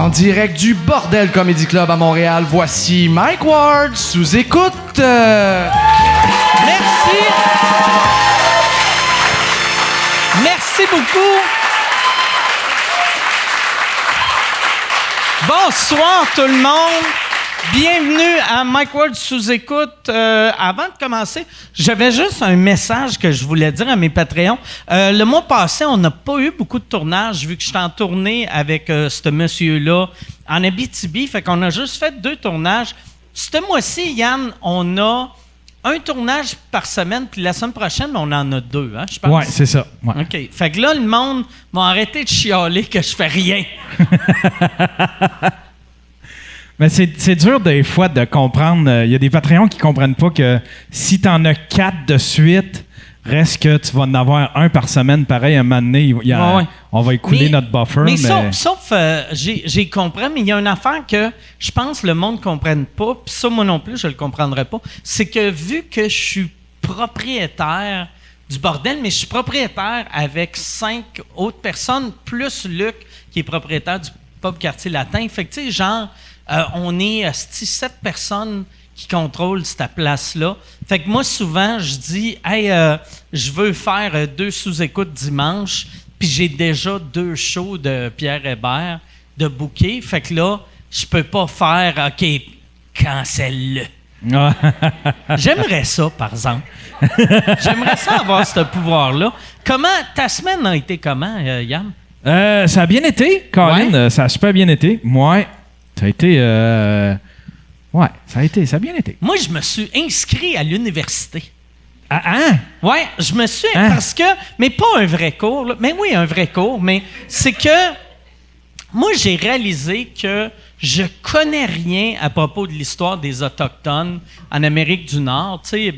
En direct du Bordel Comedy Club à Montréal, voici Mike Ward sous écoute. Merci. Merci beaucoup. Bonsoir tout le monde. Bienvenue à Mike Ward sous écoute. Avant de commencer, j'avais juste un message que je voulais dire à mes Patreons. Le mois passé, on n'a pas eu beaucoup de tournages vu que j'étais en tournée avec ce monsieur-là en Abitibi. Fait qu'on a juste fait 2 tournages. Ce mois-ci, Yann, on a un tournage par semaine, puis la semaine prochaine, on en a 2, hein, je pense. Ouais, c'est ça. Ouais. OK. Fait que là, le monde va arrêter de chialer que je fais rien. Mais c'est dur des fois de comprendre. Il y a des Patreons qui comprennent pas que si tu en as 4 de suite, reste que tu vas en avoir un par semaine. Pareil, à un moment donné, on va écouler notre buffer. Mais sauf j'ai compris, mais il y a une affaire que je pense le monde ne comprenne pas, puis ça, moi non plus, je le comprendrais pas. C'est que vu que je suis propriétaire du bordel, mais je suis propriétaire avec 5 autres personnes, plus Luc, qui est propriétaire du pub Quartier Latin. Fait que, tu sais, genre, on est 7 personnes qui contrôlent cette place-là. Fait que moi, souvent, je dis « Hey, je veux faire 2 sous-écoutes dimanche, puis j'ai déjà 2 shows de Pierre Hébert de booker. Fait que là, je peux pas faire « OK, cancelle-le. » J'aimerais ça, par exemple. J'aimerais ça avoir ce pouvoir-là. Comment, ta semaine a été comment, Yann? Ça a bien été, Colin. Ouais. Ça a super bien été. Ouais. Ça a été... ça a bien été. Moi, je me suis inscrit à l'université. Ah, hein? Oui, je me suis... Parce que... Mais pas un vrai cours, là. Mais oui, un vrai cours, mais c'est que... Moi, j'ai réalisé que je connais rien à propos de l'histoire des Autochtones en Amérique du Nord, tu sais,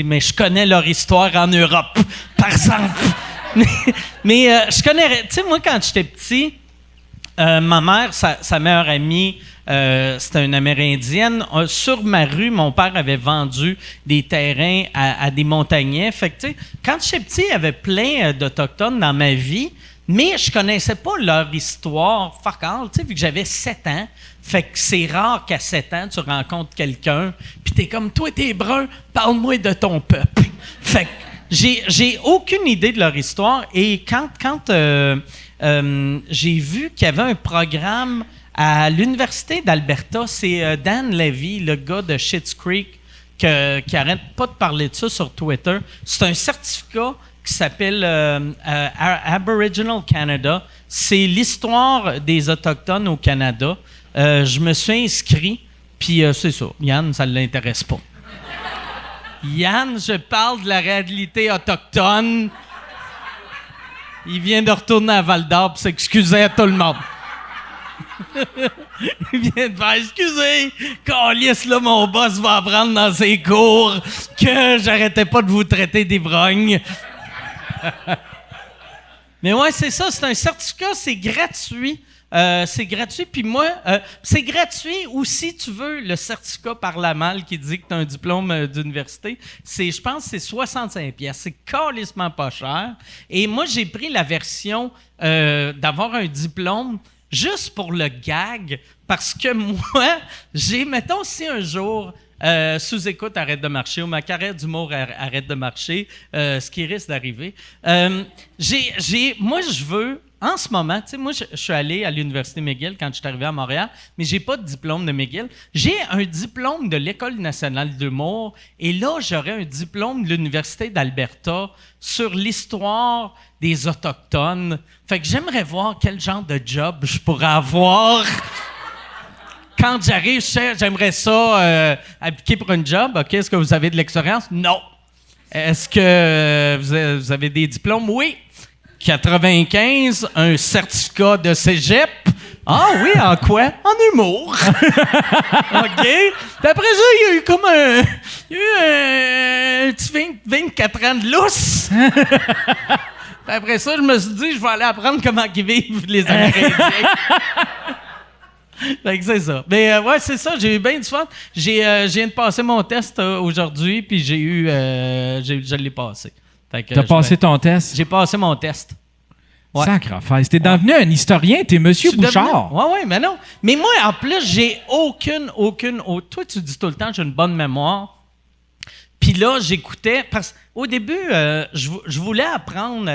mais je connais leur histoire en Europe, par exemple. mais je connais... Tu sais, moi, quand j'étais petit... ma mère, sa meilleure amie, c'était une Amérindienne. Sur ma rue, mon père avait vendu des terrains à des montagnais. Fait que, tu sais, quand j'étais petit, il y avait plein d'Autochtones dans ma vie, mais je connaissais pas leur histoire. Fuck all, tu sais, vu que j'avais 7 ans. Fait que c'est rare qu'à 7 ans, tu rencontres quelqu'un, puis t'es comme, toi, t'es brun, parle-moi de ton peuple. Fait que j'ai aucune idée de leur histoire. Et quand j'ai vu qu'il y avait un programme à l'Université d'Alberta. C'est Dan Levy, le gars de Schitt's Creek, qui arrête pas de parler de ça sur Twitter. C'est un certificat qui s'appelle Aboriginal Canada. C'est l'histoire des Autochtones au Canada. Je me suis inscrit, puis c'est ça. Yann, ça ne l'intéresse pas. Yann, je parle de la réalité autochtone. Il vient de retourner à Val-d'Or pour s'excuser à tout le monde. Il vient de faire « Excusez, câlisse, là, mon boss va apprendre dans ses cours que j'arrêtais pas de vous traiter d'ivrognes. » Mais ouais, c'est ça, c'est un certificat, c'est gratuit. C'est gratuit, puis moi, c'est gratuit ou si tu veux le certificat par la malle qui dit que tu as un diplôme d'université, je pense que c'est 65$. C'est calissement pas cher. Et moi, j'ai pris la version d'avoir un diplôme juste pour le gag, parce que moi, mettons, si un jour... sous-écoute arrête de marcher ou ma carrière d'humour arrête de marcher, ce qui risque d'arriver. Moi, je veux, en ce moment, tu sais, moi, je suis allé à l'Université McGill quand je suis arrivé à Montréal, mais j'ai pas de diplôme de McGill. J'ai un diplôme de l'École nationale d'humour et là, j'aurais un diplôme de l'Université d'Alberta sur l'histoire des Autochtones. Fait que j'aimerais voir quel genre de job je pourrais avoir... Quand j'arrive, j'aimerais ça appliquer pour un job. OK, est-ce que vous avez de l'expérience? Non. Est-ce que vous avez des diplômes? Oui. 95, un certificat de cégep. Ah oui, en quoi? En humour. OK. Puis après ça, il y a eu comme un petit 24 ans de lousse. Puis après ça, je me suis dit, je vais aller apprendre comment ils vivent les Amérindiens. Fait que c'est ça. Mais ouais, c'est ça, j'ai eu bien du fun. Je viens de passer mon test aujourd'hui, puis je l'ai passé. T'as passé ton test? J'ai passé mon test. Ouais. Sacre-fesse. T'es devenu un historien, t'es Monsieur Bouchard. Oui, mais non. Mais moi, en plus, j'ai aucune. Toi, tu dis tout le temps, j'ai une bonne mémoire. Puis là, j'écoutais. Parce qu'au début, je voulais apprendre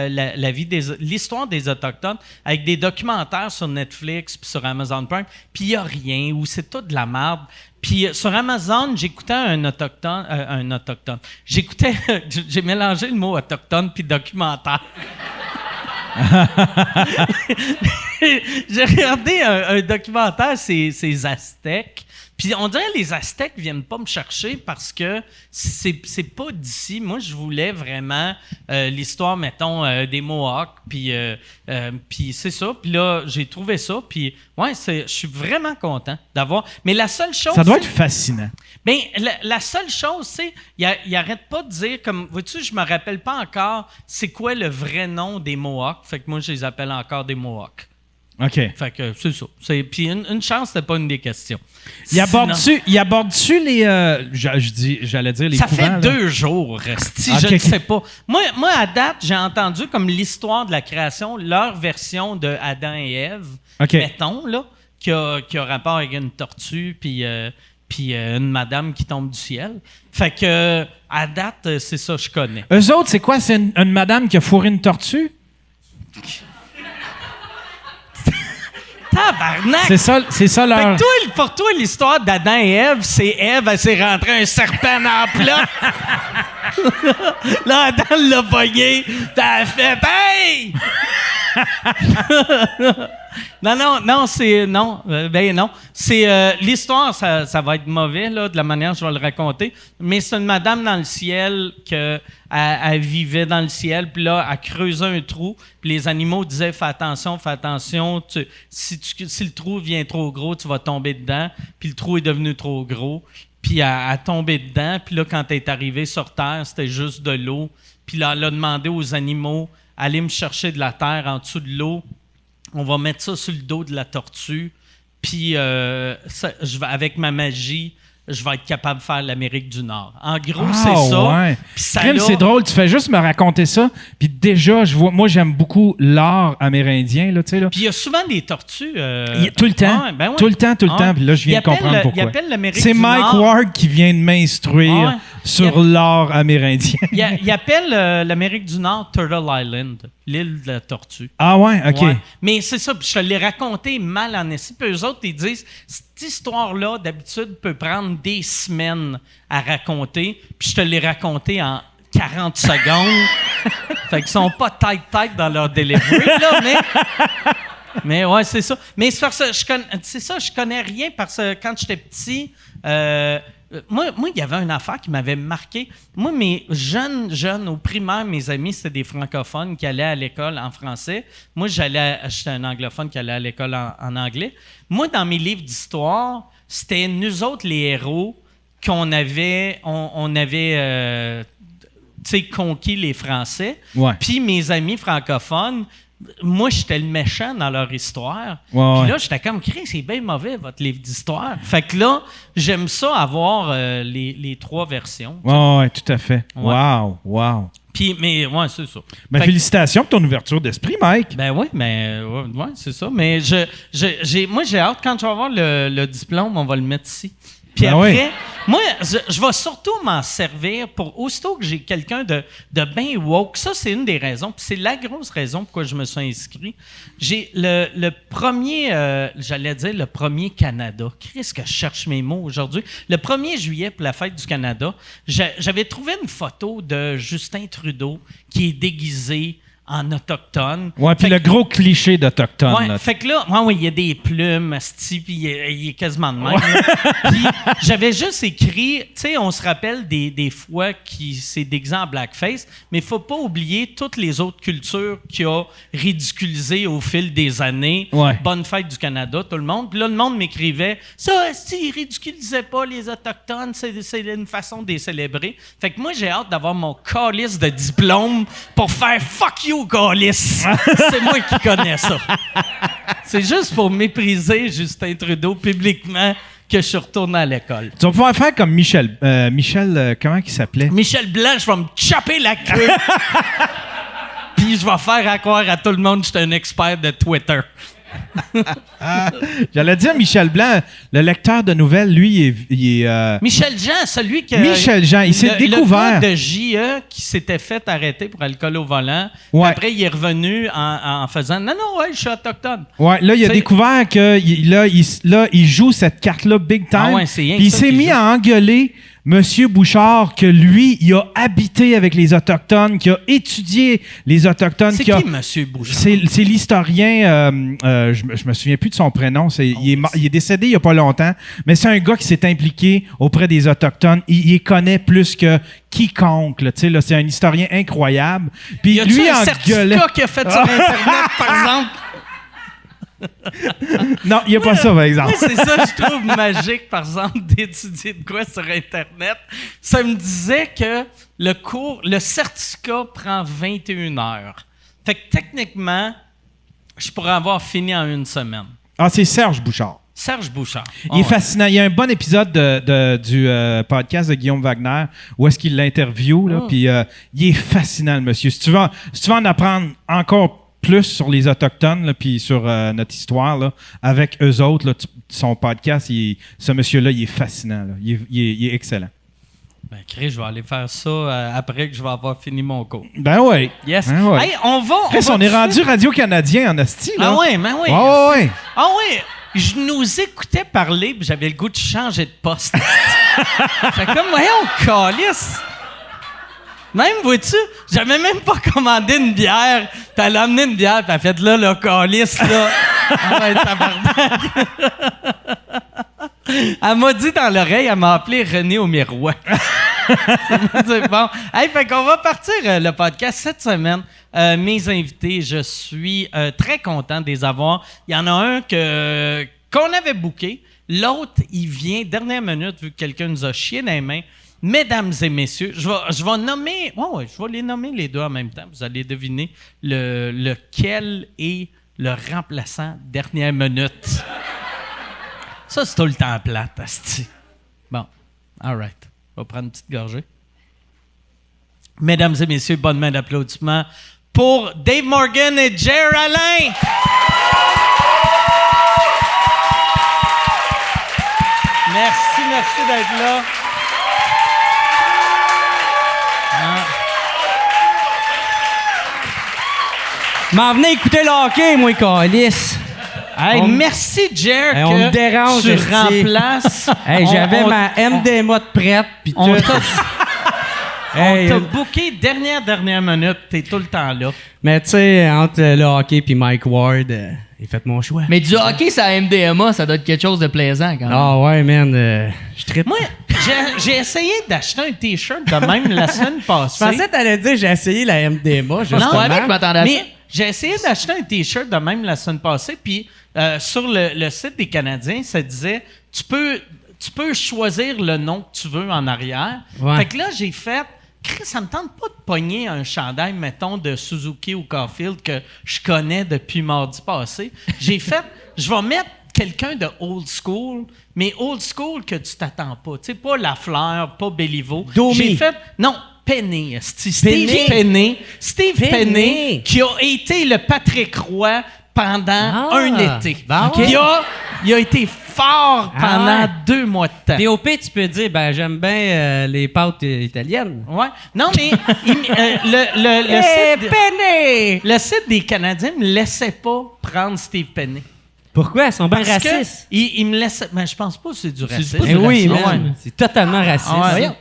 l'histoire des Autochtones avec des documentaires sur Netflix puis sur Amazon Prime. Puis il n'y a rien, ou c'est tout de la merde. Puis sur Amazon, j'écoutais un autochtone. J'écoutais. J'ai mélangé le mot autochtone puis documentaire. J'ai regardé un documentaire, c'est Aztèques. Puis on dirait que les Aztèques viennent pas me chercher parce que c'est pas d'ici. Moi, je voulais vraiment l'histoire, mettons, des Mohawks. Puis c'est ça. Puis là, j'ai trouvé ça. Puis ouais, je suis vraiment content d'avoir. Mais la seule chose... Ça doit être fascinant. Bien, la seule chose, c'est... Il arrête pas de dire, comme... Vois-tu, je me rappelle pas encore c'est quoi le vrai nom des Mohawks. Fait que moi, je les appelle encore des Mohawks. OK. Fait que c'est ça. Puis une chance, c'était pas une des questions. Il aborde-tu les... j'allais dire les ça courants, fait là? 2 jours, Resti, je ne sais pas. Moi, à date, j'ai entendu comme l'histoire de la création, leur version de Adam et Ève, mettons, là, qui a rapport avec une tortue, puis une madame qui tombe du ciel. Fait que, à date, c'est ça que je connais. Eux autres, c'est quoi? C'est une madame qui a fourré une tortue? Tabarnak! C'est ça leur... Fait que pour toi, l'histoire d'Adam et Ève, c'est Ève, elle s'est rentrée un serpent dans le plat. Là, Adam l'a pogné. T'as fait « Hey! » Non, c'est... Non, non. C'est... l'histoire, ça va être mauvais, là, de la manière dont je vais le raconter, mais c'est une madame dans le ciel elle vivait dans le ciel, puis là, elle creusait un trou, puis les animaux disaient « Fais attention, si le trou vient trop gros, tu vas tomber dedans. » Puis le trou est devenu trop gros, puis elle a tombé dedans, puis là, quand elle est arrivée sur Terre, c'était juste de l'eau. Puis là, elle a demandé aux animaux « Allez me chercher de la terre en dessous de l'eau. On va mettre ça sur le dos de la tortue, puis avec ma magie, je vais être capable de faire l'Amérique du Nord. » En gros, c'est ça. Ouais. Puis ça C'est drôle, tu fais juste me raconter ça, puis déjà, moi, j'aime beaucoup l'art amérindien, là, tu sais, là. Puis il y a souvent des tortues. Tout le temps. Ouais, tout le temps. Puis là, je viens de comprendre pourquoi. C'est Mike Ward qui vient de m'instruire sur l'art amérindien. Il appelle l'Amérique du Nord Turtle Island, l'île de la tortue. Ah ouais? OK. Ouais. Mais c'est ça, puis je te l'ai raconté mal en essai. Puis eux autres, ils disent, cette histoire-là, d'habitude, peut prendre des semaines à raconter. Puis je te l'ai raconté en 40 secondes. Fait qu'ils sont pas tight dans leur delivery, là, mais ouais, c'est ça. Mais c'est parce que je connais rien parce que quand j'étais petit, moi, il y avait une affaire qui m'avait marqué. Moi, mes jeunes, au primaire, mes amis, c'était des francophones qui allaient à l'école en français. Moi, j'étais un anglophone qui allait à l'école en anglais. Moi, dans mes livres d'histoire, c'était nous autres, les héros, qu'on avait, conquis les Français. Ouais. Puis mes amis francophones, moi, j'étais le méchant dans leur histoire. Ouais, Puis là, j'étais comme, c'est bien mauvais, votre livre d'histoire. Fait que là, j'aime ça avoir les 3 versions. Ouais, tout à fait. Ouais. Wow. Puis, mais, ouais, c'est ça. Ben, félicitations pour ton ouverture d'esprit, Mike. Ben oui, mais, ouais, c'est ça. Mais moi, j'ai hâte, quand je vais avoir le diplôme, on va le mettre ici. Puis après, moi, je vais surtout m'en servir pour, aussitôt que j'ai quelqu'un de bien woke, ça, c'est une des raisons, puis c'est la grosse raison pourquoi je me suis inscrit. J'ai le premier, le premier Canada. Qu'est-ce que je cherche mes mots aujourd'hui? Le 1er juillet, pour la fête du Canada, j'avais trouvé une photo de Justin Trudeau qui est déguisé en autochtone. Ouais, puis le gros cliché d'Autochtone. Ouais, là. fait que là, il y a des plumes, asti, puis il est quasiment de même. Puis j'avais juste écrit, tu sais, on se rappelle des fois qui s'est déguisé en blackface, mais il faut pas oublier toutes les autres cultures qu'il a ridiculisées au fil des années. Ouais. Bonne fête du Canada, tout le monde. Puis là, le monde m'écrivait, ça, asti, il ridiculisait pas les Autochtones, c'est une façon de les célébrer. Fait que moi, j'ai hâte d'avoir mon calice de diplôme pour faire fuck you, calice. C'est moi qui connais ça. C'est juste pour mépriser Justin Trudeau publiquement que je suis retourné à l'école. Tu vas pouvoir faire comme Michel, comment il s'appelait? Michel Blanc, je vais me chopper la queue. Puis je vais faire croire à tout le monde que je suis un expert de Twitter. J'allais dire Michel Blanc, le lecteur de nouvelles, lui, il est Michel Jean, celui qui... Michel Jean, il s'est découvert. Le gars de JE qui s'était fait arrêter pour alcool au volant. Ouais. Après, il est revenu en faisant « Non, ouais, je suis autochtone. » Ouais, là, il a découvert que il joue cette carte-là big time. Ah ouais, c'est rien Puis que il ça s'est qu'il mis joue. à engueuler Monsieur Bouchard que lui, il a habité avec les Autochtones, qui a étudié les Autochtones. C'est qui, Monsieur Bouchard? C'est l'historien, je me souviens plus de son prénom, il est décédé il y a pas longtemps, mais c'est un gars qui s'est impliqué auprès des Autochtones. Il les connaît plus que quiconque. Là, c'est un historien incroyable. Puis Y a-tu lui un engueulait. certificat qu'il a fait sur Internet, par exemple? Non, il n'y a pas ça, par exemple. Moi, c'est ça que je trouve magique, par exemple, d'étudier de quoi sur Internet. Ça me disait que le certificat prend 21 heures. Fait que techniquement, je pourrais avoir fini en une semaine. Ah, c'est Serge Bouchard. Serge Bouchard. Il est fascinant. Il y a un bon épisode du podcast de Guillaume Wagner où est-ce qu'il l'interviewe. Là, puis il est fascinant, le monsieur. Si tu veux en apprendre encore plus sur les Autochtones, là, puis sur notre histoire, là, avec eux autres, là, son podcast, ce monsieur-là, il est fascinant. Là. Il est excellent. Ben, Chris, je vais aller faire ça après que je vais avoir fini mon cours. Ben oui. Yes. Ben ouais. Hey, on On est rendu Radio-Canadien en asti, là. Ah ouais, ben oui. Ouais. Ah ouais. Je nous écoutais parler, puis j'avais le goût de changer de poste. Fait comme, voyons, calice. Même, vois-tu, j'avais même pas commandé une bière. Puis elle a amené une bière, puis elle a fait là, le calice, là. Ah ouais, tabarnak. Elle m'a dit dans l'oreille, elle m'a appelé René au miroir. C'est bon. Hey, fait qu'on va partir le podcast cette semaine. Mes invités, je suis très content de les avoir. Il y en a un qu'on avait booké. L'autre, il vient dernière minute vu que quelqu'un nous a chié dans les mains. Mesdames et messieurs, je vais nommer... Ouais, je vais les nommer les deux en même temps. Vous allez deviner lequel est le remplaçant dernière minute. Ça, c'est tout le temps plate, asti. Bon, all right. Je vais prendre une petite gorgée. Mesdames et messieurs, bonne main d'applaudissement pour Dave Morgan et Jer Alain. Merci d'être là. M'en venez écouter le hockey, moi, calice. Hey, merci, Jer, on me dérange, tu esti. remplaces. Hey, j'avais ma MDMA de prête, pis tout. On t'a Hey, booké dernière minute. T'es tout le temps là. mais tu sais, entre le hockey puis Mike Ward, j'ai fait mon choix. Mais du hockey, ça a MDMA, ça doit être quelque chose de plaisant quand même. Ah ouais, man, je trippe. Moi, j'ai essayé d'acheter un T-shirt de même la semaine passée. Je pensais que t'allais dire j'ai essayé la MDMA, justement. Non, avec, je m'attendais à ça. Mais j'ai essayé d'acheter un T-shirt de même la semaine passée, puis sur le site des Canadiens, ça disait tu peux choisir le nom que tu veux en arrière. Ouais. Fait que là, j'ai fait Chris, ça me tente pas de pogner un chandail, mettons, de Suzuki ou Caulfield que je connais depuis mardi passé. J'ai fait, je vais mettre quelqu'un de old school, mais old school que tu t'attends pas. Tu sais, pas Lafleur, pas Béliveau. Domi. J'ai fait, non, Penny. Steve Penny. Penny. Steve Penny. Penny, qui a été le Patrick Roy pendant un été. Ben OK? ouais. Il a été fort pendant ouais. 2 mois de temps. DOP, tu peux dire, ben j'aime bien les pâtes italiennes. Ouais. Non, mais le site, Penny! le site des Canadiens me laissait pas prendre Steve Penny. Pourquoi? Ils sont bien Parce que racistes. il me laissait... Mais je pense pas que c'est du racisme. Eh oui, Ah ouais. man. C'est totalement raciste. Ah ouais. Voyons.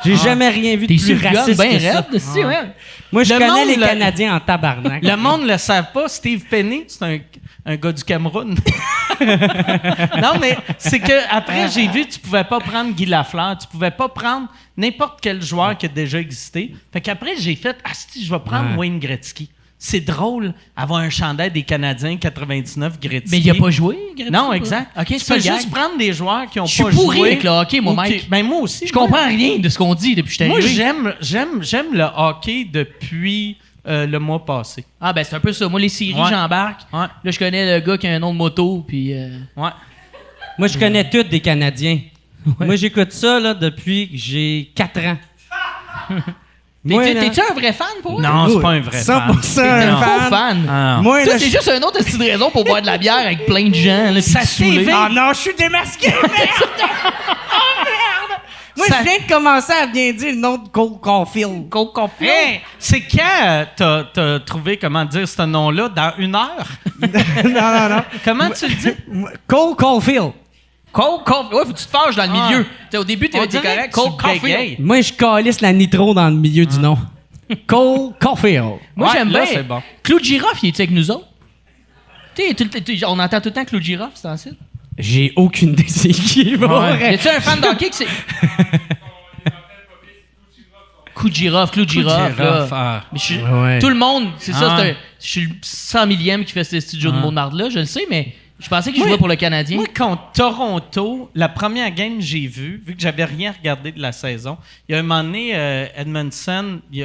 J'ai jamais rien vu de T'es plus sur le gun, raciste bien que ça. raide, dessus, ouais. Moi, je Le connais monde, les le- Canadiens en tabarnak. Le monde ne le savent pas. Steve Penny, c'est un gars du Cameroun. Non, mais c'est que après j'ai vu que tu pouvais pas prendre Guy Lafleur, tu pouvais pas prendre n'importe quel joueur qui a déjà existé. Fait qu'après, j'ai fait « Asti, je vais prendre Ouais. Wayne Gretzky ». C'est drôle avoir un chandail des Canadiens 99 Gretzky. Mais il a pas joué, Gretzky, Non, ou- exact. OK, Tu c'est peux ça le juste gag. prendre des joueurs qui ont Je suis pas pourri joué. avec le hockey, moi, ou Mike. qui- Ben moi aussi. Je comprends rien de ce qu'on dit depuis que je suis Moi, arrivé. j'aime le hockey depuis le mois passé. Ah, ben c'est un peu ça. Moi, les séries, Ouais. j'embarque. Ouais. Là, je connais le gars qui a un nom de moto, puis... Ouais. Moi, je connais tous des Canadiens. Moi, j'écoute ça là, depuis que j'ai 4 ans. Moi, là, T'es-tu un vrai fan pour vrai? Non, c'est pas un vrai fan. 100% T'es un un faux fan. fan. Ah, non. Moi, Toi, là, c'est juste une autre petite raison pour boire de la bière avec plein de gens. Là, Ça puis te saouler. t'éveille. Ah non, je suis démasqué, merde! Oh, merde! Moi, Ça- je viens de commencer à bien dire le nom de Cole Caulfield. Coke Coffee. Hey, c'est quand t'as trouvé comment dire ce nom-là? Dans 1 heure? non. Comment tu le dis? Cole Caulfield. Coke Coffee. Ouais, faut que tu te fâches dans le Ah. milieu. T'sais, au début, t'es On dirait correct. que tu Coke Coffee. bégayes. Moi, je calisse la nitro dans le milieu du nom. Cole Caulfield. Moi, Ouais, j'aime là, bien. c'est bon. Clou de girofle, il est avec nous autres? On entend tout le temps Clou de girofle, c'est en site. J'ai aucune idée c'est qui. pour vrai. Y a-tu un fan d'hockey qui c'est. Clou de girofle, là. Ah. Mais je suis- Ouais. Tout le monde, c'est ça, Ah. je suis le 100 millième qui fait ce studio de mots de marde-là, je le sais, mais je pensais qu'il Moi- jouait pour le Canadien. Moi, contre Toronto, la première game que j'ai vue, vu que j'avais rien regardé de la saison, il y a un moment donné, Edmondson, c'est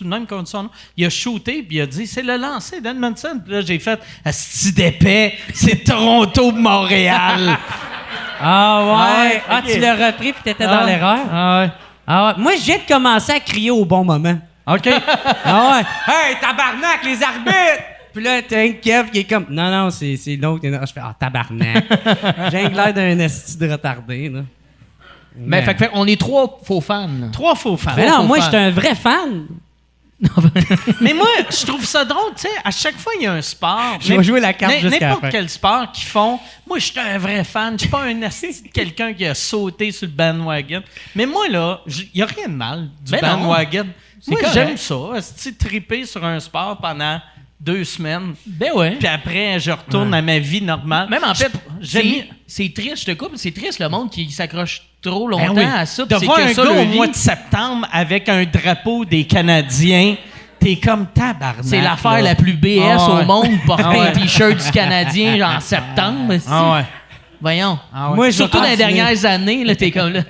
le même comme son nom, il a shooté puis il a dit c'est le lancer d'Edmondson. Puis là, j'ai fait asti d'épais, c'est Toronto-Montréal. Ah ouais. Ah ouais, ok. Tu l'as repris puis t'étais Ah. dans l'erreur. Ah ouais. Ah ouais. Moi, je viens de commencer à crier au bon moment. OK. Ah ouais. Hey, tabarnak, les arbitres! Puis là, t'as un Kev qui est comme, non, c'est l'autre. Je fais, ah, tabarnak. J'ai l'air d'un esti de retardé, là. Mais fait on est 3 faux fans. là. 3 faux fans. Mais non, faux moi, fan. j'étais un vrai fan. Mais moi, je trouve ça drôle, tu sais, à chaque fois, il y a un sport. Je vais jouer la carte jusqu'à la N'importe fin. quel sport qu'ils font. Moi, je suis un vrai fan. Je suis pas un asti de quelqu'un qui a sauté sur le bandwagon. Mais moi, là, il y a rien de mal du Ben non. bandwagon. Moi, correct. j'aime ça. Asti, triper sur un sport pendant 2 semaines. Ben ouais. Puis après, je retourne à ma vie normale. Même en fait, j'aime c'est triste, je te coupe, c'est triste le monde qui s'accroche trop longtemps Ben oui. à ça. De puis c'est voir que un ça, gars le au vie. mois de septembre avec un drapeau des Canadiens, t'es comme tabarnak. C'est l'affaire là. la plus BS Ah ouais. au monde, porter Ah ouais. un t-shirt du Canadien genre en septembre. si. Ah ouais. Voyons. Ah ouais. Moi, je Surtout vais dans les continuer. dernières années, là, t'es comme là.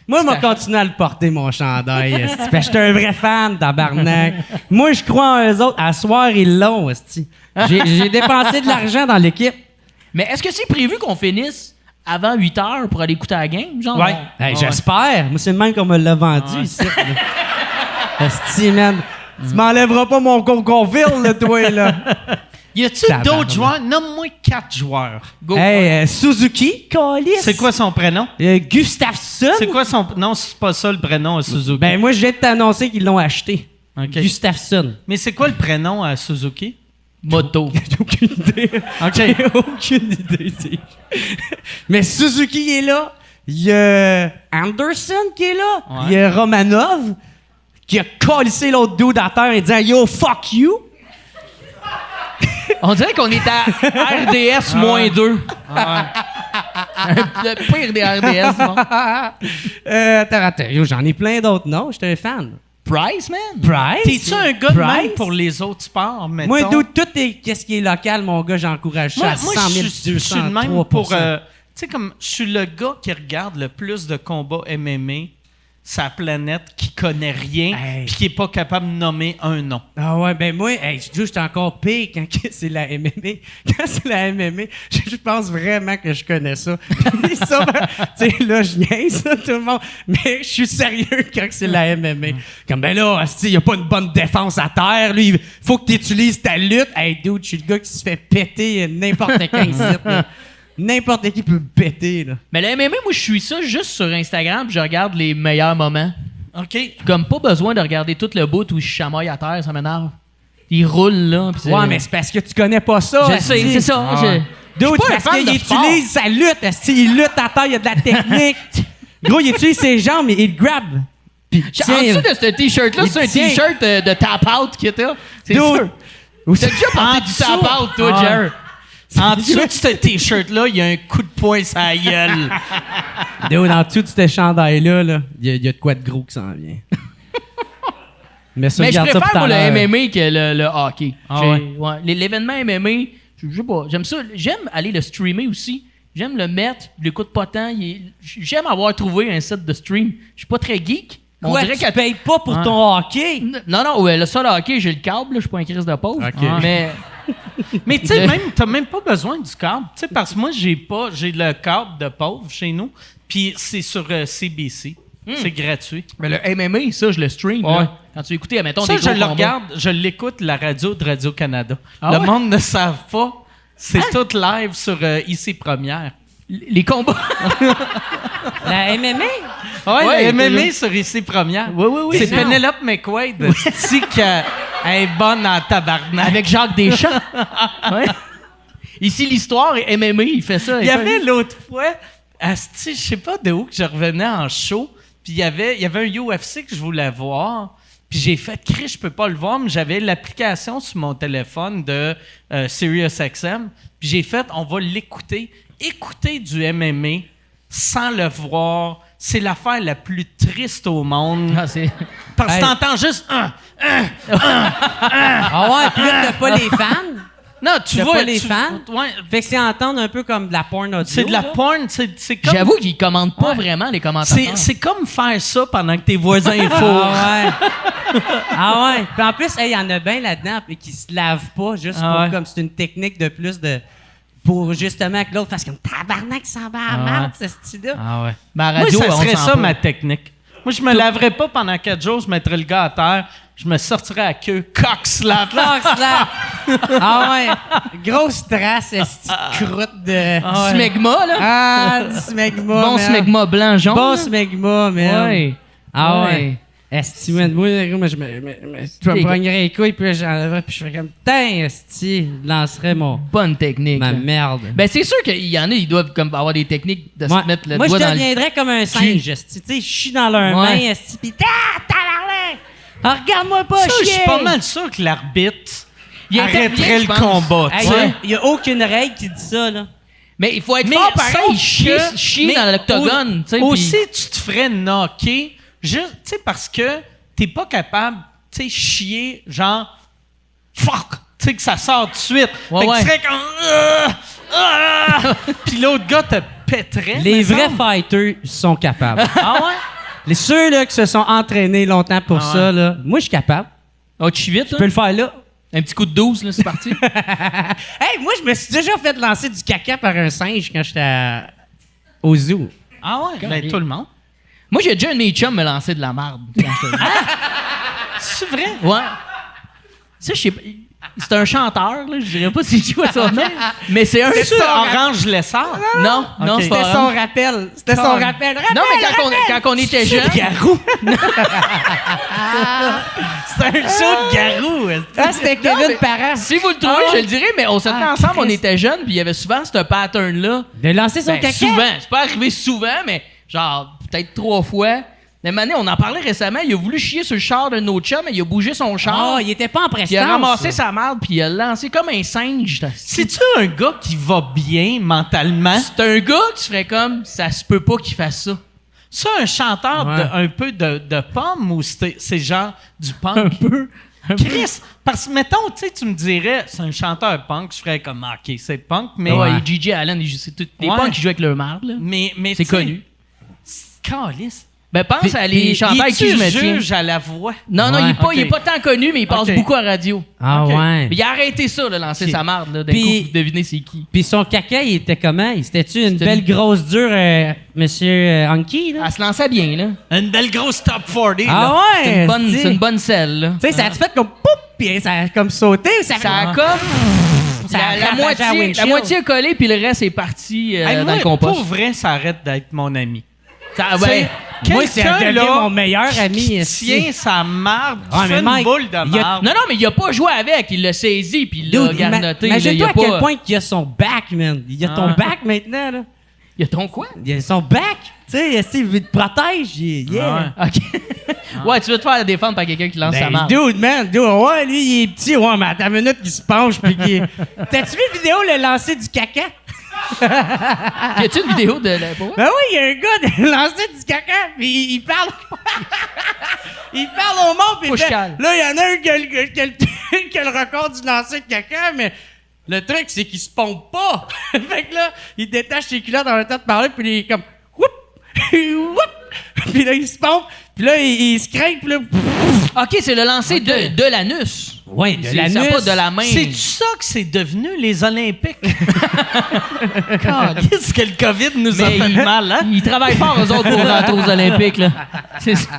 Moi, je vais continuer à le porter, mon chandail. esti. Parce que j'étais un vrai fan, tabarnak. Moi, je crois en eux autres. À soir, ils l'ont, esti. J'ai dépensé de l'argent dans l'équipe. Mais est-ce que c'est prévu qu'on finisse avant 8 heures pour aller écouter la game? Genre, Ouais. Hey, j'espère. Moi, c'est le même qu'on me l'a vendu ici. là. Esti, man. Tu m'enlèveras pas mon Caulfield, là, toi, là. Y a-tu Tabarnak. d'autres joueurs? Nomme-moi 4 joueurs. Go. Hey, Suzuki, Callis. C'est quoi son prénom? Gustafsson. C'est quoi son... Non, c'est pas ça le prénom à Suzuki. Ben, moi, je viens de t'annoncer qu'ils l'ont acheté. OK. Gustafsson. Mais c'est quoi le prénom à Suzuki? Moto. J'ai aucune idée. OK. J'ai aucune idée. Mais Suzuki est là. Il y a Anderson qui est là. Ouais. Il y a Romanov qui a collissé l'autre dude à terre en disant Yo, fuck you. On dirait qu'on est à RDS moins 2. Le pire des RDS, non? Attends, yo, j'en ai plein d'autres noms. J'étais un fan. Price, man? Price. T'es-tu un gars de même Price? pour les autres sports, mettons? Moi, dude, tout est qu'est-ce qui est local, mon gars, j'encourage ça Moi, à 100 000, je suis le 203 même pour... tu sais, comme je suis le gars qui regarde le plus de combats MMA sa planète, qui connaît rien, Hey. puis qui est pas capable de nommer un nom. Ah ouais, ben moi, hey, je suis encore pire quand que c'est la MMA. Quand c'est la MMA, je pense vraiment que je connais ça. Puis ça, ben, tu sais, là, je niaise ça, tout le monde. Mais je suis sérieux quand c'est la MMA. Comme, ben là, il n'y a pas une bonne défense à terre. Lui, il faut que tu utilises ta lutte. Hey, dude, je suis le gars qui se fait péter n'importe quand ici, là. N'importe qui peut me péter, là. Mais le MMA, moi, je suis ça juste sur Instagram, puis je regarde les meilleurs moments. OK? Comme pas besoin de regarder tout le bout où je chamaille à terre, ça m'énerve. Il roule, là. puis c'est- Ouais, mais c'est parce que tu connais pas ça. Je sais, asti. c'est ça. Ah ouais. Je Dude, suis pas un parce fan qu'il de sport. utilise sa lutte. asti. Il lutte à terre, il y a de la technique. Gros, il utilise ses jambes, mais il grab. Puis, En dessous de ce t-shirt-là, il c'est un tient. t-shirt de tap-out qui était. C'est Dude. sûr. T'as déjà porté En du dessous. tap-out, toi, Ah. Jer? En dessous de ce T-shirt-là, il y a un coup de poing sur la gueule. Dude, en dessous de ce chandail-là, là, il y a de quoi de gros qui s'en vient. Mais ça, Mais je regarde ça préfère, pour moi, tout à le l'heure. MMA que le hockey. Ah J'ai- ouais? ouais. L'événement MMA, je sais pas, j'aime ça. J'aime aller le streamer aussi. J'aime le mettre, je l'écoute pas tant. J'aime avoir trouvé un site de stream. Je suis pas très geek. On Quoi, dirait tu qu'à payes pas pour Ouais. ton hockey? Non, ouais, le seul hockey, j'ai le câble, là, je suis pas un crise de pauvre. Ok. Mais Mais tu sais, Le- même, t'as même pas besoin du câble. Tu sais, parce que moi, j'ai le câble de pauvre chez nous, puis c'est sur CBC. C'est gratuit. le MMA, ça, je le stream. Ouais. là. Quand tu écoutais, mettons, Ça, des je gros le combats. regarde, je l'écoute, la radio de Radio-Canada. Ah Le ouais? monde ne savent pas. C'est tout live sur IC Première. Les combats. La MMA? Ouais, Ouais, la MMA sur IC Première. Oui. C'est Mais non. Penelope McQuaid, qu'elle est bonne en tabarnak. Avec Jacques Deschamps. Ouais. Ici, l'histoire, MMA, il fait ça. Il y avait l'autre fois, asti, je sais pas de où que je revenais en show, puis il y avait un UFC que je voulais voir, puis j'ai fait, Chris, je peux pas le voir, mais j'avais l'application sur mon téléphone de SiriusXM, puis j'ai fait, on va l'écouter. Écouter du MMA sans le voir, c'est l'affaire la plus triste au monde. Ah, c'est... Parce que Hey. t'entends juste Ah ouais, puis là, t'as pas les fans? non, tu T'as vois pas les tu- fans? ouais, Fait que c'est entendre un peu comme de la porn audio. c'est de la là. porn, c'est comme J'avoue qu'ils commandent pas Ouais. vraiment, les commentateurs. c'est comme faire ça pendant que tes voisins font. Ah ouais. Ah ouais. Puis en plus, il y en a bien là-dedans puis qui se lavent pas juste Ah pour ouais. comme c'est une technique de plus de pour justement que l'autre fasse comme tabarnak ça va à Ah marde, ouais. ce style-là. Ah ouais. Mais à Moi, radio, ça on serait sent ça pas. ma technique. Moi, je me laverais pas pendant 4 jours, je mettrais le gars à terre, je me sortirais à queue, cock slap. Clac, slap. Ah ouais. Grosse trace, cette croûte de. Ah ouais. Smegma, là. Ah, du smegma. Bon man. smegma blanc-jaune. Bon là. smegma, man. Ouais. Ah ouais. Esti, man, moi, je me prendrais les couilles, puis là, j'enlèverais, puis je ferais comme, tain, esti, je lancerais Bonne technique. ma là. merde. Ben, c'est sûr qu'il y en a, ils doivent comme avoir des techniques de Moi, se mettre le moi, je doigt dans le... deviendrais comme un singe, esti. Tu sais, je chie dans leurs Ouais. mains, esti, pis tabarnak! Ah, regarde-moi pas Ça, je chier! suis pas mal sûr que l'arbitre Il arrêterait intervient, le je pense. combat. Hey, tu sais. il y a aucune règle qui dit ça, là. Mais il faut être Mais fort pareil, sauf chier que- chier mais dans l'octogone. tu sais, Aussi, puis- tu te ferais knocker, juste, tu sais, parce que t'es pas capable, tu sais, chier, genre, fuck, tu sais, que ça sort tout de suite. Ouais, Fait que ouais. tu serais comme, puis l'autre gars te pèterait. Les me vrais semble. fighters sont capables. Ah ouais? Les ceux là, qui se sont entraînés longtemps pour Ah ça, là, moi, je suis capable. Oh, tu chies vite, Je peux le faire là. Un petit coup de 12, là, c'est parti. Hey, moi, je me suis déjà fait lancer du caca par un singe quand j'étais au zoo. Ah ouais? Ben, tout le monde. Moi, j'ai déjà un de mes chums me lancer de la marde. quand j'étais jeune. C'est vrai? Ouais. Ça, je sais pas. C'est un chanteur, là. Je dirais pas c'est quoi son nom. Mais c'est un. C'est Orange Lessard? Non, non, Ok. c'est pas C'était son Orange. rappel. C'était son Comme- rappel. Non, mais quand on était jeunes. Garou. C'est un show de garou. est-ce que- Ah, c'était Non, Kevin mais- Parent. Si vous le trouvez, je le dirais, mais on se tenait Ah, ensemble, on Christ. était jeunes, puis il y avait souvent ce pattern-là. De lancer son Ben, caca. souvent. C'est pas arrivé souvent, mais genre, peut-être 3 fois. Mais Mané, on en parlait récemment, il a voulu chier sur le char d'un autre chum, mais il a bougé son char. Ah, il était pas en Puis prestance. il a ramassé sa marde, puis il a lancé comme un singe. C'est-tu un gars qui va bien mentalement? C'est un gars, tu ferais comme, ça se peut pas qu'il fasse ça. C'est un chanteur Ouais. un peu de pomme ou c'est genre du punk? Un peu. Chris, parce que mettons, tu sais, tu me dirais, c'est un chanteur punk, je ferais comme, ah, ok, c'est punk, mais. Ouais, et Gigi Allen, c'est tout, les Ouais. punks qui jouent avec leur marde, là. Mais C'est tu sais, connu. Calisse. Ben, pense à les chanteurs avec qui je me tiens. juge à la voix. Non, non, Ouais. il est pas tant connu, mais il passe Ok. beaucoup à radio. Ah Ok. ouais. Mais il a arrêté ça, de lancer Ok. sa marde, là. D'un Puis- coup, vous devinez c'est qui. Puis son caca, il était comment? C'était-tu une C'était belle une- grosse dure, Monsieur Hunky, là? Elle se lançait bien, là. Une belle grosse top 40. Ah là. C'est ouais! une bonne, c'est- c'est une bonne selle, là. Tu sais, ça a fait comme poup, puis ça a comme sauté ou ça Ça a comme. Ça a La ravagé la moitié, windshield. la moitié a collé, puis le reste est parti Hey, dans moi, le compost. pour vrai, ça arrête d'être mon ami. Ça, Tu sais, ouais. Moi, c'est quelqu'un, devenu là, mon meilleur ami. qui esti. tient sa marde, qui Ouais, mais fait une Mike, boule de il y a- marde. Non, non, mais il a pas joué avec. Il l'a saisi, puis il l'a Dude, garnoté. là. Il Imagine-toi a à quel pas. point il a son back, man. Il a ton Ah. back maintenant, là. Il a ton quoi? Il a son back. Tu sais, esti, il te protège. Yeah. Ah OK. Ouais, tu veux te faire défendre par quelqu'un qui lance sa Ben, marde. dude, man, dude, ouais, lui, il est petit, ouais, mais attends une minute, il se penche, puis qu'il... T'as-tu vu la vidéo, le lancer du caca? Y a-tu une vidéo de la. Pour vrai? Ben oui, il y a un gars de lancer du caca, puis il parle... il parle au monde, puis Faut il que je fait... cale. Là, il y en a un qui a le record du lancer de caca, mais... Le truc, c'est qu'il se pompe pas. Fait que là, il détache ses culottes en même temps de parler, puis il est comme... Whoop! Whoop! Puis là, il se pompe, puis là, il se craint, puis là... OK, c'est le lancer de l'anus. Oui, de Ça l'anus. pas de la main. C'est ça que c'est devenu les Olympiques. Qu'est-ce que le COVID nous a Mais fait mal, hein? Ils travaillent fort, eux autres, pour rentrer aux Olympiques, là. C'est ça.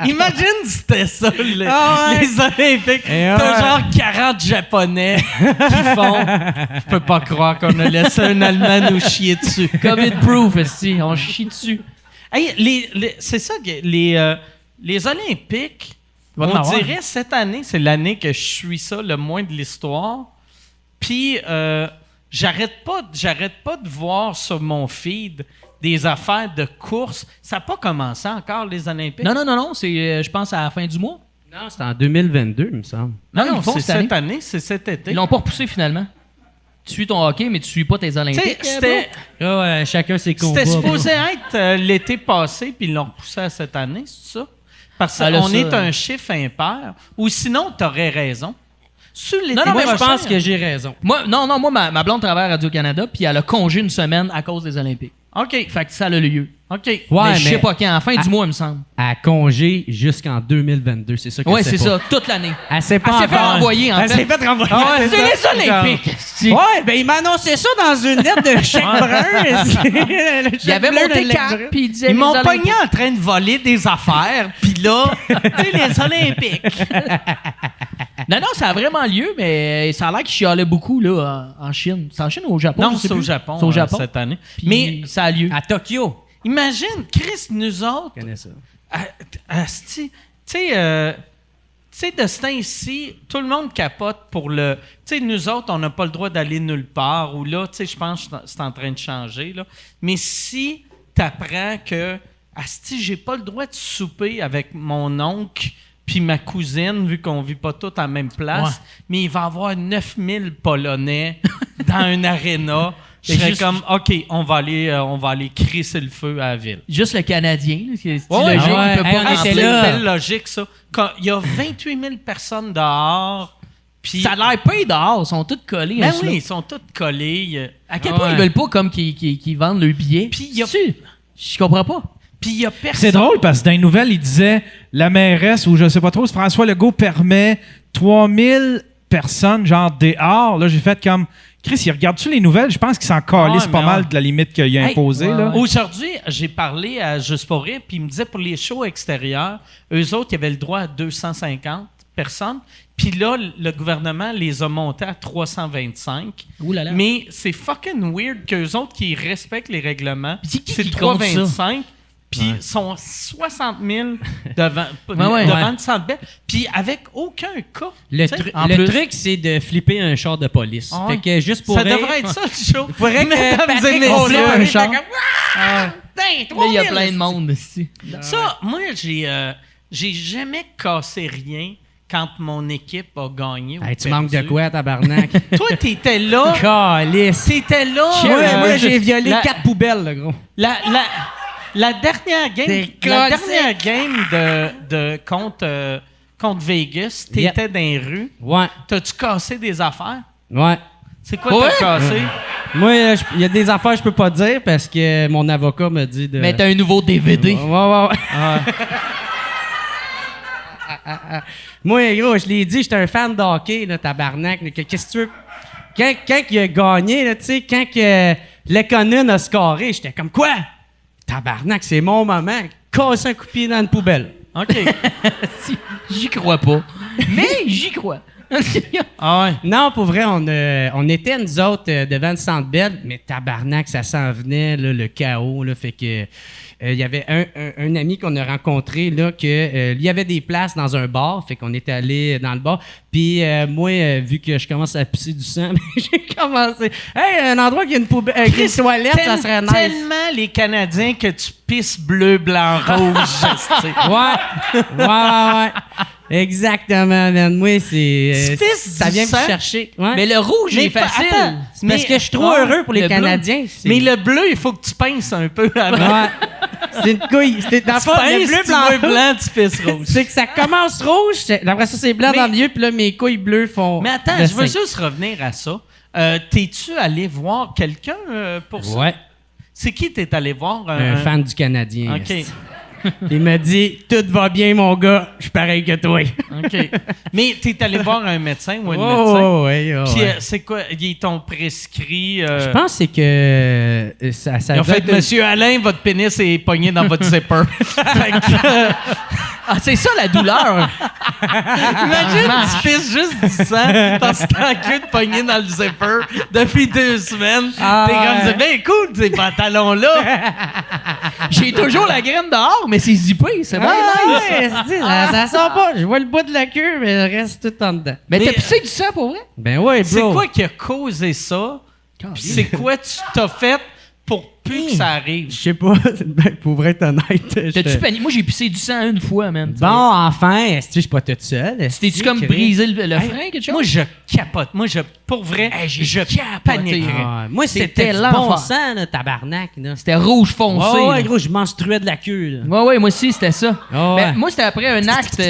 Imagine si c'était ça, Ah ouais. les Olympiques. Et T'as ouais. genre 40 Japonais qui font. Je peux pas croire qu'on a laissé un Allemand nous chier dessus. COVID-proof, esti. On chie dessus. Hey, c'est ça que les Olympiques, Il va en on avoir. dirait cette année, c'est l'année que je suis ça le moins de l'histoire. Puis j'arrête pas de voir sur mon feed des affaires de course. Ça n'a pas commencé encore, les Olympiques. Non, c'est, je pense, à la fin du mois. Non, c'était en 2022, il me semble. Non, non, ils font c'est cette année. cette année, c'est cet été. Ils l'ont pas repoussé, finalement. Tu suis ton hockey, mais tu suis pas tes Tu sais, Olympiques. c'était Ah ouais, chacun ses combats. C'était supposé être l'été passé, puis ils l'ont repoussé à cette année, c'est ça? Parce Ah, là, qu'on ça, est un chiffre impair. Ou sinon, t'aurais raison. Sur l'été Non, non, Moi, mais je prochain, pense que j'ai raison. Moi, ma blonde travaille à Radio-Canada, puis elle a congé une semaine à cause des Olympiques. OK. Fait que ça a le lieu. OK. Ouais, mais je sais mais- pas quand, à la fin du mois, il me semble. À congé jusqu'en 2022, c'est ça que Ouais, c'est ça, toute l'année. Elle s'est pas Elle s'est fait encore- renvoyer, en Elle fait. s'est fait renvoyer. Ah ouais, C'est les Olympiques. esti. Ouais, ben il m'a annoncé ça dans une lettre de chèque brun. Il avait monté 4, puis il disait Ils les m'ont Olympiques. pogné en train de voler des affaires, puis là, tu sais, les Olympiques. Non, ça a vraiment lieu, mais ça a l'air qu'il chialait beaucoup là, en Chine. C'est en Chine ou au Japon? Non, je sais c'est au plus. Japon, C'est au Japon. cette année. Puis Mais ça a lieu. À Tokyo. imagine, Chris, nous autres, Je connais ça. asti, tu sais, de ce temps-ci, tout le monde capote pour le... Tu sais, nous autres, on n'a pas le droit d'aller nulle part. Ou là, tu sais, je pense que c'est en train de changer. Là. Mais si tu apprends que, asti, j'ai pas le droit de souper avec mon oncle puis ma cousine, vu qu'on vit pas tous à la même place, Ouais. mais il va y avoir 9000 Polonais dans un aréna. Je C'est serais juste- comme, OK, on va aller crisser le feu à la ville. Juste le Canadien, là, c'est Ouais, logique, ouais, il peut hey, pas on Ah, était c'est rentrer. une là. belle logique, ça. Quand il y a 28 000 personnes dehors, puis... Ça a l'air pas dehors, ils sont tous collés. Ben hein, oui, ça. ils sont tous collés. À quel point Ouais. ils veulent pas comme qu'ils vendent leurs billets? Puis il y a- Je comprends pas. Puis il y a personne... C'est drôle parce que dans les nouvelles, il disait la mairesse, ou je sais pas trop, François Legault permet 3000 personnes, genre dehors. Là, j'ai fait comme. Chris, il regarde-tu les nouvelles? Je pense qu'il s'en calisse Ouais, pas mais mal ouais. de la limite qu'il a Hey, imposée. là. Aujourd'hui, j'ai parlé à Juste pour rire, puis il me disait pour les shows extérieurs, eux autres, ils avaient le droit à 250 personnes. Puis là, le gouvernement les a montés à 325. Ouh là là. Mais c'est fucking weird qu'eux autres qui respectent les règlements, Puis c'est qui c'est qui compte ça? 325. Puis sont 60 000 devant ouais. le Centre Bell. Puis avec aucun cas. Le, Tu sais, en le plus. truc, c'est de flipper un char de police. Ah ouais. Fait que juste pour ça rire- devrait être ça, le show. Faudrait que Mesdames Patrick et messieurs, Rollin, un il char. était comme, Ah! Putain, Là, il y a 3000, plein de monde ici. Ça, moi, j'ai jamais cassé rien quand mon équipe a gagné. Ou Hey, tu perdu. manques de quoi, tabarnak? Toi, t'étais là. Calice. T'étais là. Moi, j'ai violé la- 4 poubelles, le gros. La dernière game, T'es la cassé. dernière game de contre Vegas, t'étais Yep. dans les rues. Ouais, T'as-tu cassé des affaires? ouais. C'est quoi Ouais. t'as cassé? Moi, il y a des affaires que je peux pas dire parce que mon avocat me dit de... Mais t'as un nouveau DVD. Ouais. Moi, gros, je l'ai dit, j'étais un fan de hockey, là, tabarnak. là, Qu'est-ce que tu veux? Quand il a gagné, là, tu sais, quand que Lekonen a scoré, j'étais comme quoi? Tabarnak, c'est mon moment. Casse un coup de pied dans une poubelle. OK. Si, j'y crois pas. Mais j'y crois. Ah ouais. Non, pour vrai, on était, nous autres, devant le Centre Bell, mais tabarnak, ça s'en venait, là, le chaos. Là, fait que il y avait un ami qu'on a rencontré, là, que il y avait des places dans un bar, fait qu'on était allé dans le bar. Puis moi, vu que je commence à pisser du sang, j'ai commencé. Hey, un endroit qui a une poubelle, une toilette, ça serait nice. Tellement les Canadiens que tu pisses bleu, blanc, rouge. tu sais. Ouais. Exactement, man. Moi, c'est. Tu pisses ça du vient sang? me chercher. Ouais. Mais le rouge, il est pas- facile. attends, C'est parce mais- que je suis trop Ouais, heureux pour les le bleu. Canadiens. c'est- Mais le bleu, il faut que tu pinces un peu avant. Ouais. C'est une couille. Dans le Tu fond, le pinces, bleu, tu vois blanc, blanc, tu pisses rouge. c'est que ça commence rouge, après ça, c'est blanc Mais- dans le milieu, puis là, mes couilles bleues font. Mais attends, le je veux signe. juste revenir à ça. T'es-tu allé voir quelqu'un pour ça? Ouais. C'est qui t'es allé voir? Un fan du Canadien. OK. Il m'a dit « Tout va bien, mon gars. Je suis pareil que toi. » OK. Mais t'es allé voir un médecin ou une médecin? Oh, ouais, oh, Puis ouais. c'est quoi? Ils t'ont prescrit... Je pense que c'est que ça Ils ont doit fait, être- Monsieur Alain, votre pénis est pogné dans votre zipper. Fait que, Ah, c'est ça la douleur. imagine, tu pisses juste du sang parce que t'as queue de pogné dans le zipper depuis 2 semaines. Ah, T'es comme, ouais. c'est bien cool, ces pantalons-là. J'ai toujours la graine dehors, mais c'est zippé, c'est bien Ah, nice. ouais, c'est-tu, ça sort pas. Je vois le bout de la queue, mais le reste tout en dedans. Mais Mais- t'as pissé du sang pour vrai? Ben ouais, bro. C'est quoi qui a causé ça? Puis c'est quoi tu t'as fait pour plus que ça arrive? Je sais pas. Ben, pour être honnête. T'as-tu paniqué? Moi, j'ai pissé du sang une fois, man. Bon, enfin, est-ce que je suis pas toute seule? T'es-tu comme brisé le frein, quelque chose? Moi, je capote. Moi, pour vrai, je paniquerais. Moi, C'était c'était du bon l'enfer. sang, là, tabarnak. Là. C'était rouge foncé. Ouais, là. gros, je menstruais de la queue. Là. Ouais, moi aussi, c'était ça. Ah ouais. Ben, moi, c'était après un acte.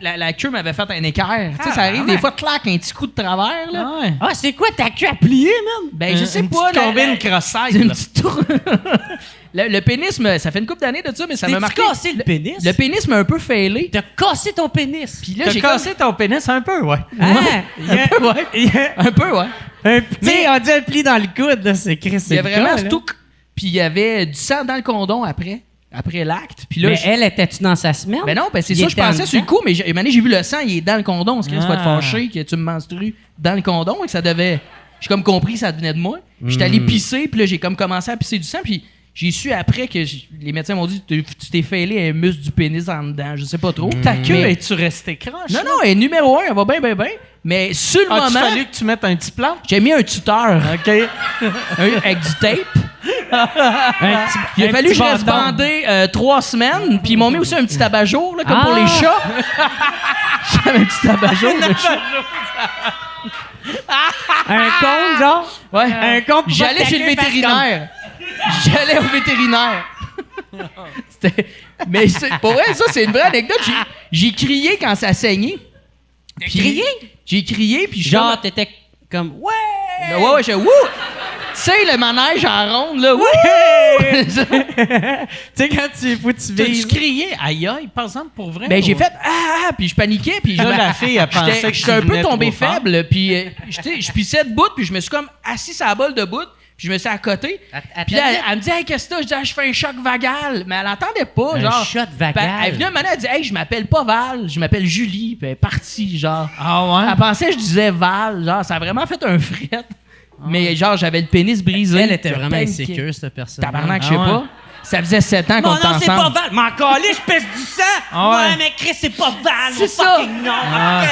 La queue m'avait fait un écart. Tu sais, ça arrive des fois, clac, un petit coup de travers. Là. Ah ouais. Ah, c'est quoi ta queue à plier, man? Ben, je sais Une pas. petite combine cross-side, C'est une là. petite tour. le pénis, ça fait une couple d'années de ça, mais ça m'a T'es-tu marqué. cassé le pénis? Le pénis m'a un peu failé. T'as cassé ton pénis. Puis là, T'as j'ai cassé ton pénis un peu, ouais. Hein? Il y a- Un peu, ouais. il y a Un peu, ouais. un petit, on dit un pli dans le coude, là, c'est Chris. Il y a vraiment ce touc. Puis il y avait du sang dans le condom après l'acte. Puis là, Mais elle, était-tu dans sa semaine? ben non, ben c'est Il ça, je était en pensais sur le dedans? coup, mais une année, j'ai vu le sang, il est dans le condom. Ce qui va te Ah. fâcher que tu me menstrues dans le condom et que ça devait. J'ai comme compris que ça venait de moi. J'étais allé pisser, puis là, j'ai comme commencé à pisser du sang, puis j'ai su après que les médecins m'ont dit tu t'es fêlé un muscle du pénis en dedans, je sais pas trop. Ta queue, Mais- es-tu resté croche? Non, non, elle est numéro 1, elle va bien, bien, bien. Mais sur le Ah, tu moment, fallu que tu mettes un petit plan? j'ai mis un tuteur OK. avec du tape. Un petit- Il a un fallu que petit je reste bâton. bandé 3 semaines, puis ils m'ont mis aussi un petit abat-jour, là, comme pour Ah! les chats. J'avais un petit abat-jour de chat. Un con, genre? Ouais. Un con pour J'allais pas chez le que ta queue fasse vétérinaire. J'allais au vétérinaire. Mais pour vrai, ça, c'est une vraie anecdote. J'ai crié quand ça saignait. Puis- crié? J'ai crié, puis je Genre, t'étais comme, ouais! Là, ouais, j'ai wouh! Tu sais, le manège en ronde, là, wouh! Tu sais, quand faut que tu T'as-tu vives. crié aïe aïe, par exemple, pour vrai? Ben, j'ai ou- fait puis je paniquais, puis Là, la fille, elle pensait que j'étais tu un peu venais tombé trop fort. faible, puis je pissais debout, puis je me suis comme assis sur la bolle de bout, puis je me suis à côté. Puis là, elle me dit, hey, qu'est-ce que t'as? Je dis, ah, je fais un choc vagal. Mais elle entendait pas, Un genre. shot vagal. Puis elle est venue un moment donné, elle dit, hey, je m'appelle pas Val, je m'appelle Julie, puis elle est partie, genre. Ah ouais? Elle pensait que je disais Val, genre, ça a vraiment fait un fret. Mais genre, j'avais le pénis brisé. Elle était Je vraiment paniquais. insécure, cette personne. Tabarnak, je sais Ah ouais. pas. Ça faisait 7 ans qu'on Non, était non, c'est pas ensemble. Val. M'en calais, je pèse du sang. Ah ouais. Ouais, mais Chris, c'est pas Val. C'est mon ça. fucking nom. Ah.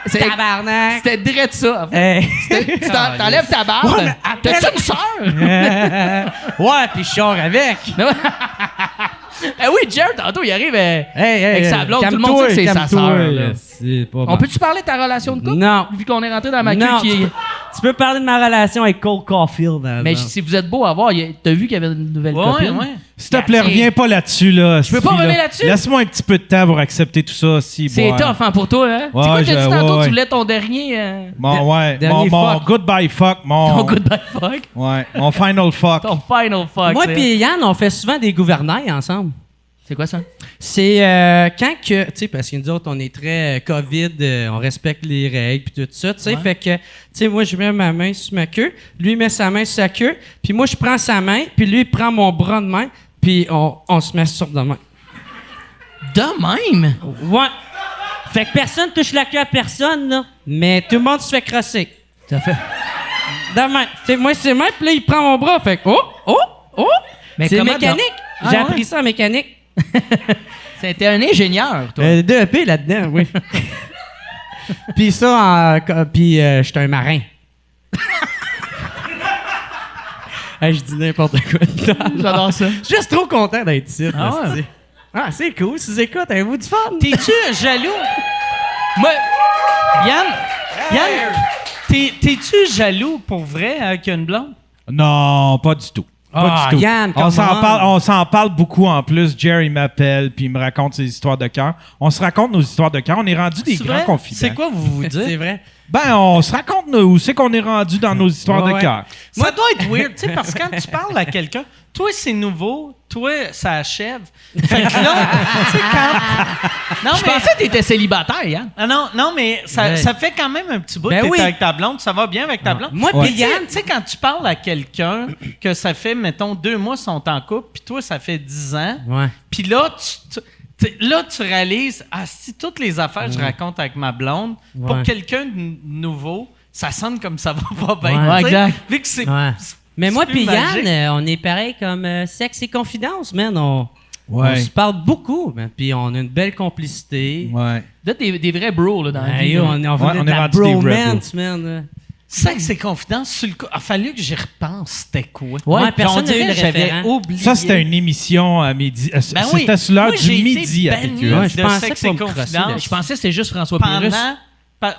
C'était- Tabarnak. C'était direct ça. En fait. Hey. Tu t'enlèves ta barbe. Ouais, mais après- T'as-tu une sœur? Ouais, puis je sors avec. Eh oui, Jared, tantôt, il arrive avec sa blonde. Tout le monde calme-toi, sait que c'est sa calme-toi, sœur. là. là. C'est pas On bon. peut-tu parler de ta relation de couple? Non. Vu qu'on est rentré dans ma queue Non, qui est... tu peux parler de ma relation avec Cole Caulfield. par Mais exemple. si vous êtes beau à voir, t'as vu qu'il y avait une nouvelle Ouais, copine? ouais. S'il te plaît, Tiens. reviens pas là-dessus, là. Je peux pas revenir là-dessus? Laisse-moi un petit peu de temps pour accepter tout ça. Si, C'est bon, tough, hein, pour toi, hein? Ouais, c'est quoi que t'as dit tantôt? ouais. Tu voulais ton dernier... Ouais, Dernier mon fuck. goodbye fuck, ton mon, goodbye fuck. ouais, mon final fuck. Ton final fuck. Moi c'est- et Yann, on fait souvent des gouvernails ensemble. C'est quoi ça? C'est quand que, tu sais, parce que nous autres, on est très COVID, on respecte les règles puis tout ça, tu sais, fait que, tu sais, moi, je mets ma main sur ma queue, lui met sa main sur sa queue, puis moi, je prends sa main, puis lui, il prend mon bras de main, puis on se met sur de main. De même? Ouais. Fait que personne touche la queue à personne, là, mais tout le monde se fait crosser. Ça fait... De main. Tu sais, moi, c'est main, puis là, il prend mon bras, fait que, oh! Mais C'est comment mécanique. Ah, J'ai ouais? appris ça en mécanique. C'était un ingénieur, toi. 2 EP là-dedans, oui. Puis ça, j'étais un marin. Hey, je dis n'importe quoi. J'adore ça. Je suis juste trop content d'être ici. Ah ouais. esti. Ah, c'est cool. Si vous écoutez, avez-vous du fun? T'es-tu jaloux? Moi, Yann, t'es-tu jaloux pour vrai avec une blonde? Non, pas du tout. Pas Ah, du tout. Yann, on come s'en on. parle, on s'en parle beaucoup en plus. Jerry m'appelle puis il me raconte ses histoires de cœur. On se raconte nos histoires de cœur. On est rendu des C'est grands vrai? confidents. C'est quoi vous vous C'est dites? vrai. Ben, on se raconte où c'est qu'on est rendu dans nos histoires Ouais, de ouais. cœur. Ça doit être weird, tu sais, parce que quand tu parles à quelqu'un, Toi, c'est nouveau. Toi, ça achève. Fait que là, tu sais, quand... Non, Je pensais que t'étais célibataire, Yann. Ah non, mais ça fait quand même un petit bout que t'es avec ta blonde. Ça va bien avec ta blonde. Moi, Puis puis Yann, tu sais, quand tu parles à quelqu'un que ça fait, mettons, 2 mois sont en couple, puis toi, ça fait 10 ans, Ouais. puis là, tu réalises, si toutes les affaires que je raconte avec ma blonde, pour Ouais. quelqu'un de nouveau, ça sonne comme ça va pas bien. Ouais, Tu sais, exact. Vu que c'est... Ouais. Mais moi c'est plus puis Yann, magique. on est pareil comme sexe et confidence, man. On Ouais. se parle beaucoup, man. Puis on a une belle complicité. Ouais. Vous êtes des vrais bros, là, dans la Hey, vie. yo, là. on Ouais, venait on de est la rendu des bromance, man. Sexe et confidence, sur le coup, il a fallu que j'y repense, c'était quoi? Ouais, personne Puis on n'a eu dirait le que j'avais référent. oublié. Ça, c'était une émission à midi. Ben oui. C'était sur l'heure Moi, du j'ai été midi à banni PQ. Ouais, je de pensais sexe pas et me crosser confidence. Je pensais que c'était juste François Pérusse.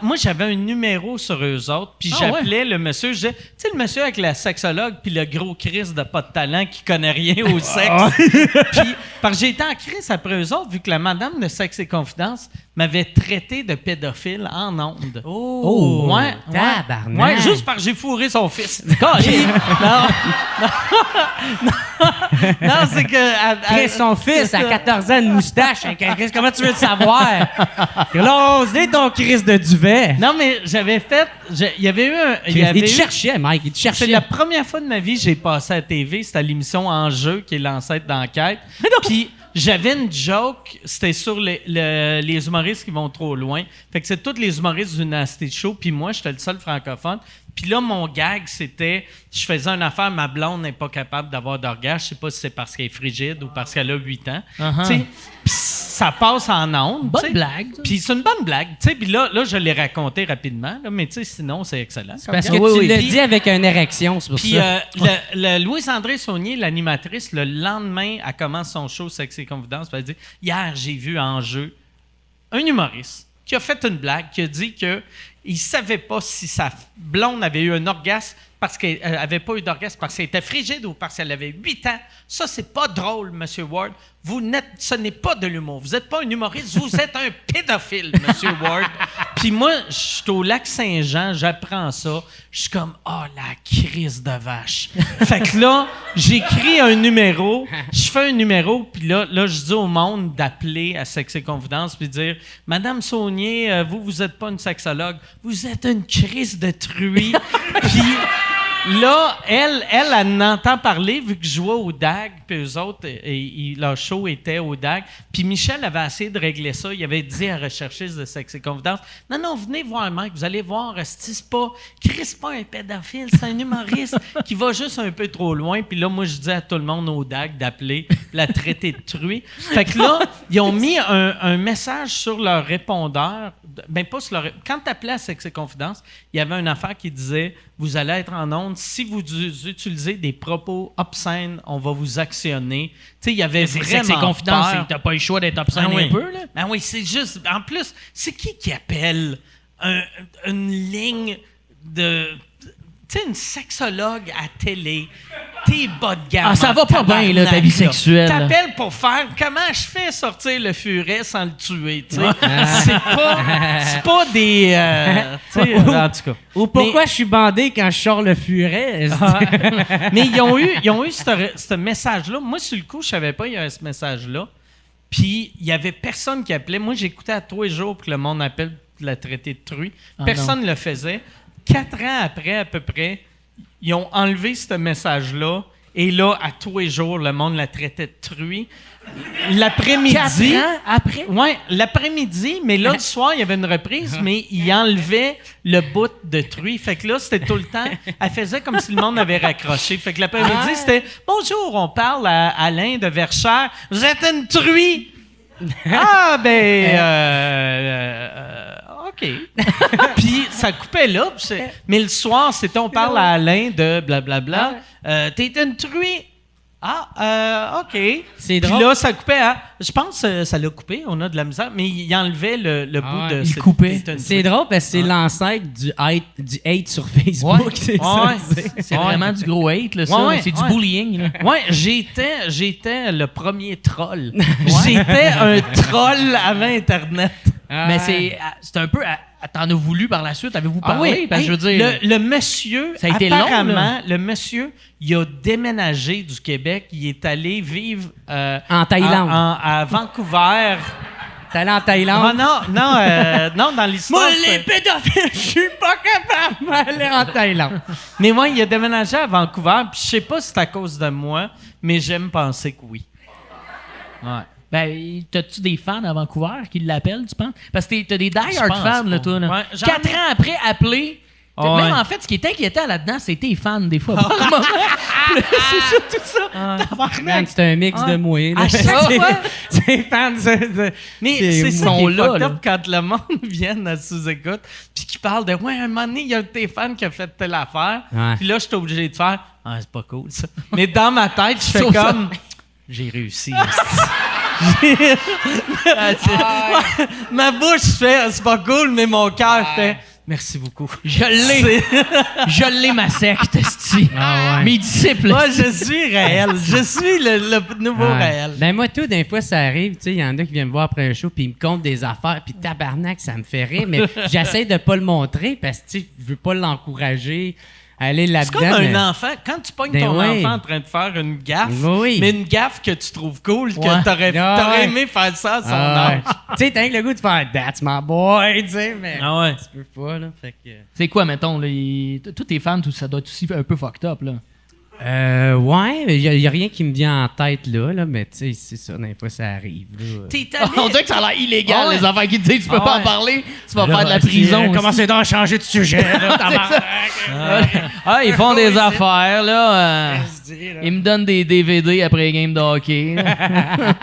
Moi, j'avais un numéro sur eux autres, puis Ah, j'appelais le monsieur, je disais, tu sais, le monsieur avec la sexologue, puis le gros Chris de pas de talent qui connaît rien au sexe. Puis, parce que j'ai été en crise après eux autres, vu que la madame de Sexe et Confidence m'avait traité de pédophile en onde. Oh, Ouais, tabarnak. ouais, juste parce que j'ai fourré son fils. Calé. Non, c'est que... Chris, son fils, à 14 ans, une moustache. Hein, Chris, comment tu veux le savoir? Close ton Chris de duvet. Non, mais j'avais fait... Il y avait eu un... Il te cherchait, Mike. Il te C'est cherchait. la première fois de ma vie que j'ai passé à la TV. C'était à l'émission Enjeu, qui est l'ancêtre d'Enquête. Puis j'avais une joke, c'était sur les humoristes qui vont trop loin. Fait que c'est tous les humoristes du Nasty Show, puis moi, j'étais le seul francophone. Puis là, mon gag, c'était, je faisais une affaire, ma blonde n'est pas capable d'avoir d'orgasme. Je sais pas si c'est parce qu'elle est frigide ou parce qu'elle a 8 ans. Uh-huh. Tu sais, pis ça passe en ondes. Bonne tu sais. blague, ça. Puis c'est une bonne blague. Tu sais, puis là, je l'ai raconté rapidement, là, mais tu sais, sinon, c'est excellent. Parce que Oui, tu oui. l'as Puis- dit avec une érection, c'est pour Puis ça. Louise-André Saunier, l'animatrice, le lendemain, elle commence son show Sexe et Confidence, puis elle dit « Hier, j'ai vu en jeu un humoriste qui a fait une blague, qui a dit que il savait pas si sa blonde avait eu un orgasme parce qu'elle avait pas eu d'orgasme parce qu'elle était frigide ou parce qu'elle avait 8 ans. Ça, c'est pas drôle, Monsieur Ward. Ce n'est pas de l'humour. Vous n'êtes pas un humoriste, vous êtes un pédophile, Monsieur Ward. » Puis moi, je suis au lac Saint-Jean, j'apprends ça. Je suis comme, la crise de vache. Fait que là, j'écris un numéro, je fais un numéro, puis là, je dis au monde d'appeler à Sexe et Confidence puis dire, Madame Saunier, vous êtes pas une sexologue, vous êtes une crise de truie. Puis là, elle en entend parler, vu que je jouais au DAG, puis eux autres, leur show était au DAG. Puis Michel avait essayé de régler ça. Il avait dit à recherchiste de Sexe et Confidence, non, venez voir Mike, vous allez voir, c'est pas un pédophile, c'est un humoriste qui va juste un peu trop loin. Puis là, moi, je dis à tout le monde au DAG d'appeler, la traiter de truie. Fait que là, ils ont mis un message sur leur répondeur. Ben, pas sur leur... Quand tu appelais à Sexe et Confidence, il y avait une affaire qui disait, vous allez être en onde, si vous utilisez des propos obscènes, on va vous actionner. Tu sais, il y avait C'est vraiment Sexe et Confidence, peur. t'as pas eu le choix d'être obscène Ben oui. un peu, là. Ben oui, c'est juste... En plus, c'est qui appelle une ligne de... Tu sais, une sexologue à télé, t'es bas de gamme. Ah, ça va pas bien, là, ta vie sexuelle. T'appelles pour faire comment je fais sortir le furet sans le tuer, tu sais. C'est pas des... tu sais, en tout cas. Ou pourquoi je suis bandé quand je sors le furet? Mais ils ont eu ce message-là. Moi, sur le coup, je savais pas qu'il y avait ce message-là. Puis, il y avait personne qui appelait. Moi, j'écoutais à tous les jours pour que le monde appelle pour la traiter de truie. Personne ne le faisait. 4 ans après, à peu près, ils ont enlevé ce message-là. Et là, à tous les jours, le monde la traitait de truie. L'après-midi... 4 ans après? Oui, l'après-midi, mais là, le soir, il y avait une reprise, mais il enlevait le bout de truie. Fait que là, c'était tout le temps... Elle faisait comme si le monde avait raccroché. Fait que l'après-midi, c'était « Bonjour, on parle à Alain de Verchères. Vous êtes une truie! » Ah, OK. Puis ça coupait là. Mais le soir, c'était on parle à Alain de blablabla. T'es une truie. Ah, OK. C'est Puis drôle. là, ça coupait à... Je pense que ça l'a coupé, on a de la misère, mais il enlevait le bout de... il coupait. t'es une C'est truie. drôle parce que c'est l'ancêtre du hate sur Facebook. Ouais. C'est ça. Ouais. C'est vraiment du gros hate, là, ça. Ouais, C'est du ouais. bullying, là. Ouais, j'étais le premier troll. J'étais un troll avant Internet. Mais c'est un peu... T'en as voulu par la suite? Avez-vous parlé? oui, Parce que je veux dire... le monsieur, Ça a été long, apparemment, le monsieur, il a déménagé du Québec. Il est allé vivre En Thaïlande. à Vancouver. T'es allé en Thaïlande? Non, dans l'histoire. Moi, les pédophiles, je suis pas capable d'aller en Thaïlande. Mais moi, il a déménagé à Vancouver, puis je sais pas si c'est à cause de moi, mais j'aime penser que oui. Ouais. Ben, t'as-tu des fans à Vancouver qui l'appellent, tu penses? Parce que t'as des Je die-hard pense fans, là, pas. toi. Là. Ouais, j'en 4 ai- ans après, appeler... Ah Même ouais. en fait, ce qui est inquiétant là-dedans, c'est tes fans, des fois. Par moment. C'est ça, tout ça. Tabarnak. Man, c'est un mix de moi. là. À chaque fois. C'est fans. Mais C'est c'est moi ça qui qui est est là, fucked là. up quand le monde vient à sous-écoute puis qui parle de « Ouais, un moment donné, il y a un de tes fans qui a fait telle affaire. Ouais. Puis là, je suis obligé de faire « Ah, c'est pas cool, ça. » Mais dans ma tête, je fais Sauf ça. comme « J'ai réussi. » Ma bouche fait « C'est pas cool », mais mon cœur fait « Merci beaucoup. » Je l'ai. Je l'ai, ma secte, esti. Mes disciples. Moi, esti. je suis réel. Je suis le nouveau réel. Ben moi, tout, des fois, ça arrive. Tu sais, il y en a qui viennent me voir après un show puis ils me content des affaires. Puis tabarnak, ça me fait rire. Mais j'essaie de pas le montrer parce que, tu sais, je veux pas l'encourager à aller C'est là-dedans. comme un mais- enfant. Quand tu pognes Ben ton oui. enfant en train de faire une gaffe, Oui. mais une gaffe que tu trouves cool, que Ouais. t'aurais Ah ouais. aimé faire ça à son Ah ouais. âge. Tu sais, t'as le goût de faire « That's my boy », tu sais, mais Ah ouais. tu peux pas, là. Fait que... C'est quoi, mettons, là? Tous tes fans, tout ça doit être aussi un peu fucked up, là. Ouais, il y a rien qui me vient en tête, là mais tu sais, c'est ça, des fois, ça arrive, là. T'es allé... On dirait que ça a l'air illégal, Ah ouais. les affaires qui te disent tu peux Ah pas en ouais. parler, tu vas Là, faire de la si, prison. Commencez donc à changer de sujet, là, tabarnak. Ah, ils font des affaires, là. Qu'est-ce que tu dis, là? Ils me donnent des DVD après les games de hockey. là.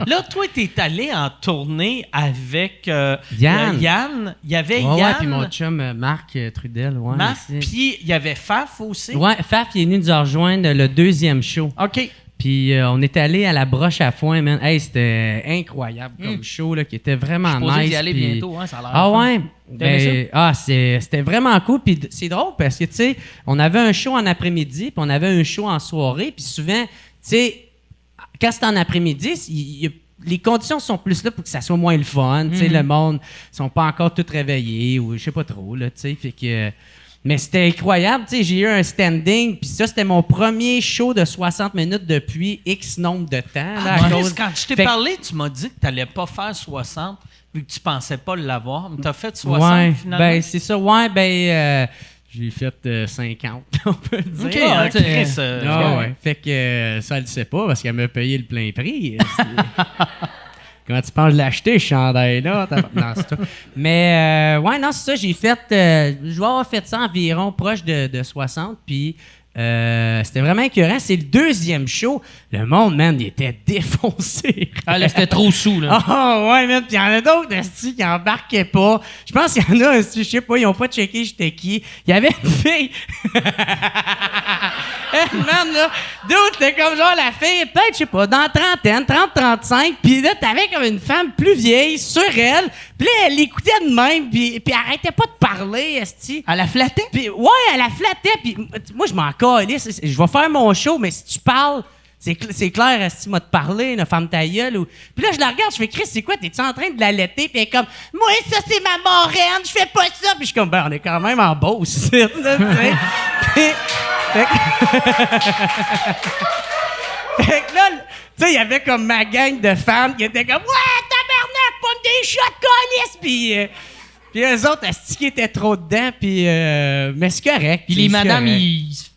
Là, toi, t'es allé en tournée avec Yann. Yann. Il y avait Ouais, Yann, puis mon chum Marc Trudel, ouais. Marc, aussi. puis il y avait Faf aussi. Ouais, Faf, il est venu nous rejoindre le deuxième show. OK. Puis on est allé à la broche à foin, man. Hey, c'était incroyable comme show, là, qui était vraiment Je suis supposé nice. d'y aller puis- bientôt, hein, ça a l'air Ah fun. ouais? T'aimais C'était vraiment cool. Puis c'est drôle parce que, tu sais, on avait un show en après-midi, puis on avait un show en soirée. Puis souvent, tu sais, quand c'est en après-midi, les conditions sont plus là pour que ça soit moins le fun. Tu sais, le monde ne sont pas encore tous réveillés ou je sais pas trop, là, tu sais. Fait que... Mais c'était incroyable, tu sais, j'ai eu un standing, puis ça, c'était mon premier show de 60 minutes depuis X nombre de temps. Là, à Chris, cause- quand je t'ai Fait que- parlé, tu m'as dit que t'allais pas faire 60 vu que tu pensais pas l'avoir. Mais t'as fait 60 Ouais, finalement. ben c'est ça. Ouais, j'ai fait 50, on peut dire. OK, Ah, Chris, Ah ouais. Fait que ça, elle le sait pas parce qu'elle m'a payé le plein prix. Comment tu penses l'acheter, ce chandail-là? Non, c'est ça. Mais, ouais, non, c'est ça. J'ai fait... je vais avoir fait ça environ proche de 60. Puis, c'était vraiment écœurant. C'est le deuxième show. Le monde, man, il était défoncé. Ah, là, c'était trop sous, là. Ah ouais, man. Puis il y en a d'autres esti, qui embarquaient pas. Je pense qu'il y en a, esti, je sais pas, ils ont pas checké j'étais qui. Il y avait une fille. Man, là, dude, c'était comme genre la fille, peut-être, je sais pas, dans la trentaine, 30-35. Puis là, t'avais comme une femme plus vieille sur elle. Puis là, elle l'écoutait de même, puis elle arrêtait pas de parler, esti. Elle la flattait? Puis, ouais, elle la flattait. Puis, moi, je m'en calisse. Je vais faire mon show, mais si tu parles, c'est clair, si tu m'as de parler, une femme ta gueule. Puis là, je la regarde, je fais, Chris, c'est quoi? T'es-tu en train de l'allaiter? Puis elle est comme, moi, ça, c'est ma moraine, je fais pas ça. Puis je suis comme, ben, on est quand même en Beauce, ici, là, tu sais. Fait que là, tu sais, il y avait comme ma gang de femmes qui étaient comme, ouais, tabarnak, pomme des shots, calice! Puis eux autres, asti qui étaient trop dedans, puis... mais c'est correct. Puis les c'est madames, correct.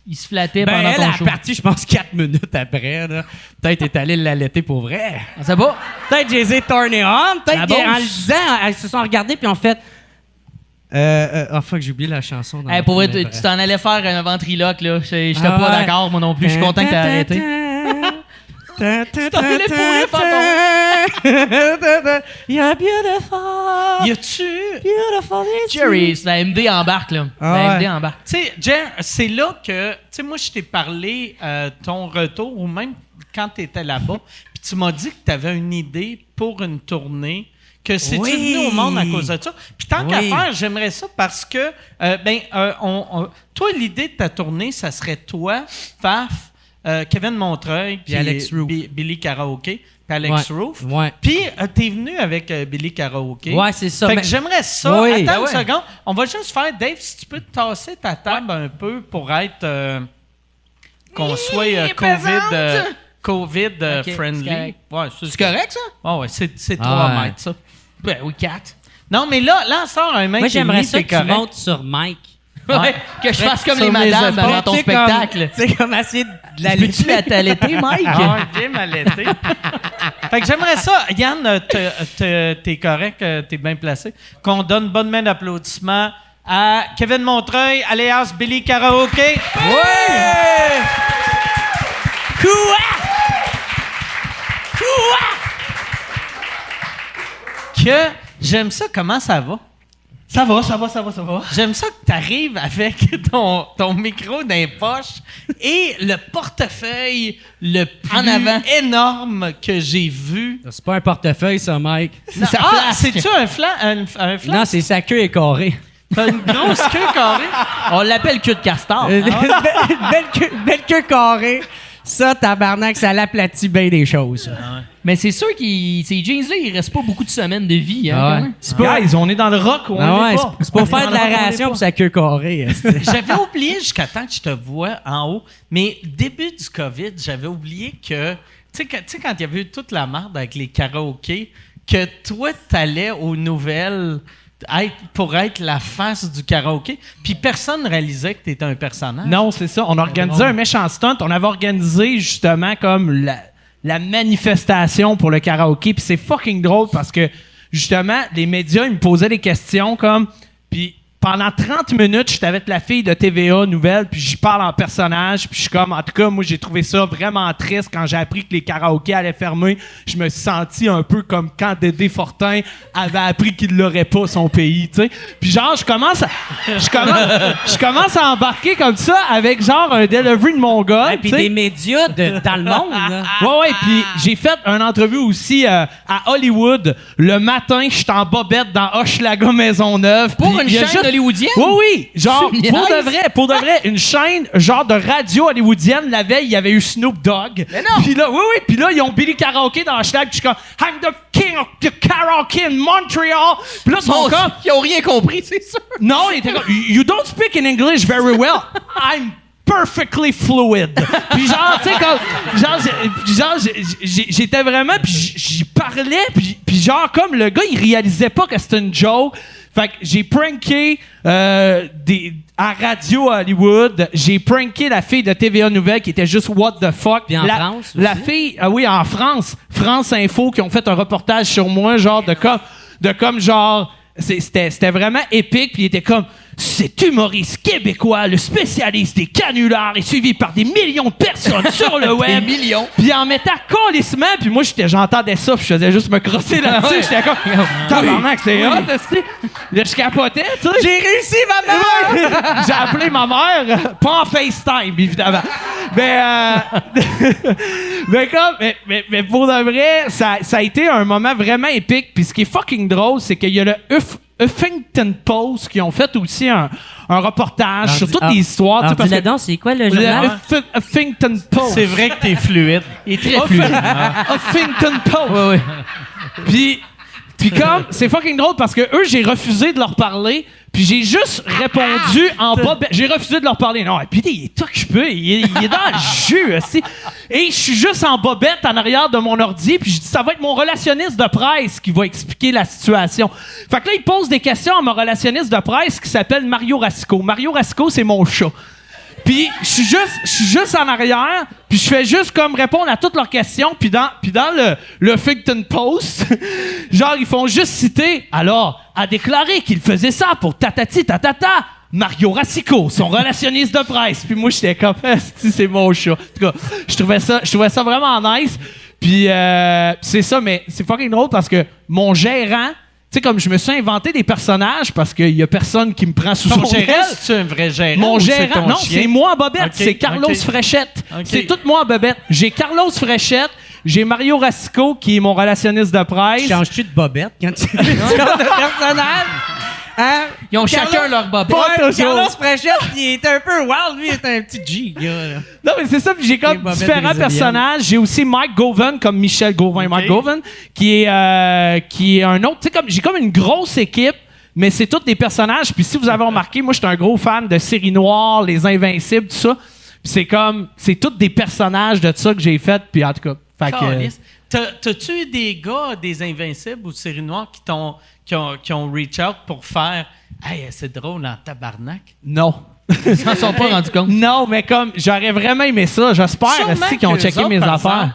ils se flattaient Ben, pendant elle ton a show. parti, je pense, 4 minutes après. Là. Peut-être est allée l'allaiter pour vrai. On sait pas. Peut-être j'ai les ai tourné on. Peut-être La qu'en Beauce. le disant, elles se sont regardées puis ont fait... oh fuck, j'ai oublié la chanson. Dans Hey, la pour vrai, première tu t'en allais faire un ventriloque, là. J'étais Ah pas ouais. d'accord, moi non plus. Je suis content que t'aies arrêté. Tu t'en allais pour rire, You're beautiful. Y a-tu... Beautiful. is you. Jerry, c'est la MD embarque, là. Ah La ouais. MD embarque. Tu sais, Jer, c'est là que, tu sais, moi, je t'ai parlé ton retour, ou même quand tu étais là-bas, puis tu m'as dit que tu avais une idée pour une tournée, que c'est-tu Oui. venu au monde à cause de ça? Puis tant qu'à Oui. faire, j'aimerais ça parce que, toi, l'idée de ta tournée, ça serait toi, Faf, Kevin Montreuil, puis Alex Roux. Billy Karaoke. puis Alex Roof. Ouais. Puis t'es venu avec Billy Karaoke. Ouais, c'est ça. Fait mais- que j'aimerais ça. Oui. Attends Ben une ouais. seconde. On va juste faire, Dave, si tu peux te tasser ta table un peu pour être... qu'on soit COVID Ok, c'est friendly. correct. Ouais, C'est correct, ça? Ah ouais, c'est 3 Ah ouais. mètres, ça. Ben oui, 4. Non, mais là, on sort un mec Moi, qui est j'aimerais demi, ça c'est que tu correct. montes sur Mike. Ouais. Que je fasse comme Sur les mes madames épaules, avant ton tu sais, spectacle. C'est comme essayer de la Peux-tu la t'allaiter, Mike? Ah ouais, bien mal été. Fait que j'aimerais ça, Yann, t'es correct, t'es bien placé, qu'on donne une bonne main d'applaudissement à Kevin Montreuil, alias Billy Karaoke. Ouais! Que j'aime ça, comment ça va? Ça va. J'aime ça que tu arrives avec ton micro dans les poches et le portefeuille le plus En avant. énorme que j'ai vu. C'est pas un portefeuille, ça, Mike. Non, sa ah, flasque. c'est-tu un flanc? Non, c'est sa queue est carrée. T'as une grosse queue carrée? On l'appelle queue de castor. Belle queue carrée. Ça, tabarnak, ça l'aplatit bien des choses. Mais c'est sûr que ces jeans-là, il reste pas beaucoup de semaines de vie. Hein, Ah ouais. quand même. C'est pas... Guys, on est dans le rock ou on Ah ouais, est pas? c'est pour faire de l'aération pour sa queue carrée. J'avais oublié jusqu'à temps que je te vois en haut, mais début du COVID, j'avais oublié que, tu sais, quand il y avait eu toute la merde avec les karaokés, que toi, t'allais aux nouvelles pour être la face du karaoké, puis personne ne réalisait que t'étais un personnage. Non, c'est ça. On a organisé un méchant stunt. On avait organisé justement comme la manifestation pour le karaoké. Puis c'est fucking drôle parce que justement, les médias, ils me posaient des questions comme... Puis pendant 30 minutes, j'étais avec la fille de TVA Nouvelle, puis j'y parle en personnage, puis je suis comme... En tout cas, moi, j'ai trouvé ça vraiment triste quand j'ai appris que les karaokés allaient fermer. Je me suis senti un peu comme quand Dédé Fortin avait appris qu'il l'aurait pas, son pays, tu sais. Puis genre, je commence à embarquer comme ça avec genre un delivery de mon gars, Et puis tu sais. des médias dans le monde. Là. Ouais, puis j'ai fait une entrevue aussi à Hollywood. Le matin, je suis en bobette dans Hochelaga Maisonneuve. Pour puis une il y a chaîne hollywoodienne? Oui. Genre, Tu me pour de vrai, une chaîne genre de radio hollywoodienne. La veille, il y avait eu Snoop Dogg. Mais non! Puis là, puis là, ils ont Billy Karaoke dans Hochelaga. Puis je suis comme, I'm the king of the karaoke in Montreal. Puis là, son gars... Ils ont rien compris, c'est sûr. Non, il était comme, you don't speak in English very well. I'm perfectly fluid. Puis genre, tu sais, j'étais vraiment, puis j'y parlais, puis genre, comme le gars, il réalisait pas que c'était une joke. Fait que j'ai pranké à Radio Hollywood. J'ai pranké la fille de TVA Nouvelle qui était juste what the fuck. Puis en France aussi? La fille, oui, en France. France Info qui ont fait un reportage sur moi, genre de comme genre... C'était vraiment épique, puis il était comme cet humoriste québécois, le spécialiste des canulars, est suivi par des millions de personnes sur le web. Des millions. Puis en mettant colissement, puis moi j'entendais ça, puis je faisais juste me crosser là-dessus. J'étais comme tabarnak, c'est hot, esti. Là je capotais, tu sais. J'ai réussi, maman! J'ai appelé ma mère, pas en FaceTime, évidemment. Mais pour de vrai, ça a été un moment vraiment épique. Puis ce qui est fucking drôle, c'est qu'il y a le Huffington Post qui ont fait aussi un reportage sur toutes les histoires. tu sais, Alors, parce dis-le que donc, c'est quoi le le journal? Huffington Post. C'est vrai que t'es fluide. Il est très fluide. Huffington Post. Ouais, ouais. Puis comme, c'est fucking drôle parce que eux, j'ai refusé de leur parler, puis j'ai juste répondu en bas. J'ai refusé de leur parler. Non, puis il est occupé, il est dans le jus, aussi. Et je suis juste en bobette en arrière de mon ordi, puis je dis ça va être mon relationniste de presse qui va expliquer la situation. Fait que là, il pose des questions à mon relationniste de presse qui s'appelle Mario Racicot. Mario Racicot, c'est mon chat. Puis je suis juste en arrière, puis je fais juste comme répondre à toutes leurs questions, puis dans le Huffington Post, genre ils font juste citer, alors a déclaré qu'il faisait ça pour tatati tatata Mario Racicot, son relationniste de presse. Puis moi j'étais comme c'est mon chat. En tout cas, je trouvais ça vraiment nice. Puis c'est ça, mais c'est fucking drôle parce que mon gérant, tu sais, comme je me suis inventé des personnages parce qu'il y a personne qui me prend sous son Ton aile. gérant, c'est un vrai gérant? Mon ou c'est gérant, ton non, chien? c'est moi en bobette, Ok, c'est Carlos ok. Fréchette. Ok. C'est tout moi en bobette. J'ai Carlos Fréchette, j'ai Mario Racicot qui est mon relationniste de presse. Changes-tu de bobette quand tu changes de personnage? Hein? Ils ont Carlos- chacun leur bobette. Ouais, toujours. Carlos Frechette, il est un peu wild, lui, il est un petit G, gars. Là. Non, mais c'est ça, puis j'ai Les comme bobettes différents brésiliennes. personnages. J'ai aussi Mike Govan, comme Michel Gauvin, Mike Govan, qui est un autre. Tu sais, j'ai comme une grosse équipe, mais c'est tous des personnages. Puis si vous avez remarqué, moi, je suis un gros fan de séries noires, Les Invincibles, tout ça. Puis c'est tous des personnages de ça que j'ai fait, puis en tout cas. Fait que, Calisse. T'as-tu eu des gars, des Invincibles ou séries noires qui ont reach out pour faire « Hey, c'est drôle en tabarnak non. Ils s'en sont pas rendus compte. Non, mais comme, j'aurais vraiment aimé ça. » J'espère aussi qu'ils ont qu'eux checké autres, mes par affaires. exemple,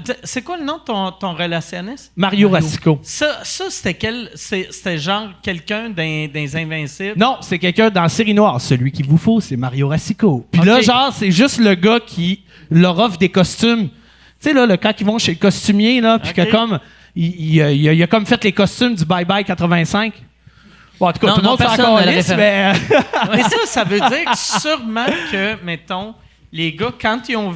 tu sais, c'est quoi le nom de ton relationniste? Mario Racicot. Ça c'était genre quelqu'un des Invincibles? Non, c'est quelqu'un dans la série noire. Celui qu'il vous faut, c'est Mario Racicot. Puis là, Ok. genre, c'est juste le gars qui leur offre des costumes. Tu sais, là, quand ils vont chez le costumier, là, puis Ok. que comme, il a comme fait les costumes du Bye Bye 85. Bon, en tout cas, Non, tout le non, monde s'en personne n'a la calisse, mais... Mais ça veut dire sûrement que, mettons, les gars, quand s'ils ont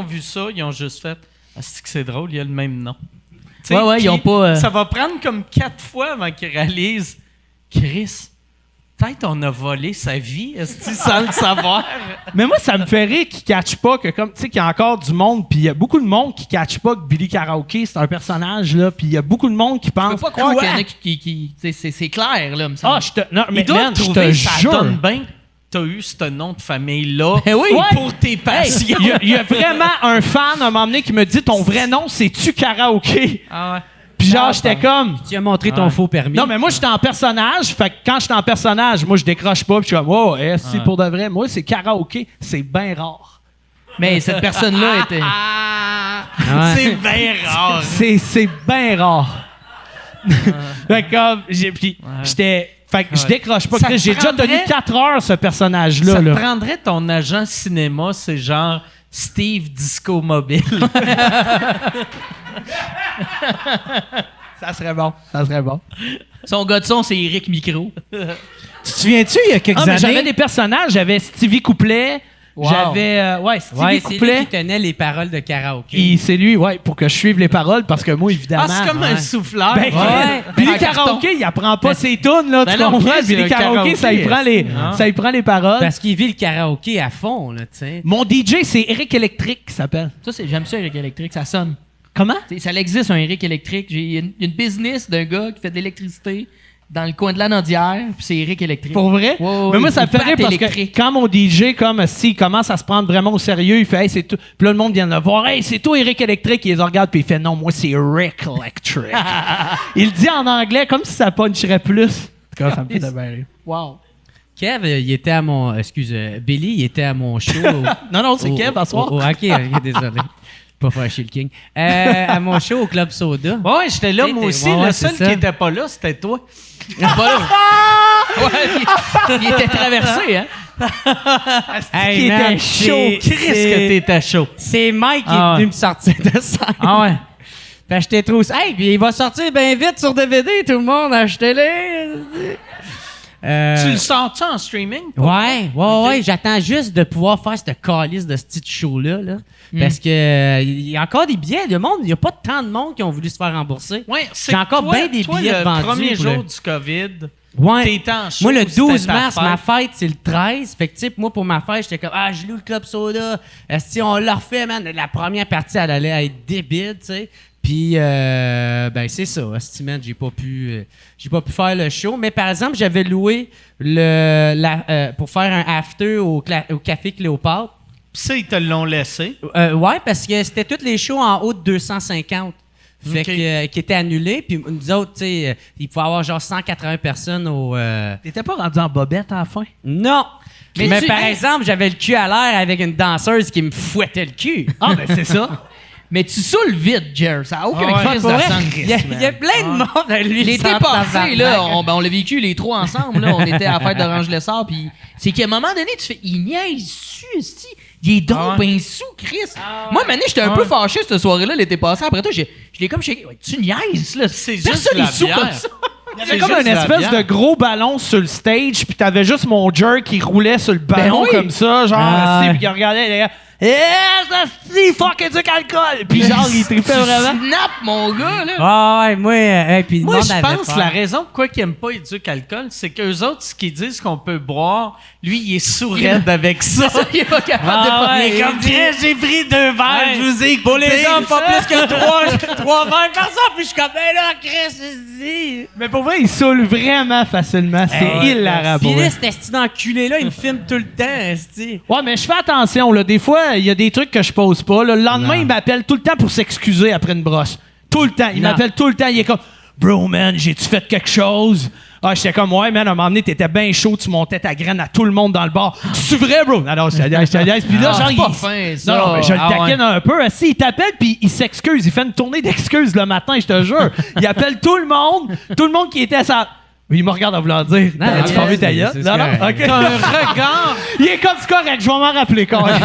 vu ça, ils ont juste fait « Ah, c'est drôle, il y a le même nom. » Tu sais, Ouais, ils ont puis pas, Ça va prendre comme 4 fois avant qu'ils réalisent « Chris, peut-être on a volé sa vie, est-ce sans le savoir. » Mais moi, ça me fait rire qu'ils catchent pas que, comme, tu sais, qu'il y a encore du monde, puis il y a beaucoup de monde qui catchent pas que Billy Karaoke, c'est un personnage, là, puis il y a beaucoup de monde qui Je pense... peux pas croire Quoi? qu'il y en a qui c'est clair, là, me semble. Ah, je te... Non, mais Ils doivent man, je trouver te ça jure... donne bien que t'as eu ce nom de famille-là Ben oui. pour tes passions. Il y a vraiment un fan, à un moment donné, qui me dit « Ton vrai nom, c'est-tu Karaoke? » Ah ouais. Puis genre, j'étais comme... Tu as montré ton faux permis. Non, mais moi, j'étais en personnage. Fait que quand j'étais en personnage, moi, je décroche pas. Puis je suis comme, oh, si pour de vrai, moi, c'est karaoké. C'est bien rare. Mais cette personne-là était. Ouais. C'est bien rare. C'est bien rare. Fait que comme, j'étais. Fait que je décroche pas. Ça Chris, te j'ai déjà tenu prendrait- 4 heures, ce personnage-là. Ça te Là. prendrait ton agent cinéma, c'est genre Steve Disco Mobile. Ça serait bon. Ça serait bon. Son gars de son, c'est Eric Micro. Tu te souviens-tu, il y a quelques Ah, mais j'avais années... des personnages. J'avais Stevie Couplet. Wow. J'avais. Stevie Ouais, c'est lui Couplet. qui tenait les paroles de karaoké. Et c'est lui, ouais, pour que je suive les paroles, parce que moi, évidemment. Ah, c'est comme un souffleur. Ben, Ouais. Billy En carton. Karaoke, il apprend pas ses tunes, là, Ben tu non, comprends? Chris, Billy il y a un Karaoke, ça y karaoké, prend les, hein. ça y prend les paroles. Parce qu'il vit le karaoké à fond, là, tu sais. Mon DJ, c'est Eric Electric, qui s'appelle. J'aime ça, Eric Électrique, ça sonne. Comment? T'sais, ça existe, un Eric Électrique. J'ai une business d'un gars qui fait de l'électricité dans le coin de l'Anaudière, puis c'est Eric Électrique. Pour vrai? Ouais, ouais, Mais moi, il ça me fait bat rire parce électrique. que quand mon DJ, comme s'il commence à se prendre vraiment au sérieux, il fait, hey, c'est tout. Puis là, le monde vient de le voir, hey, c'est toi, Eric Electric. Il les regarde, puis il fait, non, moi, c'est Rick Electric. Il le dit en anglais comme si ça puncherait plus. En tout cas, ça me fait de bien rire. Wow. Kev, il était à mon... Billy, il était à mon show. Non, non, c'est Kev, à soir. OK, désolé. Pas faire chez le King. À mon show au Club Soda. Ouais, j'étais là, moi aussi. Ouais, Le c'est seul ça. qui était pas là, c'était toi. Pas là. Ouais, il était traversé, hein? Hey, qui man, était chaud. Chris, que t'étais chaud. C'est Mike qui Ah est venu ouais. me sortir de scène. Ah ouais. Puis j'étais trop... Hey, puis il va sortir bien vite sur DVD, tout le monde, achetez-les. Tu le sens-tu en streaming? Ouais, j'attends juste de pouvoir faire cette calice de ce petit show-là. Là. Parce que il y a encore des billets de monde. Il n'y a pas tant de monde qui ont voulu se faire rembourser. Ouais, J'ai encore bien des billets le vendus premier pour jour le- du COVID, Ouais. t'étais en show. Moi, le c'était 12 ta mars, fête. ma fête, c'est le 13. Fait que, tu sais, moi, pour ma fête, j'étais comme, je loue le Club Soda. Si on l'a refait, man, la première partie, elle allait être débile, tu sais. Puis, ben, c'est ça. Asti, man, j'ai pas pu faire le show. Mais, par exemple, j'avais loué pour faire un after au Café Cléopâtre. Pis ça, ils te l'ont laissé. Ouais, parce que c'était tous les shows en haut de 250. Fait Ok. que, qui étaient annulés. Puis nous autres, tu sais, il pouvait y avoir genre 180 personnes au... T'étais pas rendu en bobette à la fin? Non! Mais Mais, tu- par hey. exemple, j'avais le cul à l'air avec une danseuse qui me fouettait le cul. Ah, ben c'est ça. Mais tu sautes vite, Jer. Ça n'a aucun crise Pour de vrai, sens. il y a plein de monde à lui. L'été passé, là, on l'a vécu les trois ensemble. Là, on était à la fête d'Orange-Lessard. Puis c'est qu'à un moment donné, tu fais, il niaise-tu, esti? Il est donc ben sous, Chris. Moi, maintenant, j'étais un peu fâché cette soirée-là, l'été passé. Après toi, je l'ai comme shaké. Ouais, tu niaises, là. C'est Personne juste la n'est sous bière. comme ça. Il y avait comme une espèce de gros ballon sur le stage, puis t'avais juste mon jerk qui roulait sur le ballon oui. comme ça, genre, Ah, assis, ouais. puis il regardait, les gars, ça c'est fuck éduque alcool. Puis genre, il trippait vraiment. Snap, mon gars, là. Ah ouais, moi, puis le Moi, monde je avait pense peur. que la raison pourquoi ils n'aiment pas éduque alcool, c'est qu'eux autres, ce qu'ils disent qu'on peut boire, lui, il est sourd avec ça. Il est pas capable de pas. Il est comme Chris, j'ai pris 2 verres, Ouais. je vous ai écouté. Pour les hommes, pas plus que 3 verres par ça, puis je suis comme, ben là, Chris, dis. Mais pour vrai, il saoule vraiment facilement. C'est hilarant pour Puis vrai. là, cet esti d'enculé-là, il me filme tout le temps, esti. Ouais, mais je fais attention, là. Des fois, il y a des trucs que je pose pas. Là. Le lendemain, il m'appelle tout le temps pour s'excuser après une brosse. Tout le temps. Il Non. m'appelle tout le temps. Il est comme, bro, man, j'ai-tu fait quelque chose? Ah, j'étais comme, ouais, man, à un moment donné, t'étais bien chaud, tu montais ta graine à tout le monde dans le bar. C'est vrai, bro? Alors, je te dis, puis là, Ah, genre, c'est pas fin, ça. Non, mais je le Ah, taquine un peu. Si, il t'appelle, puis il s'excuse. Il fait une tournée d'excuses le matin, je te jure. Il appelle tout le monde qui était à sa... Il me regarde en voulant dire, Non, t'as-tu non, fermé ta c'est- gueule? c'est Non, non, correct. OK. T'as un regard, Il est comme, c'est correct, je vais m'en rappeler quand même.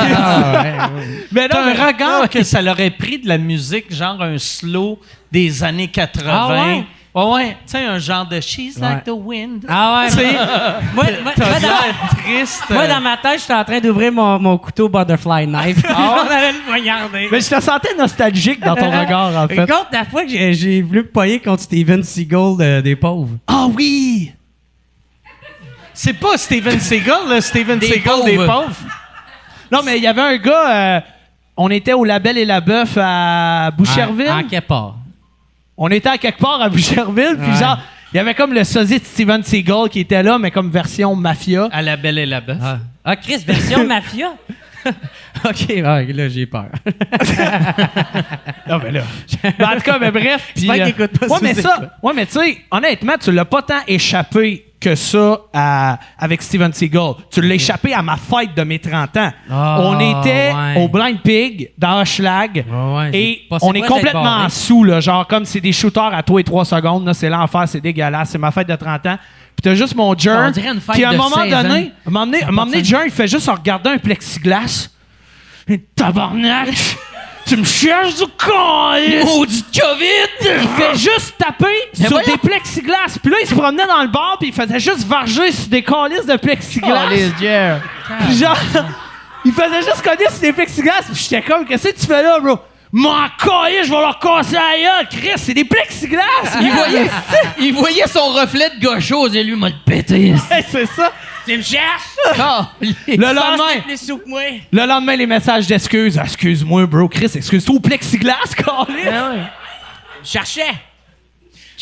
Mais t'as non, un regard que ça l'aurait pris de la musique, genre un slow des années 80. Ah ouais? Ouais, tu sais, un genre de She's like the wind. Ah ouais, Tu sais, moi, t'as dans, l'air triste. moi, dans ma tête, j'étais en train d'ouvrir mon couteau butterfly knife. On allait le poignarder. Mais je te sentais nostalgique dans ton regard, en fait. Regarde la fois que j'ai voulu me pogner contre Steven Seagal des pauvres. Ah oui! C'est pas Steven Seagal, là, Steven Des Seagal des pauvres. pauvres. Non, mais il y avait un gars, on était au La Belle et la Bœuf à Boucherville. En quelque part. On était à quelque part à Boucherville, puis Ouais. genre, il y avait comme le sosie de Steven Seagal qui était là, mais comme version mafia. À la Belle et la Bœuf. Ah, Chris, version mafia? OK, ouais, là, j'ai peur. Ah, ben là. Ben, en tout cas, mais bref. puis, J'espère qu'il écoute pas ouais, mais sous ça, écoute. ouais, mais tu sais, honnêtement, tu l'as pas tant échappé que ça avec Steven Seagal. Tu l'as échappé à ma fête de mes 30 ans. Ah, On était ouais. au Blind Pig dans Hochelag Ouais, j'ai et passé on est proche d'être complètement barré. sous, là, genre comme c'est des shooters à toi et 3 secondes. Là, c'est l'enfer, c'est dégueulasse. C'est ma fête de 30 ans. Puis t'as juste mon Jern. On dirait une fête Puis à un de moment 16 donné, ans. à un moment donné, Jern, il fait juste en regarder un plexiglas. Et tabarnak! Tu me cherches du con! Maudit COVID! Il fait juste taper Mais sur voyons. des plexiglas. Puis là, il se promenait dans le bar, puis il faisait juste varger sur des calices de plexiglas. Puis genre, il faisait juste cogner sur des plexiglas. Puis j'étais comme, qu'est-ce que tu fais là, bro? M'en cailler, je vais leur casser la gueule. Chris, c'est des plexiglas! Il voyait son reflet de gauchose et lui m'a le pété. Ouais, c'est ça. Tu me cherches? Ah, Le lendemain, Plus sous que moi. le lendemain, les messages d'excuses. Ah, excuse-moi, bro. Chris, excuse-toi au plexiglas, calice. Je cherchais.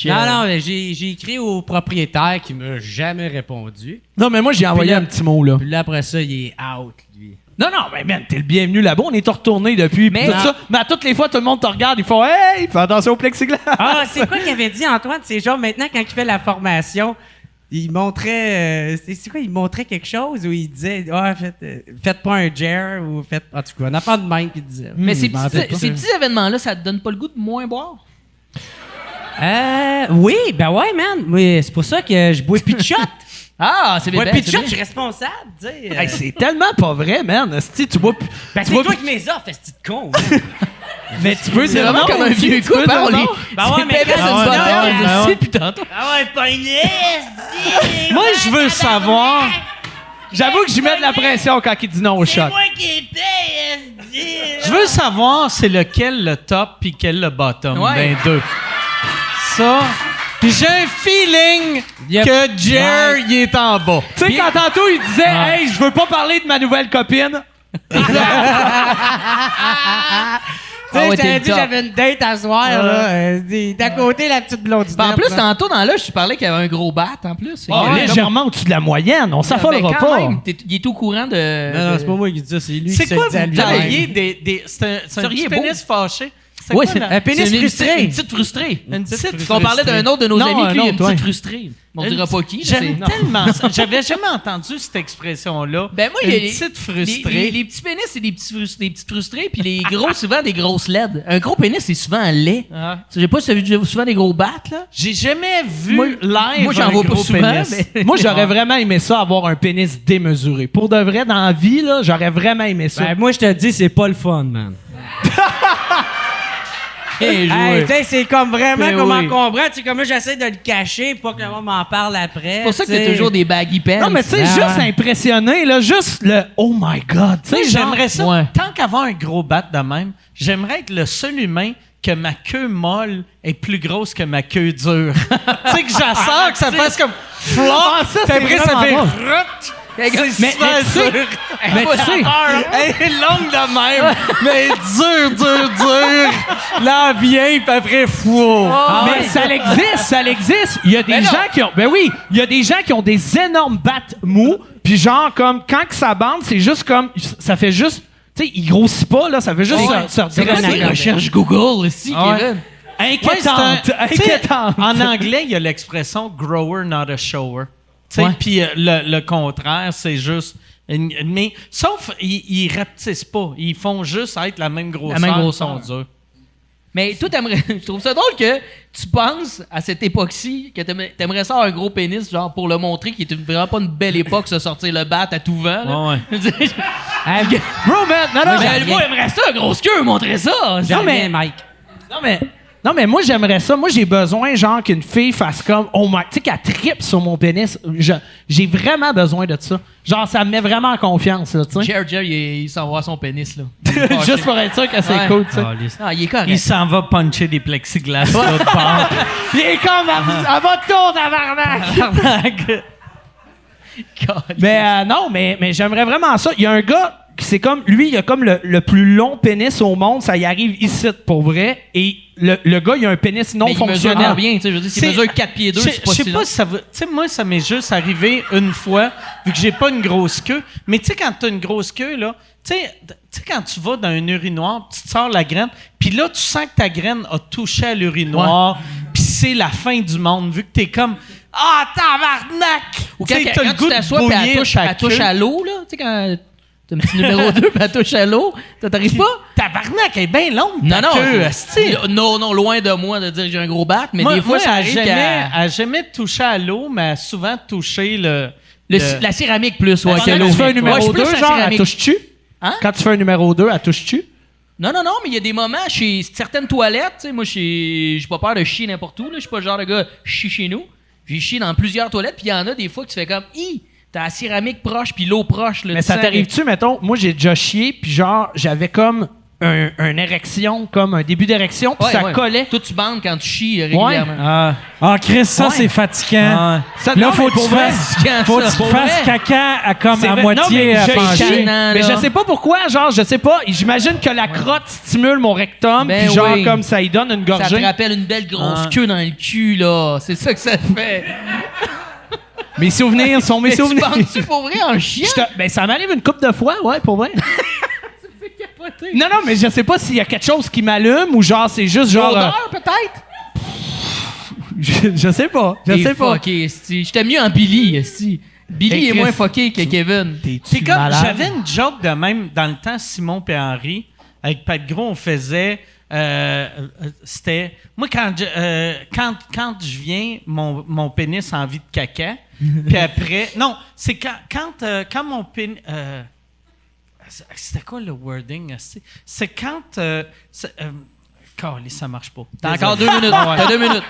Non, mais j'ai écrit au propriétaire qui m'a jamais répondu. Non, mais moi, j'ai envoyé là- un petit mot, là. Puis là, après ça, il est out, lui. Non, non, mais man, t'es le bienvenu là-bas. On est retourné depuis. Mais- Mais, tout ça. Mais à toutes les fois, tout le monde te regarde. Ils font Hey, fais attention au plexiglas. Ah, c'est quoi qu'il avait dit, Antoine? C'est genre, maintenant, quand il fait la formation, il montrait... c'est quoi? Il montrait quelque chose ou il disait, faites pas un jar ou faites... En tout cas, un enfant de même qui disait. Mais ces je m'en rappelle petits, pas. ces petits événements-là, ça te donne pas le goût de moins boire? Oui, ben ouais, man. Oui, c'est pour ça que je bois plus de shot. Ah, c'est bien. Moi, plus de c'est shot, bien. je suis responsable, tu sais. Hey, c'est tellement pas vrai, man. Esti, tu vois. Ben, tu c'est vois toi qui m'es offre, ce petit con. hein. Mais tu peux C'est dire vraiment non, comme un aussi, vieux tu peux couple, hein, dire on les... non. Ben ouais, mais c'est quand- une Ah ouais, botelle, ah ouais, je ah sais, ouais. puis tantôt. Ah ouais, pogné, Moi, je veux savoir. J'avoue que j'y mets de la pression quand il dit non au shot. qui paye, Je veux savoir c'est lequel le top puis quel le bottom Ouais. d'un deux. Ça. Puis j'ai un feeling Yep. que Jer, il est en bas. Tu sais, quand tantôt il disait Hey, je veux pas parler de ma nouvelle copine. Tu sais, Ah ouais, je t'es t'avais le dit top. j'avais une date à soir, là. D'à côté, la petite blondinette. En plus, là. tantôt, dans là, je te parlais qu'il y avait un gros bat, en plus. Ah, Ouais, légèrement au-dessus de la moyenne. On ben, s'affolera quand pas. même, il est au courant de... Non, non, c'est pas moi qui dis ça, c'est lui qui C'est se quoi le dit à vous lui. taillez des c'est un Seriez petit beau. pénis fâché? C'est Ouais, quoi, c'est la- un pénis c'est une frustré. Une petite frustrée. Une petite Parce qu'on parlait d'un autre de nos Non, amis, un puis lui, il a une autre, petite ouais. frustrée. On dira pas qui. là, J'aime c'est- tellement ça. J'avais jamais entendu cette expression-là. Ben moi, une il y a petite les frustrée. petits pénis, c'est des petites frustrées, puis les gros, souvent, des grosses LED. Un gros pénis, c'est souvent laid. Ah. J'ai pas vu souvent des gros battes, là. J'ai jamais vu Moi- live moi, j'en un vois pas gros souvent, pénis. mais- Moi, j'aurais vraiment aimé ça, avoir un pénis démesuré. Pour de vrai, dans la vie, là, j'aurais vraiment aimé ça. Ben, moi, je te dis, c'est pas le fun, man. Bien joué. Hey, tu sais, c'est comme vraiment Ben comment oui. comprendre. Tu sais, comme moi, j'essaie de le cacher pour que le monde m'en parle après. C'est pour ça que tu t'as sais. toujours des baggy pants. Non, mais tu sais, juste impressionné, là, juste le « Oh my God », tu Tu sais, sais, genre... j'aimerais ça. Ouais. Tant qu'avoir un gros bat de même, j'aimerais être le seul humain que ma queue molle est plus grosse que ma queue dure. tu sais, que j'assors, que ça fasse comme flop, Ah, ça, puis c'est après, ça fait vraiment rot. Mais- C'est mais super tu sais- dur. Mais tu sais... Elle est longue de même, mais dur. Là, elle vient, puis après, fou. mais ça l'existe. Il y a des gens qui ont... Ben oui, il y a des gens qui ont des énormes battes mous, puis genre, comme, quand que ça bande, c'est juste comme... Ça fait juste... Tu sais, il grossit pas, là, ça fait juste se C'est quoi redresser. tes recherches Google, ici, Ah ouais. Kevin? Inquiétante, Tu sais, inquiétante. En anglais, il y a l'expression grower, not a shower. Tu sais, Ouais. puis le contraire, c'est juste. Mais sauf, ils rapetissent pas. Ils font juste être la même grosseur. même ils grosseur. sont durs. Mais toi, je trouve ça drôle que tu penses à cette époque-ci que t'aimerais ça avoir un gros pénis, genre pour le montrer qu'il était vraiment pas une belle époque, se sortir le bat à tout vent. là. Ouais. Bro, man, non, Moi, j'aimerais ça, grosse queue, montrer ça. Non, mais, Mike. non, mais moi, j'aimerais ça. Moi, j'ai besoin, genre, qu'une fille fasse comme, oh my, tu sais, qu'elle trippe sur mon pénis. J'ai vraiment besoin de ça. Genre, ça me met vraiment en confiance, là, tu sais. Jer, il s'en va à son pénis, là. Juste pour être sûr que c'est Ouais. cool, tu sais. Ah, il est correct. Il s'en va puncher des plexiglas de l'autre bord. Il est comme, à votre tour, tabarnak! Mais non, mais j'aimerais vraiment ça. Il y a un gars, c'est comme, lui, il a comme le plus long pénis au monde. Ça y arrive ici, pour vrai. Et le gars, il a un pénis non Mais il mesure fonctionnel. bien, tu sais. Je veux dire, s'il C'est- mesure 4 pieds 2, Je c'est pas sais si pas long. si ça veut. Tu sais, moi, ça m'est juste arrivé une fois, vu que j'ai pas une grosse queue. Mais tu sais, quand t'as une grosse queue, là, tu sais, quand tu vas dans un urinoir, tu te sors la graine, puis là, tu sens que ta graine a touché à l'urinoir, puis c'est la fin du monde, vu que t'es comme ah, tabarnak! Ou Tu quand, sais, t'as le quand goût tu de t'assois puis bouillir ta elle touche queue. à l'eau, là. Tu sais, quand t'as un petit numéro 2 puis elle touche à l'eau, ça t'arrive pas? Tabarnak, elle est bien longue, Non, ta non. queue, c'est- asti. non, loin de moi de dire que j'ai un gros bat, mais Moi, des fois, ça elle arrive jamais, qu'elle- elle a jamais touché à l'eau, mais elle a souvent touché la céramique plus, ouais, que Quand l'eau. tu fais un Ouais, je numéro suis plus 2, la genre, elle céramique. touche-tu? Hein? Quand tu fais un numéro 2, elle touche-tu? Non, mais il y a des moments chez certaines toilettes, tu sais, moi, j'ai pas peur de chier n'importe où, là. Je suis pas le genre de gars chie chez nous. J'ai chié dans plusieurs toilettes, puis il y en a des fois que tu fais comme, t'as la céramique proche, puis l'eau proche, là. Mais tu ça sens t'arrive-tu, mettons, moi j'ai déjà chié, puis genre, j'avais comme une érection, comme un début d'érection, puis Ouais, ça ouais. collait. Toi, tu bandes quand tu chies régulièrement. Ah, Chris, ça, Ouais. c'est fatigant. Ça, Là, non, faut mais que tu pour vrai, fasses, quand faut que ça, tu pour fasses vrai. caca comme c'est à vrai. moitié Non, mais penché. Gênant, mais là. je sais pas pourquoi, genre, je sais pas, j'imagine que la crotte stimule mon rectum, Ben puis genre, oui. comme ça y donne une Ça te gorgée. rappelle une belle grosse Ah. queue dans le cul, là. C'est ça que ça te fait. Mes souvenirs sont mes Mais tu souvenirs. bandes-tu pour vrai en chiant? Ben, ça m'arrive une couple de fois, ouais, pour vrai. Non, mais je sais pas s'il y a quelque chose qui m'allume ou genre, c'est juste genre. L'odeur, peut-être? Je sais pas. Je sais pas. Ok, j'étais mieux en Billy, esti. Billy Hey, est Chris, moins fucké que Kevin. C'est comme, malade? j'avais une joke de même dans le temps, Simon et Henri, avec Pat Gros, on faisait, c'était, moi quand je viens, mon pénis a envie de caca, puis après, non, c'est quand mon pénis, c'était quoi le wording? C'est quand, Calé, ça marche pas. T'as encore 2 minutes. T'as 2 minutes.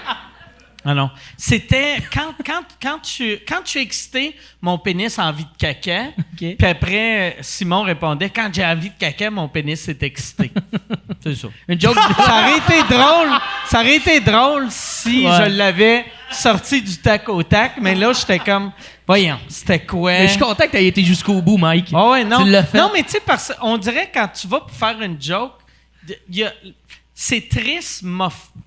Ah non. C'était quand je suis excité, mon pénis a envie de caca. OK. Puis après, Simon répondait quand j'ai envie de caca, mon pénis est excité. C'est ça. Une joke. Ça aurait été drôle si Ouais. je l'avais sorti du tac au tac, mais là j'étais comme voyons, c'était quoi? Mais je suis content que t'aies été jusqu'au bout, Mike. Ah ouais, non. Tu l'as fait. Non, mais tu sais, on dirait quand tu vas pour faire une joke, c'est triste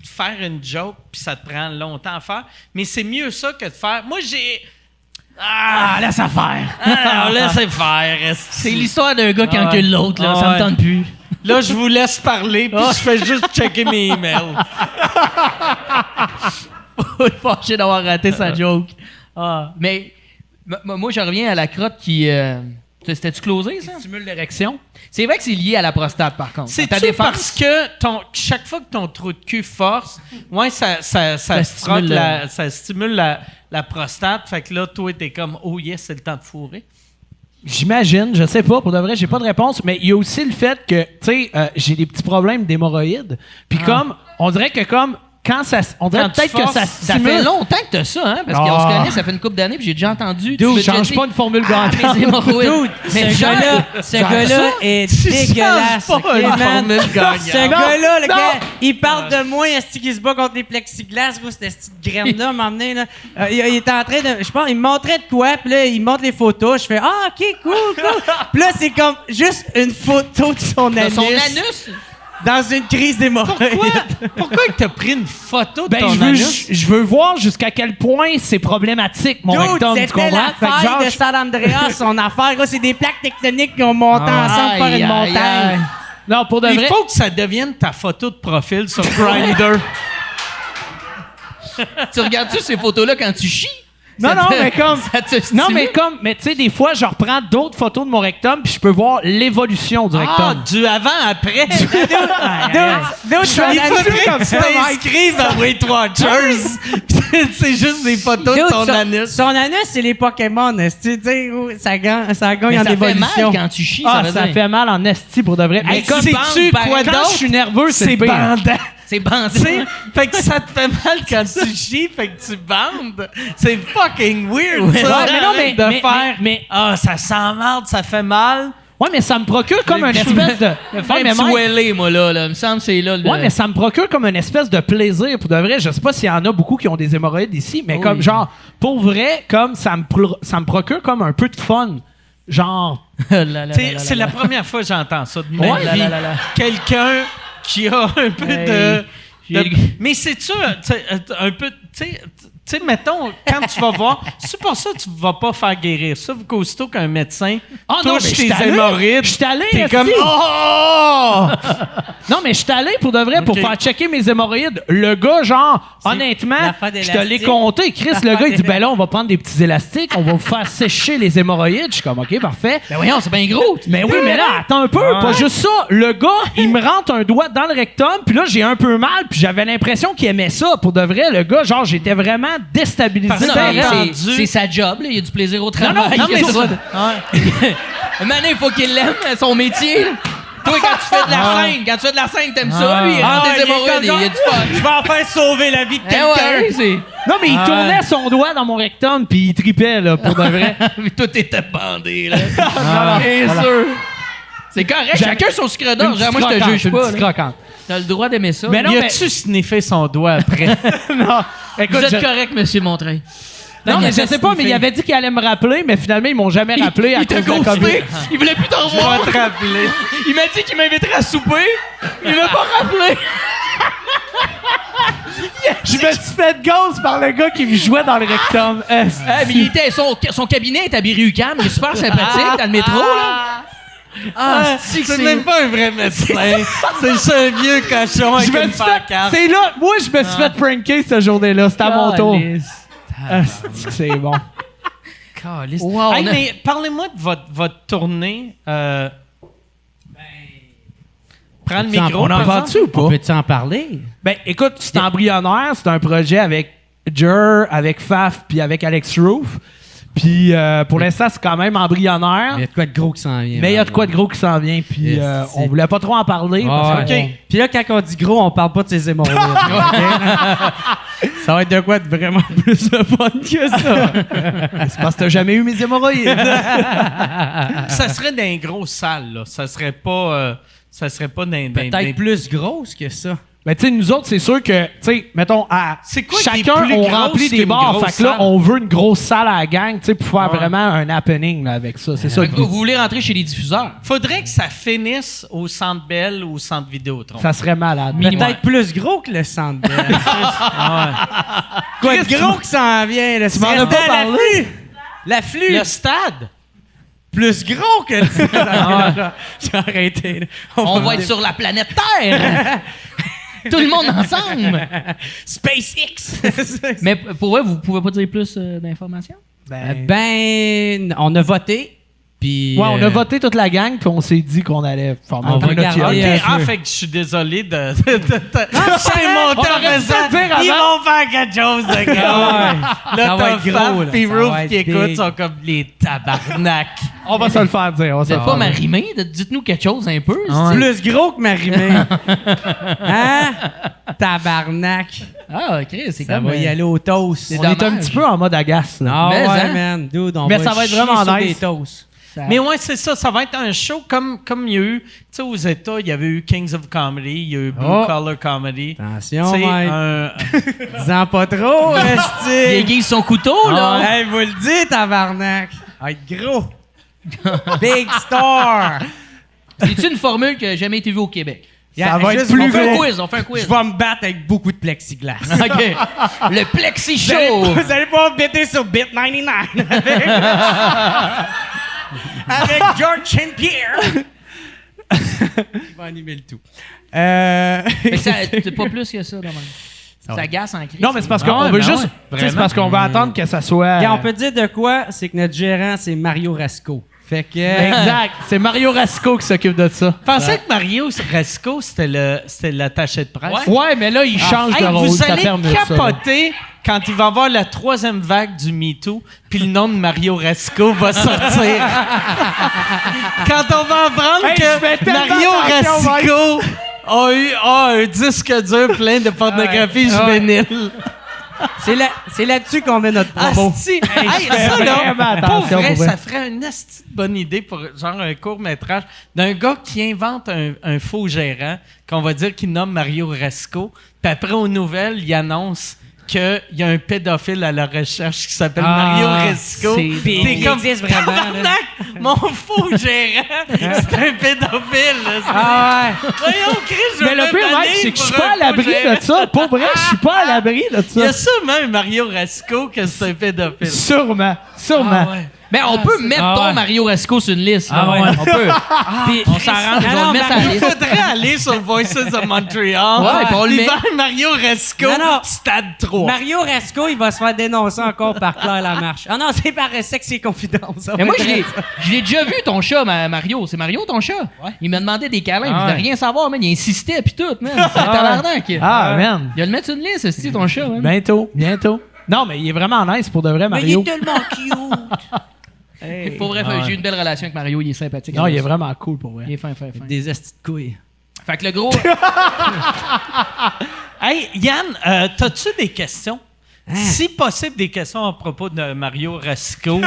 faire une joke puis ça te prend longtemps à faire, mais c'est mieux ça que de faire. Moi, j'ai. Laisse à faire. Ah, laissez faire. C'est l'histoire d'un gars qui Ah ouais. encule l'autre, là. Ah Ça me ouais. tente plus. Là, je vous laisse parler puis je fais juste checker mes emails. Faut être fâché d'avoir raté sa joke. Ah, mais moi, je reviens à la crotte qui... C'était-tu closé, ça? Stimule l'érection. C'est vrai que c'est lié à la prostate, par contre. C'est Ta tu défense. parce que chaque fois que ton trou de cul force, ouais, ça stimule ça stimule la prostate. Fait que là, toi, t'es comme, oh yes, c'est le temps de fourrer. J'imagine, je sais pas, pour de vrai, j'ai pas de réponse, mais il y a aussi le fait que, tu sais, j'ai des petits problèmes d'hémorroïdes, puis comme, on dirait que comme, quand ça, on dirait Quand tu peut-être que ça Ça stimule. fait longtemps que t'as ça, hein? Parce qu'on se connaît, ça fait une couple d'années, puis j'ai déjà entendu. Dude, tu change pas une formule gagnante. mes hémorroïdes. Dude, Mais ce gars-là est dégueulasse. pas ok, une man? formule gagnante. Ce gars-là, le non. gars, il parle de moi, est-ce qu'il se bat contre les plexiglas, gros, cette petite graine-là, m'a emmené, là. Il est en train de, je pense, il me montrait de quoi, puis là, il montre les photos, je fais, ah, ok, cool. Puis là, c'est comme juste une photo de son anus. Son anus? Dans une crise d'hémorroïdes. Pourquoi que t'as pris une photo de Ben, ton je veux, anus? je veux voir jusqu'à quel point c'est problématique, mon Dude, rectum, tu c'était comprends? la Fait que faille genre, de San Andreas, son affaire. Gros, c'est des plaques tectoniques qui ont monté ensemble pour faire une montagne. non, pour de Il vrai. faut que ça devienne ta photo de profil sur Grindr. Tu regardes-tu ces photos-là quand tu chies? Non, Ça non, te- mais comme. ça te Non, mais stimule? comme. Mais tu sais, des fois, je reprends d'autres photos de mon rectum, puis je peux voir l'évolution du Ah, rectum. du avant-après. Dude, Je suis il habitué comme ça, Mike. t'inscrives à Weight Watchers. C'est juste des photos de ton anus. Son anus, c'est les Pokémon. Tu sais, ça gagne Mais en ça fait mal évolution. quand tu chies, Ah, ça ça veut dire. fait mal en esti pour de vrai. Mais Hey, comme sais-tu bande, quoi quand d'autre? je suis nerveux, c'est C'est pire. bandant. C'est bandé. Tu sais, fait que ça te fait mal quand tu chies, fait que tu bandes. C'est fucking weird, ça. Ouais, mais non, mais- de mais- faire. mais- Ah, ça sent mal, ça fait mal. Ouais, mais ça me procure comme une espèce de. Fais Ouais, un mais petit Mike- wellé, moi, là. Il me semble que c'est là. le- Ouais, mais ça me procure comme une espèce de plaisir pour de vrai. Je sais pas s'il y en a beaucoup qui ont des hémorroïdes ici, mais Oui. comme genre, pour vrai, comme ça me procure comme un peu de fun. Genre. Là, là, là, Tu sais, là, c'est là, la là. première fois que j'entends ça de ma Ouais, vie. là, là, là. Quelqu'un qui a un peu Hey, de... j'ai- Mais c'est-tu un peu... Tu sais, mettons, quand tu vas voir... C'est pour ça que tu vas pas faire guérir ça, vu qu'aussitôt qu'un médecin Ah non, touche mais tes j'étais allé, hémorroïdes, j'étais allé, t'es esti. comme... Oh! Non, mais je suis allé pour de vrai pour Ok. faire checker mes hémorroïdes. Le gars, genre, honnêtement, l'affaire je te l'ai d'élastique. compté. Chris, le gars, il dit, ben là, on va prendre des petits élastiques, on va vous faire sécher les hémorroïdes. Je suis comme, OK, parfait. Ben voyons, c'est bien gros. Mais oui, mais là, attends un peu, pas juste ça. Le gars, il me rentre un doigt dans le rectum, puis là, j'ai un peu mal, puis j'avais l'impression qu'il aimait ça. Pour de vrai, le gars, genre, j'étais vraiment déstabilisé. Non, mais entendu. c'est sa job, là. Il y a du plaisir au non, travail. non, mais Il y a ça- Un moment donné, il faut qu'il l'aime, son métier. là. Toi, quand tu fais de la scène, t'aimes ça, lui, il rentre des hémorroïdes, il y a du fun. Je vais enfin sauver la vie de Eh ouais, c'est... Non, mais il tournait son doigt dans mon rectum, puis il tripait, là, pour de vrai. Puis toi, t'étais bandé, là. Bien sûr. C'est correct, chacun son sucre d'orge. Une petite Moi, je te croquante, juge une pas. petite là. croquante. T'as le droit d'aimer ça. Mais non, Y mais- a-tu sniffé son doigt après? Non, écoute, Vous êtes je- correct, monsieur Montreuil. Non, mais je il a sais pas, mais sniffé. il avait dit qu'il allait me rappeler, mais finalement, ils m'ont jamais rappelé à Il t'a cause de la COVID. ghosté. Il voulait plus t'en revoir. te rappeler. Il m'a dit qu'il m'inviterait à souper. Il m'a pas rappelé. Je me suis fait ghost par le gars qui me jouait dans le rectum. Ah, mais il était, son cabinet est à Birucam. Il est super sympathique dans le métro, là. Ah, C'est même pas un vrai médecin. C'est juste un vieux cochon avec Je me une suis fait- pancarte. C'est là, moi, je me suis fait pranker cette journée-là. C'était à mon tour. Ah, c'est bon. Wow, Hey, on a- mais parlez-moi de votre tournée. Prends le micro. on en par parle exemple. ou pas? On peut-tu en parler? Ben, écoute, c'est embryonnaire. C'est un projet avec Jer, avec Faf, puis avec Alex Roof. Puis pour l'instant, c'est quand même embryonnaire. Il y a de quoi de gros qui s'en vient. Mais il y a de quoi de gros qui s'en vient. Puis Yes, on voulait pas trop en parler. parce que- OK. Puis là, quand on dit gros, on parle pas de ses hémorroïdes. OK? Ça va être de quoi de vraiment plus de fun que ça. C'est parce que t'as jamais eu mes hémorroïdes. Ça serait dans une grosse salle, là. Ça serait pas dans Peut-être plus grosse que ça. Mais tu sais, nous autres, c'est sûr que, tu sais, mettons, C'est quoi qui est chacun, plus on grosse remplit des qu'une bars. grosse Fait que là, salle? on veut une grosse salle à la gang, tu sais, pour faire Ouais. vraiment un happening là, avec ça. C'est ça. Fait le que but. vous voulez rentrer chez les diffuseurs. Faudrait que ça finisse au Centre Bell ou au Centre Vidéotron. Ça serait malade. Peut-être plus gros que le centre Bell. Quoi de gros qui s'en vient? Là, tu m'en as pas parlé. L'afflux. Le stade? Plus gros que le centre. J'ai arrêté. là. On va être sur la planète Terre. Tout le monde ensemble. SpaceX. Mais pour vrai, vous pouvez pas dire plus d'informations? Ben, on a voté. Puis, Ouais, on a voté toute la gang, puis on s'est dit qu'on allait former On va regarder. OK, un peu. fait que je suis désolé de je t'ai monté On en aurait dû faisant, le dire ils avant. vont faire quelque chose de gros. Ça Là, va t'as être gros, Faf là. pis Ça Roof va qui être écoutent big. sont comme les tabarnak. On va se le faire dire. On va se Vous le êtes pas faire dire. marimé? Dites-nous quelque chose un peu. Plus gros que Marimé. Hein? Tabarnak. Ah, Chris, c'est Ça comme... va y aller au toast. On est un petit peu en mode agace. Là. Ah Mais, ouais, hein? man. Dude, on Mais va ça va être chier vraiment sur nice. des toasts. Mais ouais, c'est ça. Ça va être un show comme il y a eu, tu sais, aux États, il y avait eu Kings of Comedy, il y a eu Blue Oh. Collar Comedy. Attention, Tu sais, mate. Dis-en pas trop, Il restez. aiguise son couteau, là. Hey, vous le dites, tabarnak. Ça va être gros. Big star. C'est une formule qui n'a jamais été vue au Québec. Ça va être juste- plus On fait un gros. quiz, on fait un quiz. Je vais me battre avec beaucoup de plexiglas. OK. Le Plexi Vous allez Show. pas- Vous allez pas me bêter sur Bit 99 avec George St. Il va animer le tout. Fait que c'est pas plus que ça, de même. Ça gasse en crise. Non, mais c'est parce Ah qu'on ouais, veut ben juste. ouais, Tu sais, c'est parce qu'on veut attendre que ça soit. Regarde, on peut dire de quoi? C'est que notre gérant, c'est Mario Rasco. Fait que... Exact. C'est Mario Rasco qui s'occupe de ça. Je pensais que Mario Resco, c'était l'attaché de presse. Ouais, mais là, il change Hey, de rôle. vous ça allez permet ça, là. capoter quand il va y avoir la 3e vague du MeToo, puis le nom de Mario Resco va sortir. Quand on va apprendre Hey, je fais que tellement Mario attention, Resco a eu un disque dur plein de pornographie juvénile. C'est là-dessus qu'on met notre promo. Asti, hey, fais ça là, vraiment pour attention, vrai, pour vrai. ça ferait une asti de bonne idée pour genre un court-métrage d'un gars qui invente un faux gérant qu'on va dire qu'il nomme Mario Resco, puis après aux nouvelles, il annonce qu'il y a un pédophile à la recherche qui s'appelle Mario Resco. c'est Puis drôle. t'es comme, Il existe vraiment, là. tabarnak, mon faux gérant, c'est un pédophile. là. Ah ouais. Voyons, Chris, je Mais vais le me pire, banner mec, c'est que je suis pour pas un à l'abri faux gérant. de ça. Pour vrai, je suis pas à l'abri de Il y a ça. sûrement un Mario Resco que c'est un pédophile. Sûrement. Sûrement. Ah ouais. Mais on peut mettre ton Mario Resco sur une liste. là. Ah ouais. On peut. Puis- On s'arrange, Non, on va non, le mettre sur la Il liste. faudrait aller sur Voices of Montreal. Ouais, puis on le met. L'hiver Mario Resco, Non, non. Stade 3. Mario Rasco, il va se faire dénoncer encore par Claire Lamarche. Ah non, c'est par Sexe et Confidence. Ça Mais va moi, être je l'ai déjà vu, ton chat, Mario. C'est Mario, ton chat? Il me demandait des câlins, puis il voulait rien savoir, man. Il insistait, puis tout, man. C'est un tabarnak. Ah, man. Il va le mettre sur une liste, c'est ton chat, man. Bientôt. Bientôt. Non, mais il est vraiment nice pour de vrai, Mais il Mario. est tellement cute. Pour vrai, j'ai eu une belle relation avec Mario, il est sympathique. Non, il est vraiment cool pour vrai. Il est fin, fin, fin. Des astis de couilles. Fait que le gros. Hey, Yann, t'as-tu des questions? Si possible, des questions à propos de Mario Resco.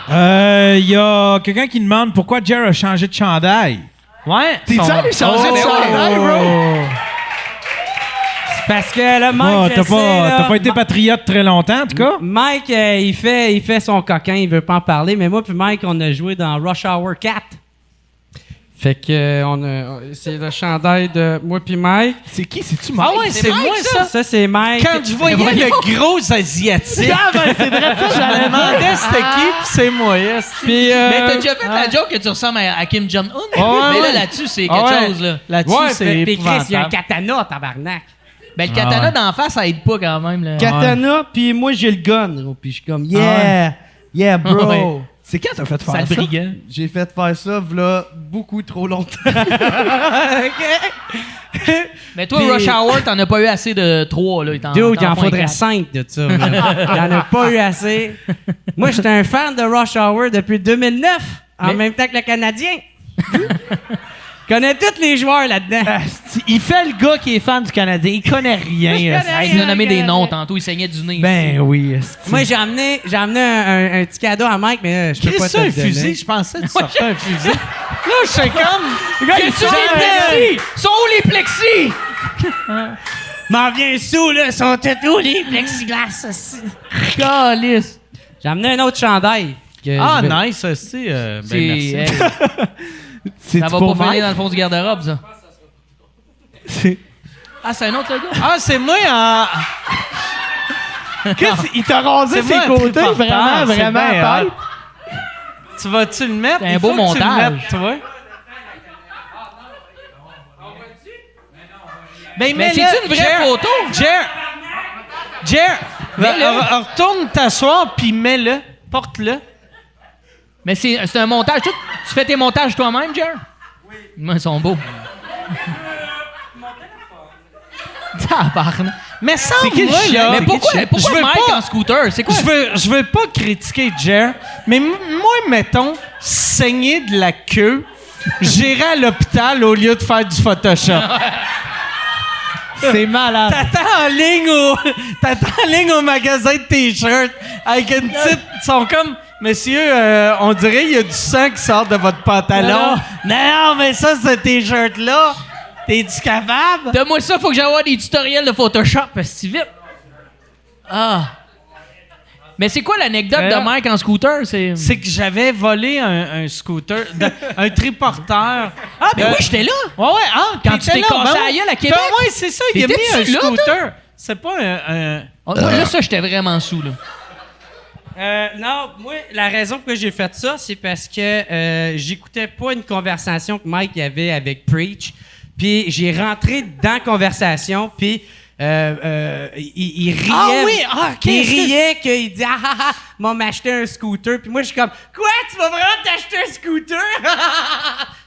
Il y a quelqu'un qui demande pourquoi Jer a changé de chandail. Ouais. T'es-tu allé changer de chandail, bro? Parce que le Mike, Oh, je t'as sais, là, pas été patriote très longtemps, en tout cas? Mike, il fait son coquin, il veut pas en parler, mais moi puis Mike, on a joué dans Rush Hour 4. Fait que c'est le chandail de moi puis Mike. C'est qui? C'est-tu Ah Mike? ouais, c'est Mike, moi ça. Ça, c'est Mike. Quand je voyais le gros asiatique, Ah, ben, c'est vrai, ça, j'allais j'allais demander c'était qui, puis c'est moi. esti. Puis, Mais t'as déjà fait la joke que tu ressembles à Kim Jong-un? Mais là, là-dessus, c'est quelque chose, là. Là-dessus, Ouais, c'est puis Chris, il y a un épouvantable. katana, tabarnak. Ben, le katana d'en face, ça aide pas quand même, là. Katana, puis moi, j'ai le gun. Puis je suis comme, yeah, yeah, bro. Ouais. C'est quand t'as fait faire Sale ça? brigand. J'ai fait faire ça, v'là, beaucoup trop longtemps. Mais toi, Puis- Rush Hour, t'en as pas eu assez de 3, là. Dude, il en faudrait 5 de ça. Il n'y en a pas eu assez. Moi, j'étais un fan de Rush Hour depuis 2009, en même temps que le Canadien. Je connais tous les joueurs là-dedans. Asti, il fait le gars qui est fan du Canadien. Il connaît rien. asti. Il nous a nommé des noms tantôt, il saignait du nez. Ben oui. asti. Moi, j'ai amené un petit cadeau à Mike, mais je peux Chris, pas te ça, un le donner. fusil? Je pensais que tu sortais un fusil. Là, je suis comme... Y a-tu les plexis? Sont où les plexis? M'en viens sous, là, sont tous où les plexiglas? asti? Calice. J'ai amené un autre chandail. que Ah, je vais- nice, ça, c'est... ben, C'est- merci. hey, C'est ça va pour pas Mike? finir dans le fond du garde-robe, ça. C'est- Ah, c'est un autre, le gars? Ah, c'est moi en... Qu'est-ce il t'a rasé C'est ses moi, un côtés triporteur, vraiment, c'est vraiment bien à hot. tête. Tu vas-tu le mettre? C'est un Il beau faut que tu le montage. mettes, toi. Ben, Mais c'est-tu une vraie photo? Jer, Mets-le. retourne t'asseoir puis mets-le. Porte-le. Mais c'est un montage. Tu fais tes montages toi-même, Jer? Oui. Ils sont beaux. Tabarnak. Mais sans qui le moi, chien? là... Mais pourquoi je veux Mike pas- en scooter? C'est quoi? Je veux pas critiquer Jer, mais moi, mettons, saigner de la queue, j'irais à l'hôpital au lieu de faire du Photoshop. C'est malade. T'attends en ligne au magasin de t-shirts avec une petite... Ils sont comme... Monsieur, on dirait qu'il y a du sang qui sort de votre pantalon. Non, mais ça, ce t-shirt-là, t'es-tu capable? Donne-moi ça, faut que j'envoie des tutoriels de Photoshop, c'est vite. Ah. Mais c'est quoi l'anecdote de Mike en scooter? C'est que j'avais volé un scooter, un triporteur. Ah, ben oui, j'étais là. Ouais, Quand tu t'es cassé la oui. gueule à Québec? Oui, c'est ça, il a mis un T'étais-tu là, scooter. C'est pas un... Oh, là, ça, j'étais vraiment sous, là. Non, moi, la raison pour laquelle j'ai fait ça, c'est parce que j'écoutais pas une conversation que Mike avait avec Preach. Puis j'ai rentré dans la conversation, puis il riait. Ah oui, OK. Il riait qu'il dit m'a m'acheter un scooter. Puis moi, je suis comme quoi, tu vas vraiment t'acheter un scooter?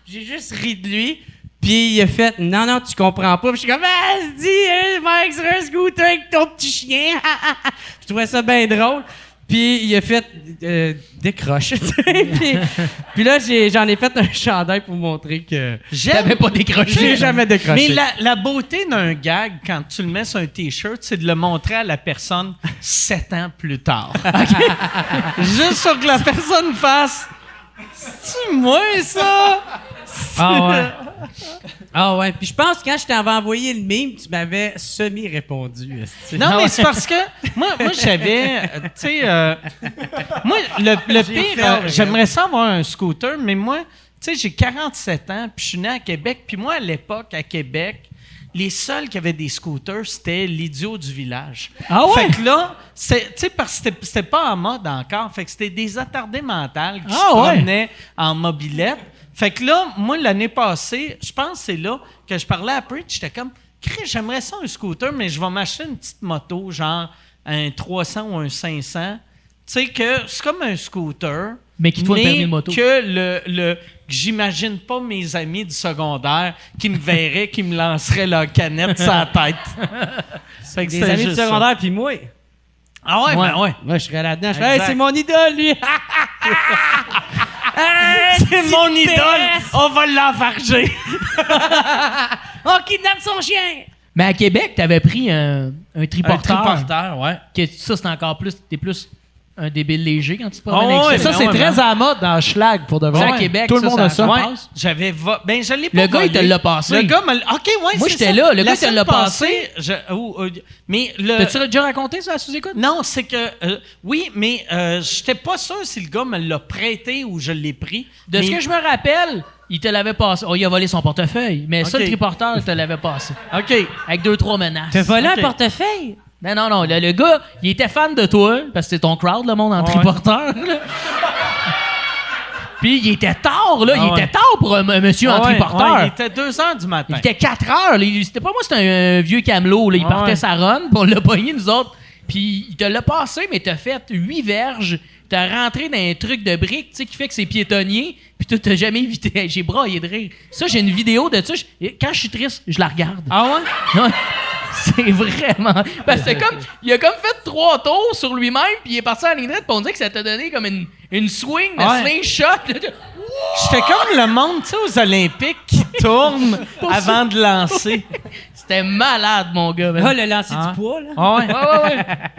J'ai juste ri de lui. Puis il a fait non, tu comprends pas. Puis je suis comme vas-y, Mike, sur un scooter avec ton petit chien. Je trouvais ça bien drôle. Puis il a fait décroche. puis là, j'en ai fait un chandail pour montrer que T'avais pas décroché. j'ai jamais décroché. Mais la beauté d'un gag, quand tu le mets sur un T-shirt, c'est de le montrer à la personne 7 ans plus tard. Juste pour que la personne fasse « C'est-tu moi, ça? » Ah ouais, puis je pense que quand je t'avais envoyé le meme, tu m'avais semi-répondu. Non, mais c'est parce que moi j'avais, tu sais, moi, le pire, j'aimerais ça avoir un scooter, mais moi, tu sais, j'ai 47 ans, puis je suis né à Québec, puis moi, à l'époque, à Québec, les seuls qui avaient des scooters, c'était l'idiot du village. Ah ouais? Fait que là, tu sais, parce que c'était pas en mode encore, fait que c'était des attardés mentales qui se Ah ouais? promenaient en mobilette. Fait que là, moi, l'année passée, je pense que c'est là que je parlais à Preach, j'étais comme, Chris, j'aimerais ça un scooter, mais je vais m'acheter une petite moto, genre un 300 ou un 500. Tu sais, que c'est comme un scooter. Mais qui te faut le permis de moto. Que j'imagine pas mes amis du secondaire qui me verraient, qui me lanceraient leur canette sur la tête. Fait que Des c'était amis du juste ça. secondaire, puis moi. Ah ouais, ben ouais. Moi, je serais là-dedans. Je Exact. fais, hey, c'est mon idole, lui. C'est mon idole. On va l'enfarger. On kidnappe son chien. Mais à Québec, t'avais pris un triporteur. Triporteur, ouais. Que ça, c'est encore plus... T'es plus un débile léger quand tu te promènes Oh, avec ouais, ça. Ça, mais c'est ouais, très à la mode dans Schlag, pour de C'est vrai. à Québec, Tout le monde a ça. Ouais, passe. j'avais ben je l'ai pas Le gars, il te volé. l'a passé. Le gars OK, ouais, Moi, c'est j'étais ça. là. Le gars, il te semaine l'a passée, mais le T'as-tu déjà raconté ça à sous-écoute? Non, c'est que oui, mais j'étais pas sûr si le gars me l'a prêté ou je l'ai pris. De ce que je me rappelle, il te l'avait passé. Oh, il a volé son portefeuille. Mais ça, Ok. le triporteur, il te l'avait passé. OK. Avec 2-3 menaces. T'as volé Ok. un portefeuille? Ben non. Le gars, il était fan de toi, parce que c'est ton crowd, le monde en triporteur. là. Puis il était tard, là. Ah Il ouais. était tard pour un monsieur en triporteur. Ouais, il était 2 heures du matin. Il était 4 heures. Là. C'était pas moi, c'était un vieux camelot. Là. Il Ah partait ouais. sa run, puis on l'a pogné, nous autres. Puis il te l'a passé, mais t'as fait 8 verges. T'as rentré dans un truc de briques, tu sais, qui fait que c'est piétonnier. Puis toi, t'as jamais évité. Hey, j'ai braillé de rire. Ça, j'ai une vidéo de ça. Quand je suis triste, je la regarde. Ah ouais? Ouais. C'est vraiment. Parce que c'est comme. Il a comme fait 3 tours sur lui-même, puis il est parti en ligne droite, puis on dirait que ça t'a donné comme une swing de Ouais. slingshot. Là. J'étais comme le monde, tu sais, aux Olympiques qui tourne avant de lancer. C'était malade, mon gars. man. Ah, le lancer Ah. du poids, là. Ah ouais.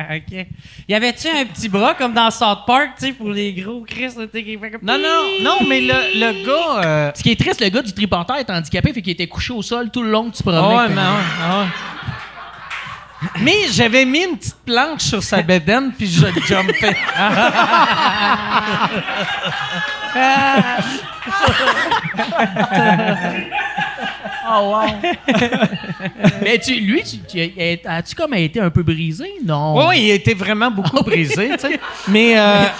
Ouais. OK. Y avait-tu un petit bras comme dans South Park, tu sais, pour les gros Chris, là, tu sais, qui fait comme... Non, mais le gars... Ce qui est triste, le gars du triporteur est handicapé, fait qu'il était couché au sol tout le long que tu promenais. Ah ouais, avec mais ta- ouais, ouais. Mais j'avais mis une petite planche sur sa bédaine, puis je jumpais. Oh, wow. Mais as-tu comme été un peu brisé? Non. Oui, il était vraiment beaucoup brisé, tu sais. Mais...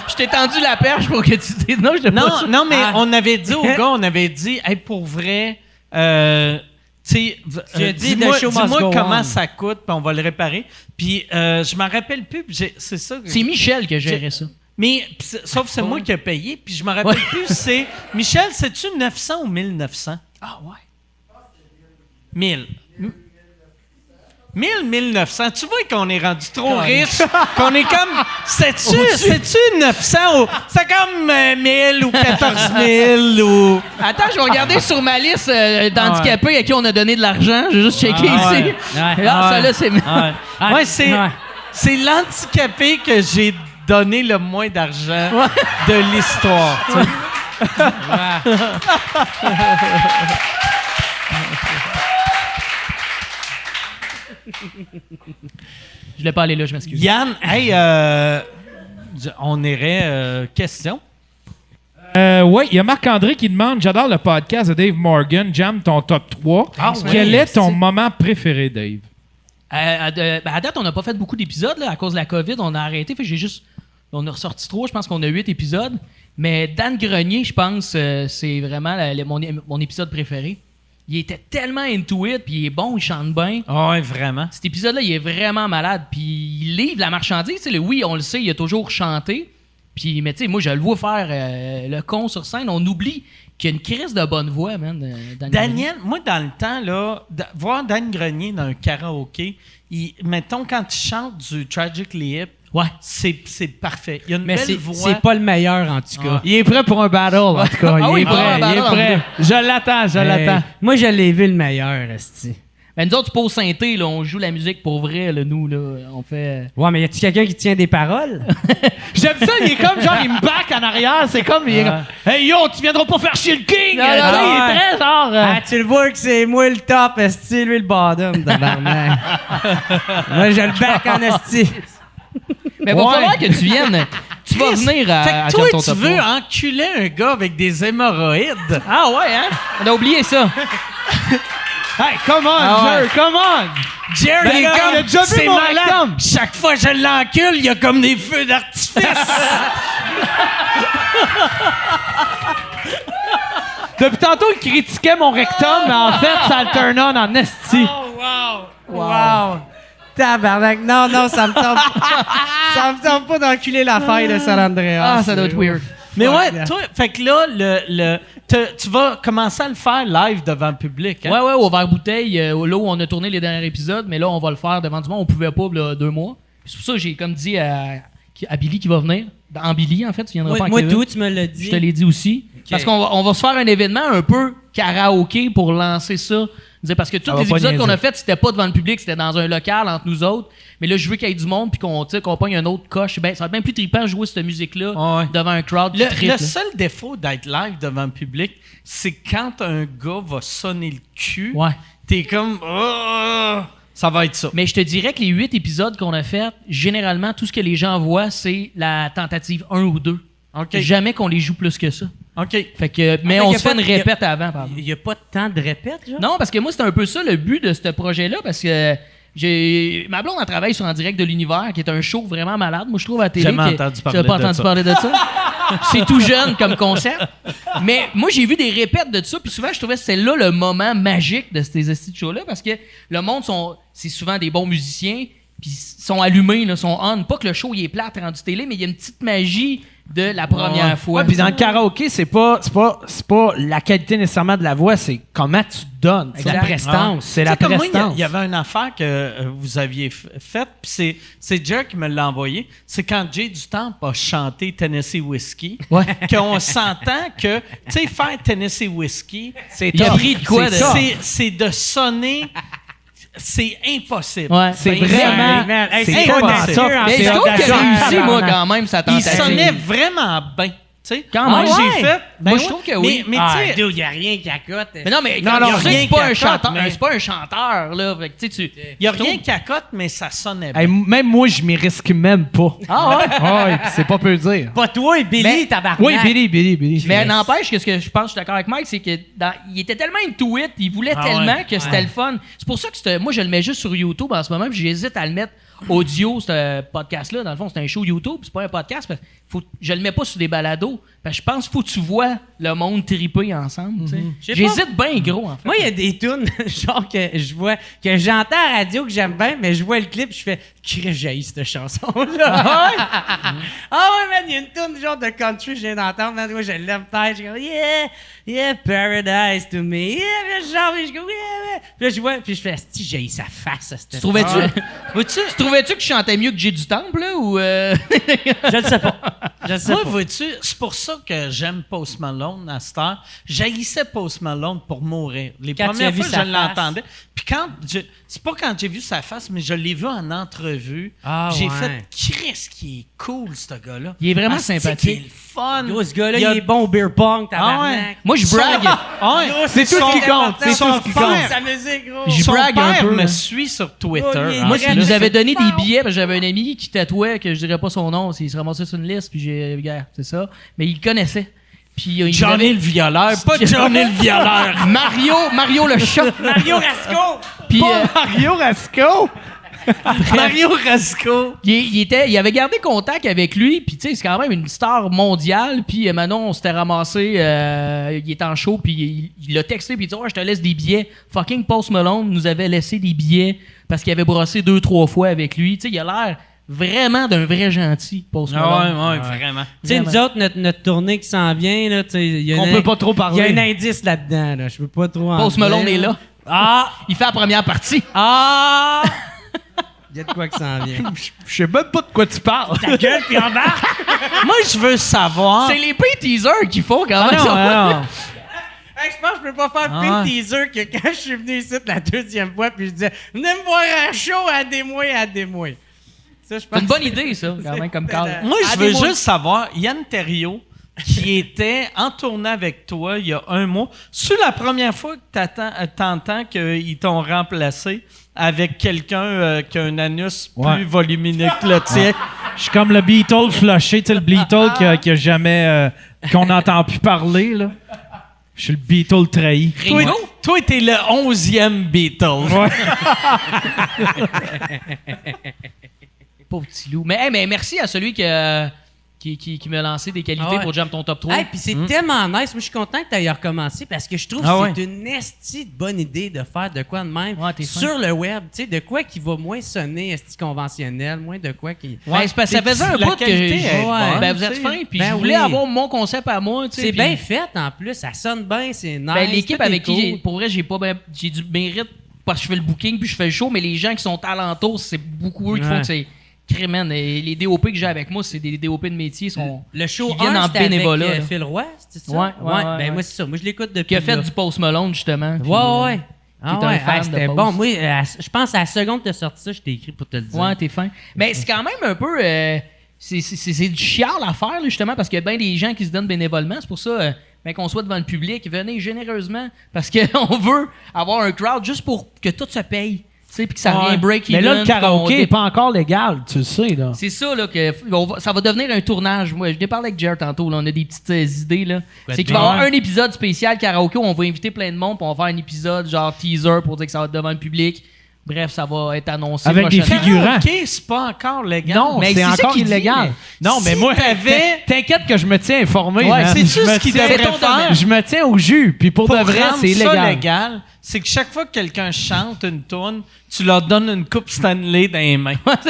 Je t'ai tendu la perche pour que tu dises non, je t'ai pas Non, sûr. non, mais Ah. on avait dit au gars, hey, pour vrai, tu sais, Tu as dit, dis-moi the show must go comment on. ça coûte, puis on va le réparer. Puis je m'en rappelle plus, puis c'est ça. C'est Michel qui a géré ça. Mais, sauf que c'est moi qui ai payé, puis je me rappelle plus, c'est... Michel, c'est-tu 900 ou 1900? Ah ouais. 1000. 1900. Tu vois qu'on est rendu trop riche, qu'on est comme... C'est-tu 900 ou... C'est comme 1000 ou 14 000 ou... Attends, je vais regarder sur ma liste d'handicapés à qui on a donné de l'argent. Je vais juste checker ici. Ça là, c'est... Ouais, c'est l'handicapé que j'ai donné le moins d'argent de l'histoire. tu sais. Je voulais pas aller là, je m'excuse. Yann, hey, on irait question. Oui, il y a Marc-André qui demande, j'adore le podcast de Dave Morgan, Jam, ton top 3. Quel est ton moment préféré, Dave? À date, on n'a pas fait beaucoup d'épisodes là, à cause de la COVID. On a arrêté. Fait que on a ressorti 3. Je pense qu'on a 8 épisodes. Mais Dan Grenier, je pense, c'est vraiment mon épisode préféré. Il était tellement into it, puis il est bon, il chante bien. Ah ouais, vraiment. Cet épisode-là, il est vraiment malade. Puis il livre la marchandise. Oui, on le sait, il a toujours chanté. Puis, mais tu sais, moi, je le vois faire le con sur scène. On oublie qu'il y a une crise de bonne voix, man. Daniel, moi, dans le temps, là, voir Dan Grenier dans un karaoké, mettons, quand il chante du Tragically Hip, c'est parfait. Il y a une belle voix. C'est pas le meilleur, en tout cas. Il est prêt pour un battle, en tout cas. Il est prêt. Je l'attends. Moi, je l'ai vu le meilleur, esti. Ben, nous autres, pas au synthé, là, on joue la musique pour vrai, là, nous, là, on fait... Ouais, mais y a-tu quelqu'un qui tient des paroles? J'aime ça, il est comme genre, il me back en arrière, c'est comme, il est comme, hey yo, tu viendras pas faire chier le king! Non, Il est très genre... Ah, tu le vois que c'est moi le top, esti, lui le bottom, tabarnak. Moi, je le back en esti. Mais il va falloir que tu viennes. Tu vas venir à Fait que toi, ton tu top veux 3. enculer un gars avec des hémorroïdes? Ah ouais, hein? On a oublié ça. Hey, come on, Jer, come on! Jerry, Ben, il a déjà vu c'est mon malade. rectum. Chaque fois que je l'encule, il y a comme des feux d'artifice. Depuis tantôt, il critiquait mon rectum, mais en fait, ça le turn on en esti. Wow! Tabarnak, non, ça me tente. Ça me tente pas d'enculer la faille de San Andreas. Ah, ça doit être weird. Mais ouais, toi, fait que là, tu vas commencer à le faire live devant le public. Hein? Ouais, au verre-bouteille, là où on a tourné les derniers épisodes, mais là, on va le faire devant du monde. On pouvait pas, là, 2 mois. Puis c'est pour ça que j'ai comme dit à Billy qui va venir. En Billy, en fait, tu viendras pas en Moi, Kevin. tout, tu me l'as dit. Je te l'ai dit aussi. Parce qu'on va se faire un événement un peu karaoké pour lancer ça. Parce que tous les épisodes qu'on a faits, c'était pas devant le public, c'était dans un local entre nous autres. Mais là, je veux qu'il y ait du monde puis qu'on pogne un autre coche. Ben, ça va être bien plus trippant de jouer cette musique-là devant un crowd qui trippe. Le seul défaut d'être live devant le public, c'est quand un gars va sonner le cul, t'es comme... Oh, ça va être ça. Mais je te dirais que les 8 épisodes qu'on a faits, généralement, tout ce que les gens voient, c'est la tentative 1 ou 2. Okay. Jamais qu'on les joue plus que ça. OK. Fait que, mais on se fait une répète avant, pardon. Il n'y a pas tant de répètes, genre? Non, parce que moi, c'est un peu ça le but de ce projet-là, parce que ma blonde, elle travaille sur En direct de l'univers, qui est un show vraiment malade, moi, je trouve, à la télé. Jamais entendu parler pas de entendu ça. parler de ça. C'est tout jeune comme concept. Mais moi, j'ai vu des répètes de ça, puis souvent, je trouvais que c'était là le moment magique de ces estis de shows-là, parce que le monde, c'est souvent des bons musiciens, puis ils sont allumés, là, sont on. Pas que le show, il est plate rendu télé, mais il y a une petite magie de la première fois. Ouais, puis dans le karaoké, c'est pas la qualité nécessairement de la voix, c'est comment tu donnes. C'est la Exact. prestance. C'est Tu la sais, comme moi, prestance. il y avait une affaire que vous aviez faite, puis c'est Jerry qui me l'a envoyé. C'est quand Jay du Temple a chanté Tennessee Whiskey, qu'on s'entend que, tu sais, faire Tennessee Whiskey, Il a pris de quoi de ça? c'est de sonner... C'est impossible. Ouais. C'est Ben, vraiment... Hey, c'est c'est pas audacieux, ça. en Mais fait. je trouve qu'il a réussi, moi, Tabarnak. quand même, sa Il tentative. sonnait vraiment bien. Tu sais, Quand moi, même. j'ai fait... Moi, je trouve que oui. Mais Ah, tu sais... dude, il n'y a rien qui accote. Mais non, mais Non, comme non, tu sais, rien c'est pas un qui accote, chanteur, mais- c'est pas un chanteur, là. Fait que, tu sais, Il n'y a rien qui accote, mais ça sonnait bien. Hey, même moi, je m'y risque même pas. Ah ouais? Ouais, c'est pas peu dire. Pas toi et Billy, Mais- tabarnak. Oui, Billy. Mais n'empêche que ce que je pense, je suis d'accord avec Mike, c'est que il était tellement into it, il voulait tellement que c'était le fun. C'est pour ça que moi, je le mets juste sur YouTube en ce moment, puis j'hésite à le mettre audio, ce podcast-là. Dans le fond, c'est un show YouTube, c'est pas un podcast. Parce que je le mets pas sur des balados. Parce que je pense qu'il faut que tu vois le monde triper ensemble. tu sais. Je sais J'hésite bien gros, en fait. Moi, il y a des tunes, genre, que je vois, que j'entends à la radio que j'aime bien, mais je vois le clip, je fais, j'ai haï cette chanson-là. Ah ouais, man, il y a une tune genre de country que je viens d'entendre, man, moi, je lève tête, je dis, yeah, paradise to me. Yeah, puis je go, yeah. Puis là, je vois, puis je fais, si j'ai sa face, Tu trouvais-tu que je chantais mieux que J'ai du Temple, là, ou... Je le sais pas. Moi, vois-tu, c'est pour ça que j'aime Post Malone à cette heure. J'haïssais Post Malone pour mourir. Les Quand tu as premières vu fois, sa je l'entendais. Puis c'est pas quand j'ai vu sa face, mais je l'ai vu en entrevue. Ah, j'ai ouais. fait, Chris, qui est cool, ce gars-là. Il est vraiment Asti, sympathique. Il est le fun. Gros, ce gars-là, Il a- il est bon au beer pong, tabarnak. Ah ouais. Moi, je brague. C'est tout ce qui compte. C'est tout ce qui compte. Sa musique, gros. Je Son brague un père peu, me là. suit sur Twitter. Oh, il est Moi, vrai, il nous c'est avait donné bon. des billets, parce que j'avais un ami qui tatouait, que je dirais pas son nom, il se ramassait sur une liste, puis c'est ça. Mais il le connaissait. Puis il Johnny avait- le violeur, pas Johnny le violeur. Mario le chat. Mario Rasco. Puis Mario Rasco! Mario Rasco. il avait gardé contact avec lui, puis tu sais, c'est quand même une star mondiale. Puis Manon, on s'était ramassé, il était en show, puis il l'a texté, puis il dit « Ouais, je te laisse des billets. » Fucking Post Malone nous avait laissé des billets parce qu'il avait brossé 2-3 fois avec lui. Tu sais, il a l'air vraiment d'un vrai gentil, Post Malone. Ouais, vraiment. Tu sais, nous autres, notre tournée qui s'en vient, là, tu sais, il y a On un- peut pas trop Il y a parler. un indice là-dedans, là. Je peux pas trop en Post dire, Malone est là. Ah! Il fait la première partie. Ah! Il y a de quoi qui s'en vient. Je sais même pas de quoi tu parles. Ta gueule, puis en bas! Moi, je veux savoir. C'est les teasers qu'il faut quand même. non. Hey, je pense que je peux pas faire Ah pire ouais. teaser que quand je suis venu ici la deuxième fois, puis je disais « Venez me voir à show, aidez-moi. » Ça, je pense C'est une bonne idée, ça, quand même, comme cadre. Moi, je veux Aidez-moi. juste savoir, Yann Terriot, qui était en tournée avec toi il y a un mois, c'est la première fois que t'entends qu'ils t'ont remplacé avec quelqu'un qui a un anus Ouais. plus volumineux que le tien. Je suis comme le Beatle flushé, tu sais, le Beatle qui a jamais... qu'on n'entend plus parler, là. Je suis le Beatle trahi. Ringo? Toi, t'es le 11e Beatle. Ouais. Pauvre petit loup. Mais merci à celui qui m'a lancé des qualités Ah ouais. pour Jam ton top 3. Hey, puis c'est tellement nice. Moi, je suis content que tu aies recommencé parce que je trouve Ah que ouais. c'est une esti de bonne idée de faire de quoi de même Ouais, t'es fin. sur le web. Tu sais, de quoi qui va moins sonner esti conventionnel, moins de quoi qui. Ben, c'est parce que ça faisait un la bout que qualité je- est bonne, ben, vous êtes tu sais. fin, puis Ben je voulais oui. avoir mon concept à moi. tu sais, C'est puis- bien fait en plus. Ça sonne bien, c'est nice. Ben, l'équipe tout est avec qui, cool. pour vrai, j'ai du mérite parce que je fais le booking puis je fais le show, mais les gens qui sont alentours, c'est beaucoup eux qui font Ouais. que c'est. Crémen, et les DOP que j'ai avec moi, c'est des DOP de métier. Le show qui viennent 1, en c'était avec bénévolat. là. Phil Roy, c'est ça? Ouais, ouais, Ben, ouais. moi, c'est ça. Moi, je l'écoute depuis. Qui a fait là. du Post Malone, justement. puis, Ouais. Ah est un ouais, fan de c'était Post. bon. Moi, je pense à la seconde que tu as sorti ça, je t'ai écrit pour te le dire. Ouais, t'es fin. Mais c'est quand même un peu. C'est du chial à faire, là, justement, parce qu'il y a bien des gens qui se donnent bénévolement. C'est pour ça, ben, qu'on soit devant le public, venez généreusement, parce qu'on veut avoir un crowd juste pour que tout se paye. Tu sais, puis que ça Ouais. rien break Mais là, le even, qu'on karaoké dé- n'est pas encore légal, tu le sais, là. C'est ça, là, que ça va devenir un tournage. Moi, je l'ai parlé avec Jer tantôt, là, on a des petites idées, là. C'est qu'il va y avoir un épisode spécial karaoké où on va inviter plein de monde, puis on va faire un épisode genre teaser pour dire que ça va être devant le public. Bref, ça va être annoncé Avec des prochainement. figurants. OK, c'est pas encore légal. Non, mais c'est c'est ça encore qu'il dit, illégal. Non, mais si moi, t'avais- t'inquiète que je me tiens informé. Ouais, man. c'est-tu Je me ce qu'il tiens- devrait c'est ton faire? domaine. Je me tiens au jus, puis pour de vrai, rendre c'est ça illégal. légal, c'est que chaque fois que quelqu'un chante une tune, tu leur donnes une coupe Stanley dans les mains. Tu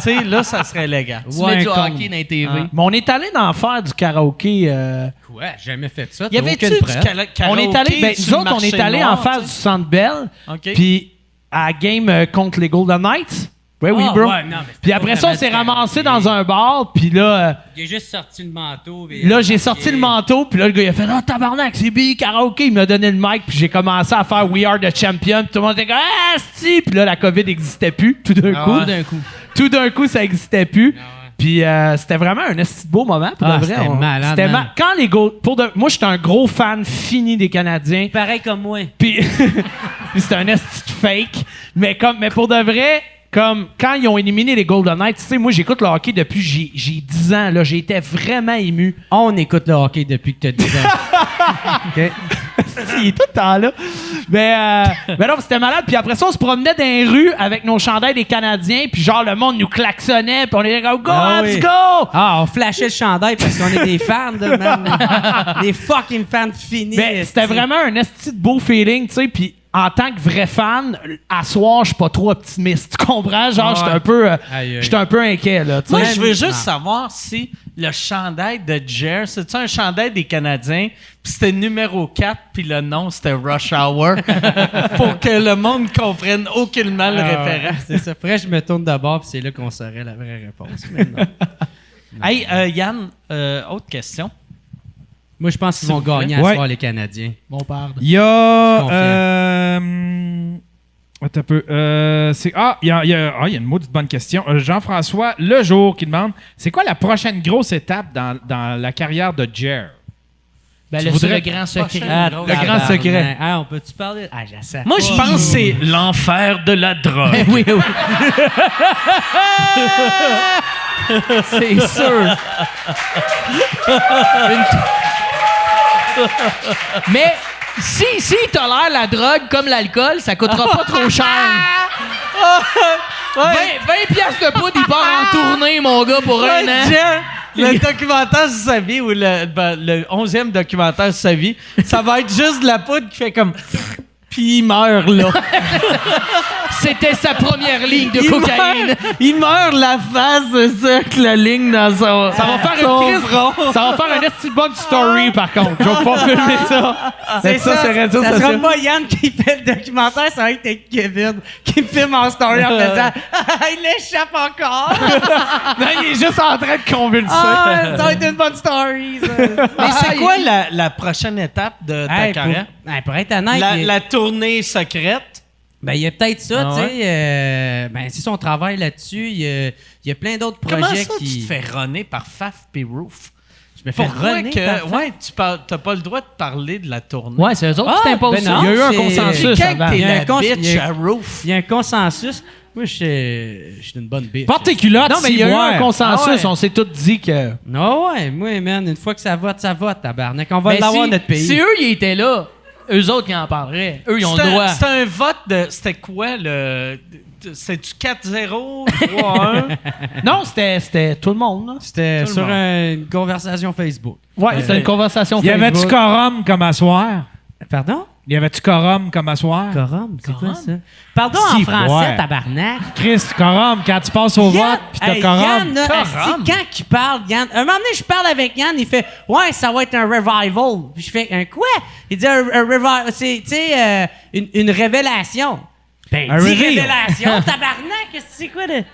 sais, là, ça serait légal. Tu Ouais, mets du un con. hockey dans les TV. Mais on est allé dans faire du karaoké. Ouais, j'ai jamais fait ça. Y avait-tu du karaoké On est allé, ben, sur nous le autres, on est marché allé noir, en face tu du sais? Centre Bell, OK. puis à la game contre les Golden Knights. Oui, oui, Ah, bro. ouais, non, mais c'est Puis pas après ça, on vraiment s'est du ramassé karaoké. dans un bar, puis là, Il a juste sorti le manteau. j'ai sorti le manteau, puis là, le gars, il a fait « Ah, tabarnak, c'est Billy Karaoké! » Il m'a donné le mic, puis j'ai commencé à faire « We are the champion », puis tout le monde était comme « Ah, si! » Puis là, la COVID n'existait plus, tout d'un coup. Tout d'un coup. Tout d'un coup, ça n'existait plus. Puis c'était vraiment un esti de beau moment, pour Ah, de vrai. c'était malade, C'était man. quand les moi, j'étais un gros fan fini des Canadiens. Pareil comme moi. Puis puis c'était un esti de fake. Mais pour de vrai, comme quand ils ont éliminé les Golden Knights, tu sais, moi, j'écoute le hockey depuis j'ai 10 ans. Là, j'ai été vraiment ému. On écoute le hockey depuis que tu as 10 ans. OK. Il est tout le temps là. Mais non, c'était malade. Puis après ça, on se promenait dans les rues avec nos chandails des Canadiens. Puis genre, le monde nous klaxonnait. Puis on était comme « Go, Ah let's oui. go! » Ah, on flashait le chandail parce qu'on est des fans, de man. Des fucking fans finis. Ben, c'était vraiment un esti de beau feeling, tu sais. Puis en tant que vrai fan, à soir, je suis pas trop optimiste. Tu comprends? Genre, j'étais un peu inquiet, là. tu sais. Moi, je veux juste savoir si le chandail de Jer, c'est-tu un chandail des Canadiens, puis c'était numéro 4, puis le nom, c'était Rush Hour, pour que le monde comprenne aucunement le référent. C'est ça. Faudrait que je me tourne d'abord, puis c'est là qu'on saurait la vraie réponse. Mais non. Hey, Yann, autre question. Moi, je pense qu'ils S'il vont vous plaît. gagner à Ouais. soir, les Canadiens. Bon pardon. Il y a. Confiant. Attends un peu. Il y a une maudite bonne question. Jean-François Lejour qui demande c'est quoi la prochaine grosse étape dans la carrière de Jer? Ben, Tu c'est voudrais- le grand secret. Le grand secret. Ah, on peut-tu parler? Ah, j'essaie. Moi, je pense que c'est l'enfer de la drogue. oui, oui. C'est sûr. Mais si tolère la drogue comme l'alcool, ça coûtera pas trop cher. 20 piastres de poudre, il part en tournée, mon gars, pour un an. Le documentaire sur sa vie, ou le 11e documentaire sur sa vie, ça va être juste de la poudre qui fait comme... Puis il meurt, là. C'était sa première ligne de cocaïne. Il meurt la face, c'est ça, avec la ligne dans son... Ça va faire son une front. Ça va faire un esti de bonne story, par contre. Je vais pas filmer ça. C'est ça, sur réseaux ça sera sociaux. pas Yann qui fait le documentaire, ça va être Kevin qui filme en story en faisant « Il échappe encore! Non, il est juste en train de convulser. Ah, ça va être une bonne story! ça. Mais c'est quoi la prochaine étape de ta Hey, carrière? pour être honnête, La tournée secrète? ben, il y a peut-être ça, Ah tu ouais? sais. Ben, si on travaille là-dessus, il y a plein d'autres projets Comment ça, qui... tu te fais runner par Faf puis Roof? Je me fais Pourquoi runner par que... ça. Ouais, t'as pas le droit de parler de la tournée. Ouais, c'est eux autres qui Ah, t'imposent ben ça. non, Il y a eu un c'est- consensus C'est avant. quand que Il y t'es a la un cons- bitch il y a- à Roof? Il y a un consensus. Moi, je suis une bonne bitch. Porte tes culottes, Non, mais il y a eu un ciboire. consensus. Ah ouais. On s'est tous dit que. Non, ouais, moi, man, une fois que ça vote, tabarnak. On va Ben, l'avoir, si, notre pays. si eux, ils étaient là, eux autres qui en parleraient. Eux, ils ont le C'était- droit. C'était un vote de... C'était quoi, le... C'est-tu 4-0, 3-1? Non, c'était tout le monde. là. C'était Tout le sur monde. une conversation Facebook. Ouais, c'était une conversation Y avait-tu Facebook. quorum comme à soir? Pardon? Y avait-tu quorum comme à soir? Quorum, c'est quoi ça? Pardon Si, en français, ouais. tabarnak. Chris, quorum, quand tu passes au vote, pis t'as Hey, quorum. Yann, là, Quorum. asti, quand il parle, Yann, un moment donné, je parle avec Yann, il fait « Ouais, ça va être un revival. » Puis je fais « Un quoi? » Il dit « Un revival, c'est, tu sais, une révélation. » Ben, Un dis reveal. révélation, tabarnak, c'est quoi de...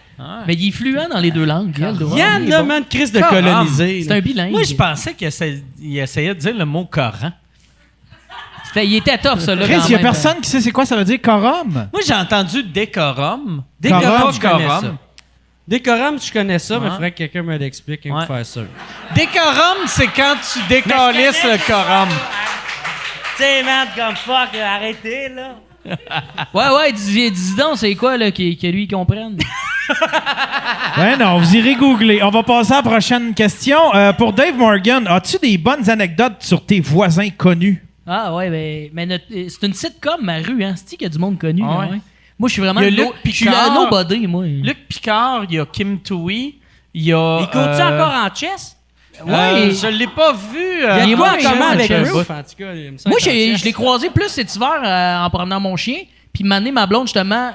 Mais il est fluent dans les deux langues. il a le droit. Yann, Il est là, bon. man, Chris de Quorum. colonisé. C'est un bilingue. Moi, je pensais qu'il essayait de dire le mot Coran. Il était tough, ça, là. Chris, quand y a même. personne qui sait c'est quoi ça veut dire quorum? Moi, j'ai entendu décorum. Décorum, Pas je connais quorum. ça. Décorum, je connais ça, mais il Ouais. faudrait que quelqu'un me l'explique pour Ouais. faire ça. Décorum, c'est quand tu décalisses le quorum. Tu sais, man, comme fuck, arrêtez, là. Ouais, dis donc, c'est quoi, là, que lui, il comprenne? Ouais, non, vous irez googler. On va passer à la prochaine question. Pour Dave Morgan, as-tu des bonnes anecdotes sur tes voisins connus? Ah, ouais, mais c'est une sitcom, ma rue, hein. C'est-tu qu'il y a du monde connu, Ah là, ouais. ouais? Moi, je suis vraiment... Il y a Luc je suis la Picard. nobody, moi. Luc Picard, il y a Kim Tui, il y a... Il court-tu encore en chess? Ouais. je l'ai pas vu. Il y a il est quoi en bon, commun Chess, avec Chess. Roof, en tout cas? il me semble Moi, qu'en chess. je l'ai croisé plus cet hiver en promenant mon chien. Puis, ma blonde, justement,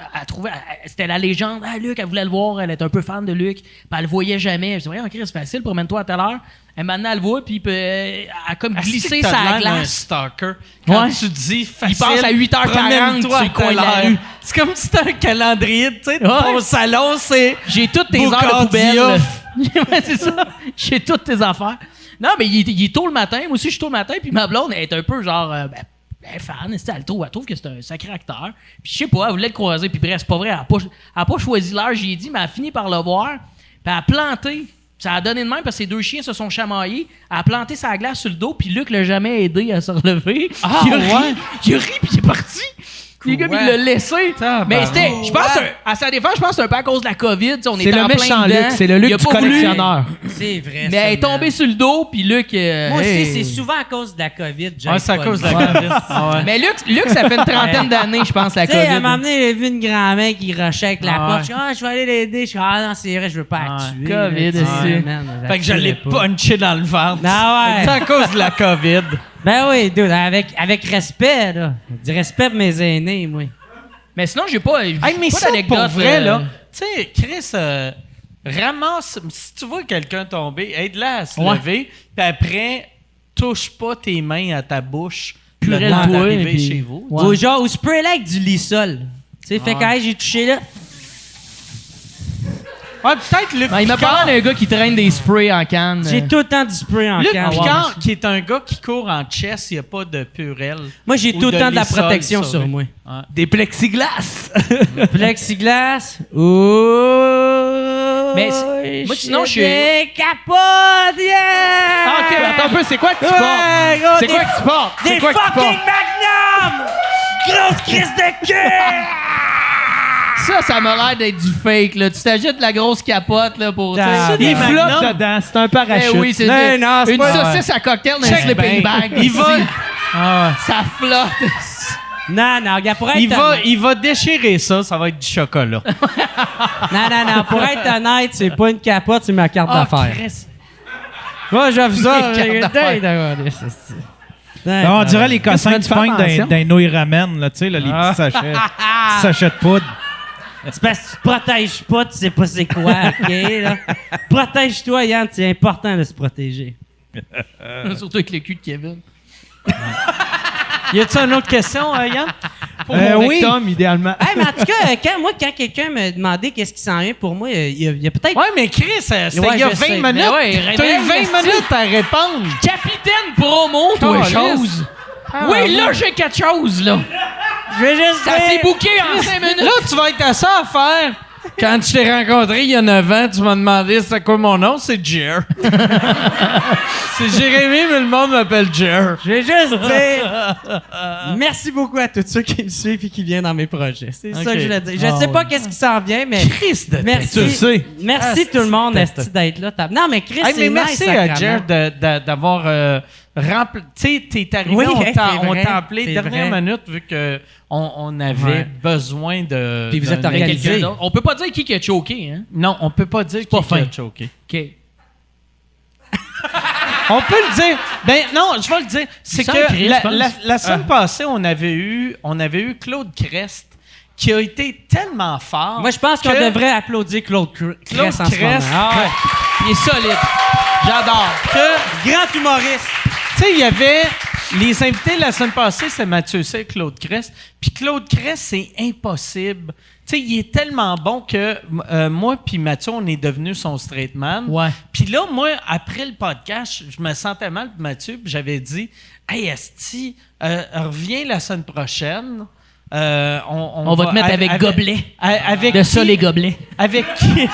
c'était la légende. Ah, Luc, elle voulait le voir. Elle est un peu fan de Luc. Puis, elle le voyait jamais. Je dis, voyons, Chris, c'est facile, promène-toi à telle heure. Maintenant, elle le voit, puis elle a comme glissé Glissé sa un glace. stalker. Quand Ouais. tu dis facile, passe à 8h40 promène-toi sur le coin de la à telle rue. heure. C'est comme si c'était un calendrier, tu sais. Ouais. Ton salon, c'est... J'ai toutes tes Boucard heures de poubelle. Diouf. Ouais, c'est ça. J'ai toutes tes affaires. Non, mais il est tôt le matin. Moi aussi, je suis tôt le matin. Puis ma blonde, elle est un peu genre... elle est fan. Elle trouve que c'est un sacré acteur. Puis je sais pas, elle voulait le croiser. Puis bref, c'est pas vrai. Elle a pas choisi l'heure, j'ai dit, mais elle a fini par le voir. Puis elle a planté. Ça a donné de même parce que ses deux chiens se sont chamaillés. Elle a planté sa glace sur le dos. Puis Luc l'a jamais aidé à se relever. Ah, il a ri, ouais? il a ri, puis il est parti. Les gars, puis il l'a laissé. Mais c'était, je pense, à sa défense, je pense que c'est un peu à cause de la COVID. Tu sais, on C'est était le en méchant plein dedans. Luc. C'est le Il Luc a du pas voulu. collectionneur. C'est vrai. Mais elle est tombée sur le dos, puis Luc. Moi aussi, hey. c'est souvent à cause de la COVID. Ouais, c'est à cause de la Ouais. COVID. Ah ouais. Mais Luc, ça fait une trentaine d'années, je pense, la Tu sais, à un COVID. moment donné, j'ai vu une grand-mère qui rushait avec la Ah porte. ouais. Je suis je vais aller l'aider. Je suis non, c'est vrai, je veux pas la Ouais. tuer. COVID là, tu sais, aussi. man, Fait que je l'ai tuerai pas. punché dans le ventre. Ah ouais. C'est à cause de la COVID. Ben oui, dude, avec respect, là. Du respect pour mes aînés, moi. Mais sinon, j'ai pas, Hey, mais pas ça, d'anecdote. pour vrai, là, tu sais, Chris, ramasse... Si tu vois quelqu'un tomber, aide-la à se lever, puis après, touche pas tes mains à ta bouche le temps Purelle-toi, d'arriver puis- chez vous. Ouais. Ou genre, ou spray-là avec du Lysol. Tu sais, fait que hey, j'ai touché là. Ouais, peut-être Luc Ben, il m'a Picard. parlé d'un gars qui traîne des sprays en canne. J'ai tout le temps du spray en Luc canne. Picard, qui est un gars qui court en chest, il n'y a pas de purelle. Moi, j'ai Ou tout le temps de la Lysol protection sur lui. moi. Des plexiglas. Plexiglas. Ouh. Mais moi, sinon, je suis- Des capotes, yeah! Ah, OK, attends un peu, c'est quoi que tu Ouais, portes? gros, C'est des- quoi que tu portes? Des C'est quoi que tu fucking portes? Magnum! Grosse crise de cul! Ça m'a l'air d'être du fake, là. Tu t'ajoutes la grosse capote, là, pour... tu sais, Ah, Il des flotte dedans, c'est un Eh parachute. oui, c'est Non, non, c'est une pas- saucisse à cocktail dans un Check sleeping bien. bag. Il va... Ça flotte. Non, regarde, pour être Il va déchirer ça, ça va être du chocolat. Non, pour être honnête, c'est pas une capote, c'est ma carte Ah, d'affaires. Chris. Moi, j'avoue ça. Une carte d'affaires. On dirait les cossins que tu fais pognes attention. d'un nouilles ramen, là, tu sais, là, les petits sachets. Petits sachets de poudre. C'est parce que tu te protèges pas, tu sais pas c'est quoi, OK? Là. Protège-toi, Yann, c'est important de se protéger. Surtout avec le cul de Kevin. Y a-tu une autre question, Yann? Pour mon oui. rectum, idéalement. Hey, mais en tout cas, quand quelqu'un me demandait qu'est-ce qui s'en vient pour moi, il y a peut-être... Ouais, mais Chris, c'était Ouais, il y a je 20 sais. minutes. Mais ouais, T'as eu réveille, 20 minutes à répondre. Capitaine promo, toi, Caliste. chose. Oui, là, j'ai quelque chose, là. Je vais juste Ça s'est dire... booké en 5 minutes. Là, tu vas être à ça à faire. Quand je t'ai rencontré il y a 9 ans, tu m'as demandé c'était quoi mon nom, c'est Jer. C'est Jérémy, mais le monde m'appelle Jer. Je vais juste dire... Merci beaucoup à tous ceux qui me suivent et qui viennent dans mes projets. C'est ça que je voulais dire. Je sais pas qu'est-ce qui s'en vient, mais... Chris de Merci. Tu le sais. Merci tout le monde esti, d'être là. Non, mais Chris, Hey, c'est mais nice, merci à sacrément. Jer d'avoir rempli. Tu sais, t'es arrivé, Oui, on c'est vrai, t'a appelé c'est dernière vrai. minute vu que on avait Ouais. besoin de. Puis vous êtes d'un- organisé. Quelqu'un d'autre. On peut pas dire qui a choqué, hein? Non, on peut pas dire pas qui a fin. choqué. OK. On peut le dire. Ben non, je vais le dire. C'est sens que Chris, je pense. la semaine passée, on avait eu Claude Crest qui a été tellement fort. Moi, je pense qu'on que devrait applaudir Claude Crest Claude en ce moment. Crest, Ah ouais. Il est solide. J'adore. Grand humoriste. tu sais, il y avait les invités la semaine passée, c'est Mathieu C et Claude Crest. Puis Claude Crest, c'est impossible. Tu sais, il est tellement bon que moi puis Mathieu, on est devenus son straight man. Ouais. Puis là, moi, après le podcast, je me sentais mal pour Mathieu, puis j'avais dit « Hey, Esti, reviens la semaine prochaine. On va te mettre avec gobelet. Avec De ça, qui- les gobelets. Avec qui?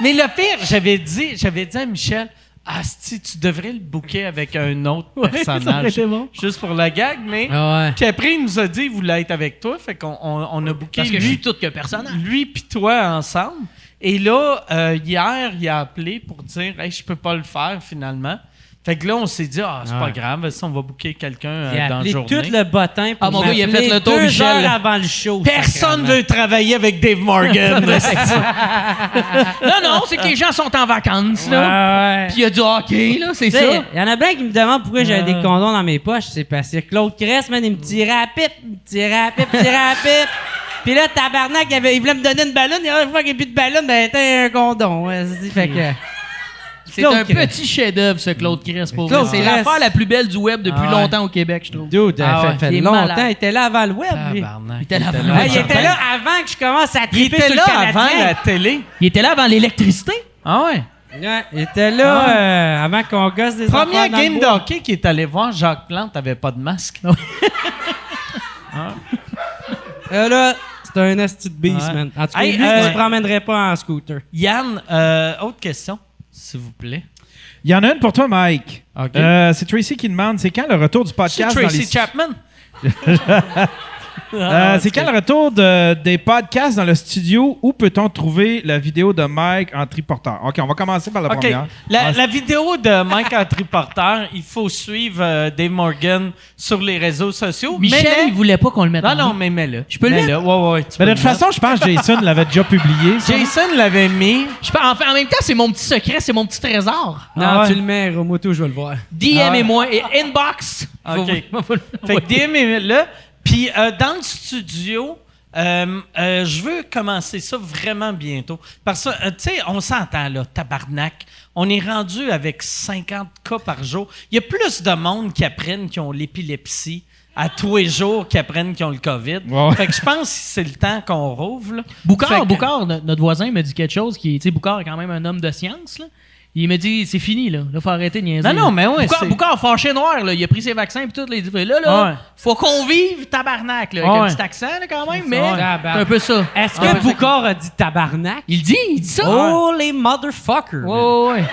Mais le pire, j'avais dit à Michel, Asti, tu devrais le booker avec un autre personnage. Juste pour la gag, mais. Ah ouais. Puis après, il nous a dit, il voulait être avec toi. Fait qu'on a booké Parce que je suis lui, tout que personnage. lui puis toi ensemble. Et là, hier, il a appelé pour dire, hey, je peux pas le faire finalement. Fait que là, on s'est dit, c'est pas grave, ça, on va booker quelqu'un Il a dans la appelé journée. tout le bottin pour Ah, mon gars, il a m'appeler fait le tour, 2 Michel. heures avant le show. Personne sacrément. veut travailler avec Dave Morgan. Non, c'est que les gens sont en vacances, là. Ouais. Puis il y a du hockey, là, c'est Tu sais, ça. il y en a plein qui me demandent pourquoi j'avais des condoms dans mes poches. C'est parce que Claude Crest, man, il me tirait à pipe, Puis là, tabarnak, il voulait me donner une ballonne. Et une fois qu'il n'y a plus de ballonne, ben, t'as un condom. Ouais, fait que... C'est Claude un Crest. petit chef-d'œuvre, ce Claude Crest, pour Claude vrai. C'est Crest. l'affaire la plus belle du web depuis Ah ouais. longtemps au Québec, je trouve. Dude, fait il est longtemps. malade. Il était là avant le web, lui. Tabarnak. Il était là avant. Ah, il était là avant que je commence à Il triper était sur là le Canadien. avant la télé. Il était là avant l'électricité. Ah ouais. Ouais, il était là avant qu'on gosse des Première affaires dans le game de bois. hockey qui est allé voir Jacques Plante avait pas de masque. Là, c'est un asti de beast, Ouais. man. En tout cas, Hey, lui, il se promènerait pas en scooter. Yann, autre question, s'il vous plaît. Il y en a une pour toi, Mike. OK. C'est Tracy qui demande c'est quand le retour du C'est podcast dans Tracy les... Chapman. C'est quand le retour des podcasts dans le studio? Où peut-on trouver la vidéo de Mike en triporteur? OK, on va commencer par la OK. première. La vidéo de Mike en triporteur, il faut suivre Dave Morgan sur les réseaux sociaux. Michel, Mets-le. il voulait pas qu'on le mette Non, en non, ligne. mais mets-le. Je peux le Mets-le. Ouais, tu peux Mais de le toute façon, je pense que Jason l'avait déjà publié. ça. Jason l'avait mis. En même temps, c'est mon petit secret, c'est mon petit trésor. Non, Ah ouais. tu le mets, Romoto, je vais le voir. DM et moi, et inbox. OK. Faut- Fait que DM-le. Puis dans le studio, je veux commencer ça vraiment bientôt. Parce que, tu sais, on s'entend, là, tabarnak. On est rendu avec 50 cas par jour. Il y a plus de monde qui apprennent qu'ils ont l'épilepsie à tous les jours qui apprennent qu'ils ont le COVID. Ouais. Fait que je pense que c'est le temps qu'on rouvre. Là. Boucard, Fait que- Boucard, notre voisin, me dit quelque chose qui, tu sais, Boucard est quand même un homme de science, là. Il me dit, c'est fini, là. Là, faut arrêter de niaiser. Non, mais ouais, Boucard, c'est- Boucard fâché noir, là. Il a pris ses vaccins et tout, là. Il dit, là, Ouais. faut qu'on vive tabarnak, là. Avec Ouais. un petit accent, là, quand même, mais ça. c'est un peu ça. Est-ce Ah, que Boucard a dit tabarnak? Il dit ça. Oh, les motherfuckers! Ouais.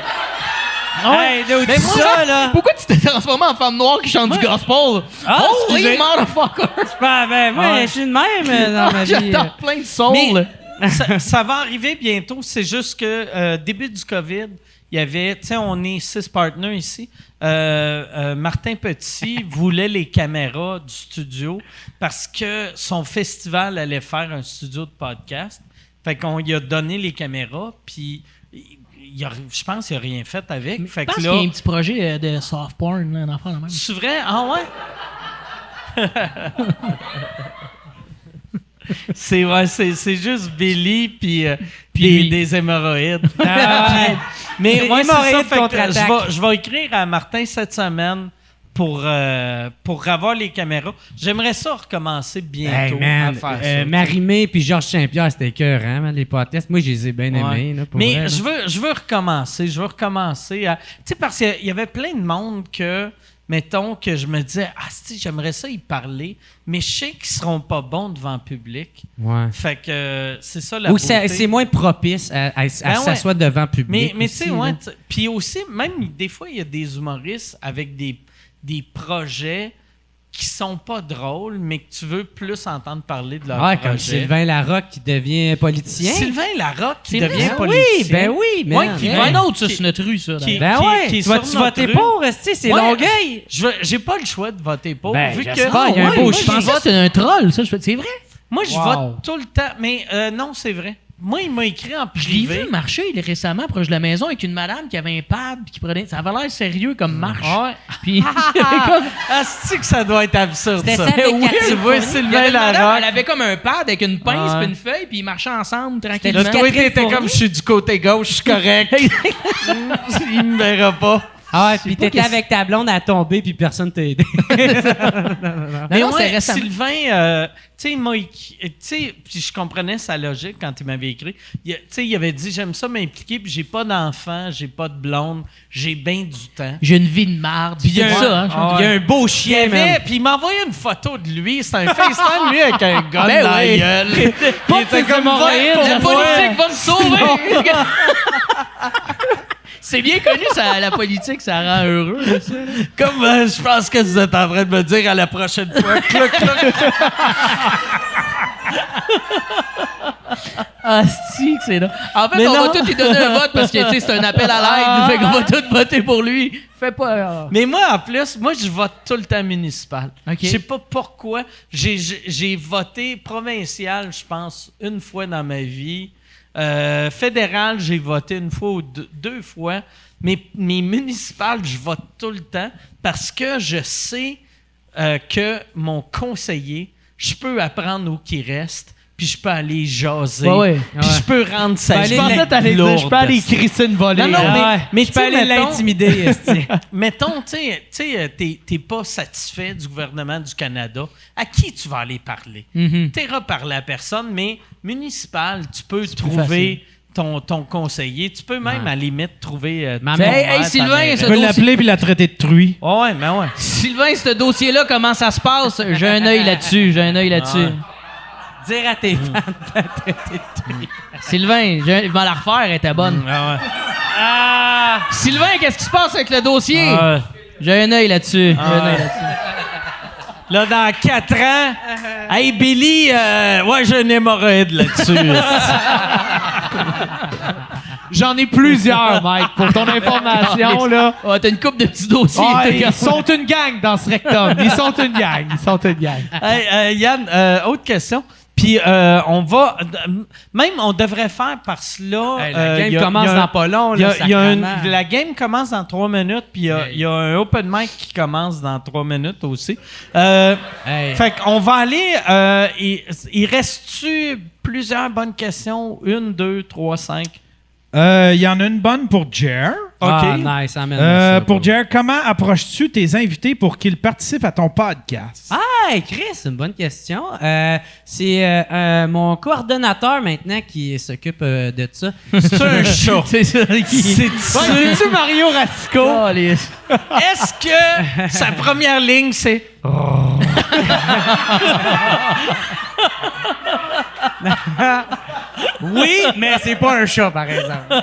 Hey, dude, Mais moi, ça, là! pourquoi tu t'es transformé en femme noire qui chante du gospel? Ah, Holy excusez. motherfucker! Moi, je suis de même dans ma vie. J'entends plein de soul. Mais ça va arriver bientôt. C'est juste que début du COVID, il y avait, tu sais, on est 6 partenaires ici. Martin Petit voulait les caméras du studio parce que son festival allait faire un studio de podcast. Fait qu'on lui a donné les caméras, puis je pense qu'il n'a rien fait avec. Fait Je pense que qu'il y a là, un petit projet de soft porn, là, un enfant de même. c'est vrai? Ah ouais? c'est juste Billy puis lui. des hémorroïdes. Ah, Mais Des ouais, c'est ça. hémorroïdes Fait que contre-attaque. je vais écrire à Martin cette semaine pour avoir les caméras. J'aimerais ça recommencer bientôt Hey, man, à faire ça. Marie-Mé puis Georges Saint-Pierre, c'était écœurant, man, les podcasts. Moi, je les ai bien aimés. Ouais. Là, pour Mais vrai, là. je veux recommencer. Tu sais, parce qu'il y avait plein de monde que, mettons, que je me disais, si, j'aimerais ça y parler, mais je sais qu'ils seront pas bons devant le public. Ouais. Fait que c'est ça la Ou beauté. c'est moins propice à Ben s'asseoir devant le public. Mais tu aussi, sais, là. ouais. Puis aussi, même des fois, il y a des humoristes avec des projets qui sont pas drôles, mais que tu veux plus entendre parler de leur Ouais, projet. comme Sylvain Larocque qui devient politicien. Sylvain Larocque qui C'est vrai, devient ça? politicien. Oui, man. Ouais, Il y en a un autre, ça, Qui- sur notre rue, ça. qui- d'ailleurs. Ben ouais, qui est tu vas-tu sur notre voter rue. pour, esti? C'est Ouais. Longueuil. J'ai pas le choix de voter pour, Ben, vu que... j'espère, il y a un beau Moi, choix. je pensais que c'était un troll, ça. C'est vrai? Moi, je Wow. vote tout le temps, mais non, c'est vrai. Moi, il m'a écrit en Je l'ai privé. vu marcher récemment proche de la maison avec une madame qui avait un pad puis qui prenait. Ça avait l'air sérieux comme marche. Ouais. Puis comme. Asti que ça doit être absurde, C'était ça. ça avec Oui, Catherine tu vois Fournier. Il y avait Sylvain une madame, elle Larocque. avait comme un pad avec une pince Ouais. puis une feuille puis ils marchaient ensemble Là, tranquillement. toi, t'étais Fournier. comme, je suis du côté gauche, je suis correct. Il me verra pas. Ah, puis pas t'étais que avec ta blonde à tomber, puis personne t'a aidé. Mais non, c'est ouais, récemment. Sylvain, tu sais, il m'a écrit- tu sais, puis je comprenais sa logique quand il m'avait écrit. Tu sais, il avait dit, j'aime ça m'impliquer, puis j'ai pas d'enfant, j'ai pas de blonde, j'ai bien du temps. J'ai une vie de marde. Puis il y a C'est un- ça, hein, Ah, Il y a un beau Il chien, avait- man. puis il m'a envoyé une photo de lui, c'est un FaceTime, lui, avec un gun Ben dans la oui. gueule. Puis il était comme, hémorroïdes, vote la pour moi. politique va me sauver. C'est bien connu, ça, la politique, ça rend heureux. là, ça, là. Comme je pense que vous êtes en train de me dire à la prochaine fois. Cloc, cloc. Ah, si, que c'est là. En fait, Mais on va non. tous lui donner un vote parce que, tu sais, c'est un appel à l'aide. Fait qu'on va tous voter pour lui. Fais pas. Mais moi, en plus, je vote tout le temps municipal. OK. Je sais pas pourquoi. J'ai voté provincial, je pense, une fois dans ma vie. Fédéral, j'ai voté une fois ou deux fois. Mais municipal, je vote tout le temps parce que je sais que mon conseiller, je peux apprendre où qu'il reste, puis je peux aller jaser, Ouais, ouais. puis je peux rendre sa aller vie Je pensais que t'allais dire, je peux aller crisser une volée. Non, non, hein. mais Je peux aller mettons- l'intimider, esti. Mettons, tu sais, t'es pas satisfait du gouvernement du Canada. À qui tu vas aller parler? Mhm. T'iras parler à personne, mais municipal, tu peux trouver ton conseiller. Tu peux même, à la limite, trouver... Ma ton mère- Hey, maire, Sylvain, ta mairesse. ce Tu peux dossier- l'appeler puis la traiter de truie. Ouais, mais ouais. Sylvain, ce dossier-là, comment ça se passe? J'ai un œil là-dessus. J'ai un œil là-dessus. Dire à tes fans. Sylvain, je vais la refaire, elle était bonne. Ah ouais. Sylvain, qu'est-ce qui se passe avec le dossier? Ah ouais. J'ai un œil là-dessus. J'ai un œil là-dessus. Là, dans 4 ans, hey Billy, ouais, j'ai une hémorroïde là-dessus. J'en ai plusieurs, Mike, pour ton information, là. Ah, t'as une couple de petits dossiers. Ah, t'as ils comme- sont une gang dans ce rectum. Ils sont une gang. Hey, Yann, autre question. Puis même on devrait faire par cela. Hey, la game y a- commence y a un- dans pas long, y a- là, y a sacrément. la game commence dans 3 minutes, puis il y a un open mic qui commence dans 3 minutes aussi. Hey. Fait qu'on va aller. Il reste-tu plusieurs bonnes questions? 1, 2, 3, 5. Il y en a une bonne pour Jer. Ah, nice, amène-moi ça, Pour Jer, comment approches-tu tes invités pour qu'ils participent à ton podcast? Hey, Chris, c'est une bonne question. C'est mon coordonnateur maintenant qui s'occupe de ça. C'est un show. C'est ça qui. C'est-tu Mario Ratico? Oh, les- Est-ce que sa première ligne, c'est... Oui, mais c'est pas un chat, par exemple.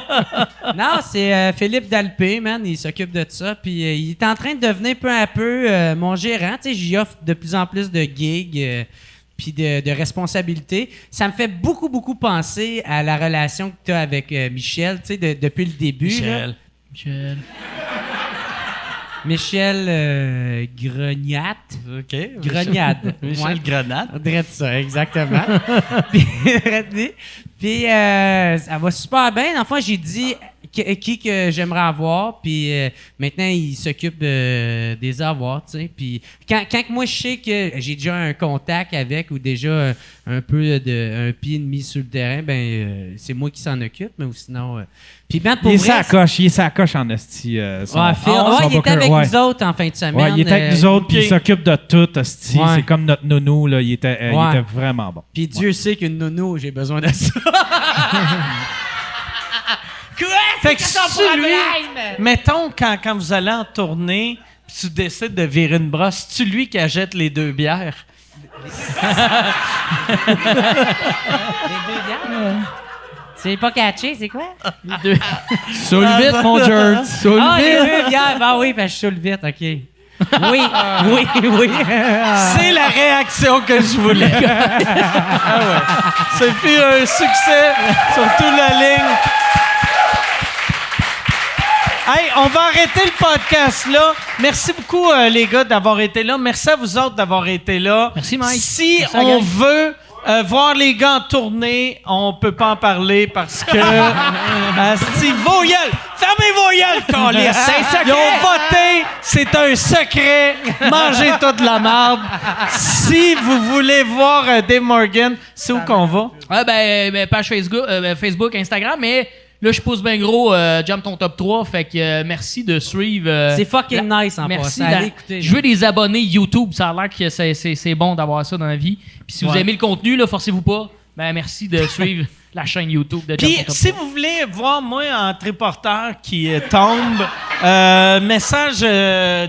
Non, c'est Philippe Dalpé, man. Il s'occupe de ça. Puis il est en train de devenir peu à peu mon gérant. Tu sais, j'y offre de plus en plus de gigs. Puis de responsabilités. Ça me fait beaucoup, beaucoup penser à la relation que tu as avec Michel, tu sais, depuis le début. là. Michel. Michel Gregnat. OK. Gregnade. Michel Ouais. Grenade. On dirait ça, exactement. puis ça va super bien. Enfin, j'ai dit qui que j'aimerais avoir, puis maintenant, il s'occupe des avoirs, tu sais. Puis quand moi, je sais que j'ai déjà un contact avec ou déjà un peu un pied et demi sur le terrain, ben c'est moi qui s'en occupe, mais ou sinon... Puis ben, pour Il est vrai, sa coche en esti. son- Ouais, Phil, son il était booker, avec ouais. nous autres en fin de semaine. Ouais, il était avec nous autres, puis il ok. s'occupe de tout, esti. Ouais. C'est comme notre nounou, là. Il était vraiment bon. Puis Dieu sait qu'une nounou, j'ai besoin de ça. Quoi? Fait que c'est lui, mettons, quand vous allez en tournée, puis tu décides de virer une brosse, c'est-tu lui qui achète les 2 bières? Les 2 bières? C'est pas catché, c'est quoi? Saoule vite, mon Jer. Saoule Ah, les vite. 2 bières! Ah oui, parce que je saoule vite, OK. Oui, oui. C'est la réaction que je voulais. Ah ouais. Ça fait un succès sur toute la ligne. Hey, on va arrêter le podcast là. Merci beaucoup, les gars, d'avoir été là. Merci à vous autres d'avoir été là. Merci, Mike. Si Merci à la on gang. veut voir les gars en tournée, on peut pas en parler parce que... Asti, vos gueules! Fermez vos gueules, câlisse! C'est un secret! Ils ont voté, c'est un secret. Mangez tout de la marde. Si vous voulez voir Dave Morgan, c'est où qu'on va? Ah, page Facebook, Instagram, mais là, je pousse bien gros Jump ton top 3, fait que merci de suivre. C'est fucking nice en Merci. passant. Allez écouter. Je veux des abonnés YouTube, ça a l'air que c'est bon d'avoir ça dans la vie. Puis si vous aimez le contenu, là, forcez-vous pas. Ben merci de suivre la chaîne YouTube de Jump Puis, ton top si 3. vous voulez voir moi en triporteur qui tombe, message,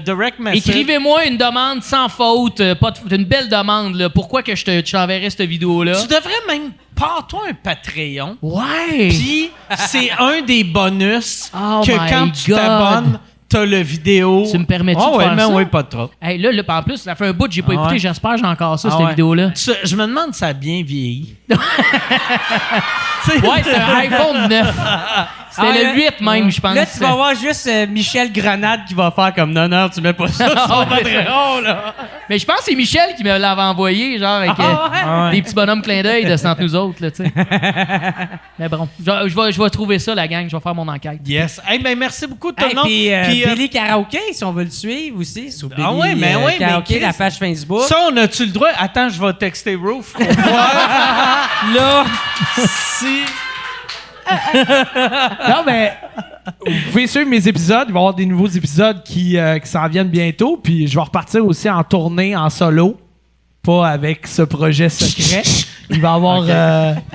direct message. Écrivez-moi une demande sans faute, une belle demande. Là. Pourquoi que je t'enverrai cette vidéo-là? Tu devrais même pars-toi un Patreon. Ouais! Puis, c'est un des bonus Oh que my quand tu God. t'abonnes, t'as le vidéo. Tu me permets-tu de ouais, faire mais ça? oui, pas trop. Hey, là, en plus, ça fait un bout que j'ai pas Ah écouté. ouais. J'espère que j'ai encore ça, Ah cette ouais. vidéo-là. Je me demande si ça a bien vieilli. Ouais, c'est un iPhone 9. C'était Ah, le là- 8 même, je pense. Là, tu vas voir juste Michel Grenade qui va faire comme non, tu mets pas ça sur Ah, ouais. Patreon, là. Mais je pense que c'est Michel qui me l'avait envoyé, genre, avec ouais? des petits bonhommes clin d'œil de entre nous autres, là, tu sais. Mais bon, je vais trouver ça, la gang. Je vais faire mon enquête. Yes. Hey, ben, merci beaucoup tout Hey, le monde. puis Puis, Billy Karaoke, si on veut le suivre aussi, sur Billy ouais, mais ouais, mais Karaoke, Chris, la page Facebook. ça, on a-tu le droit? Attends, je vais texter Roof pour voir. Là, si... Non, mais vous pouvez suivre mes épisodes. Il va y avoir des nouveaux épisodes qui s'en viennent bientôt. Puis je vais repartir aussi en tournée en solo. Pas avec ce projet secret. Il va y avoir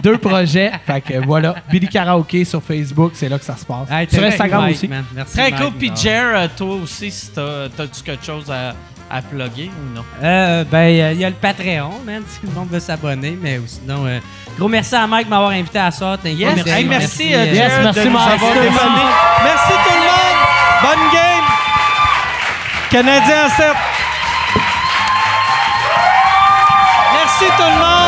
2 projets. Fait que voilà. Billy Karaoke sur Facebook, c'est là que ça se passe. Hey, sur t'es Instagram Mike, aussi. man. Merci, Très Mike. cool. Puis Jer, toi aussi, si t'as-tu quelque chose à plugger ou non? Il y a le Patreon, man, si tout le monde veut s'abonner, mais sinon, gros merci à Mike de m'avoir invité à ça. Yes, Merci, hey, merci, merci, Yes, Jer, merci, de nous Mike. avoir Merci. dépanné. Merci tout le monde. Bonne game. Canadien en 7. Merci tout le monde!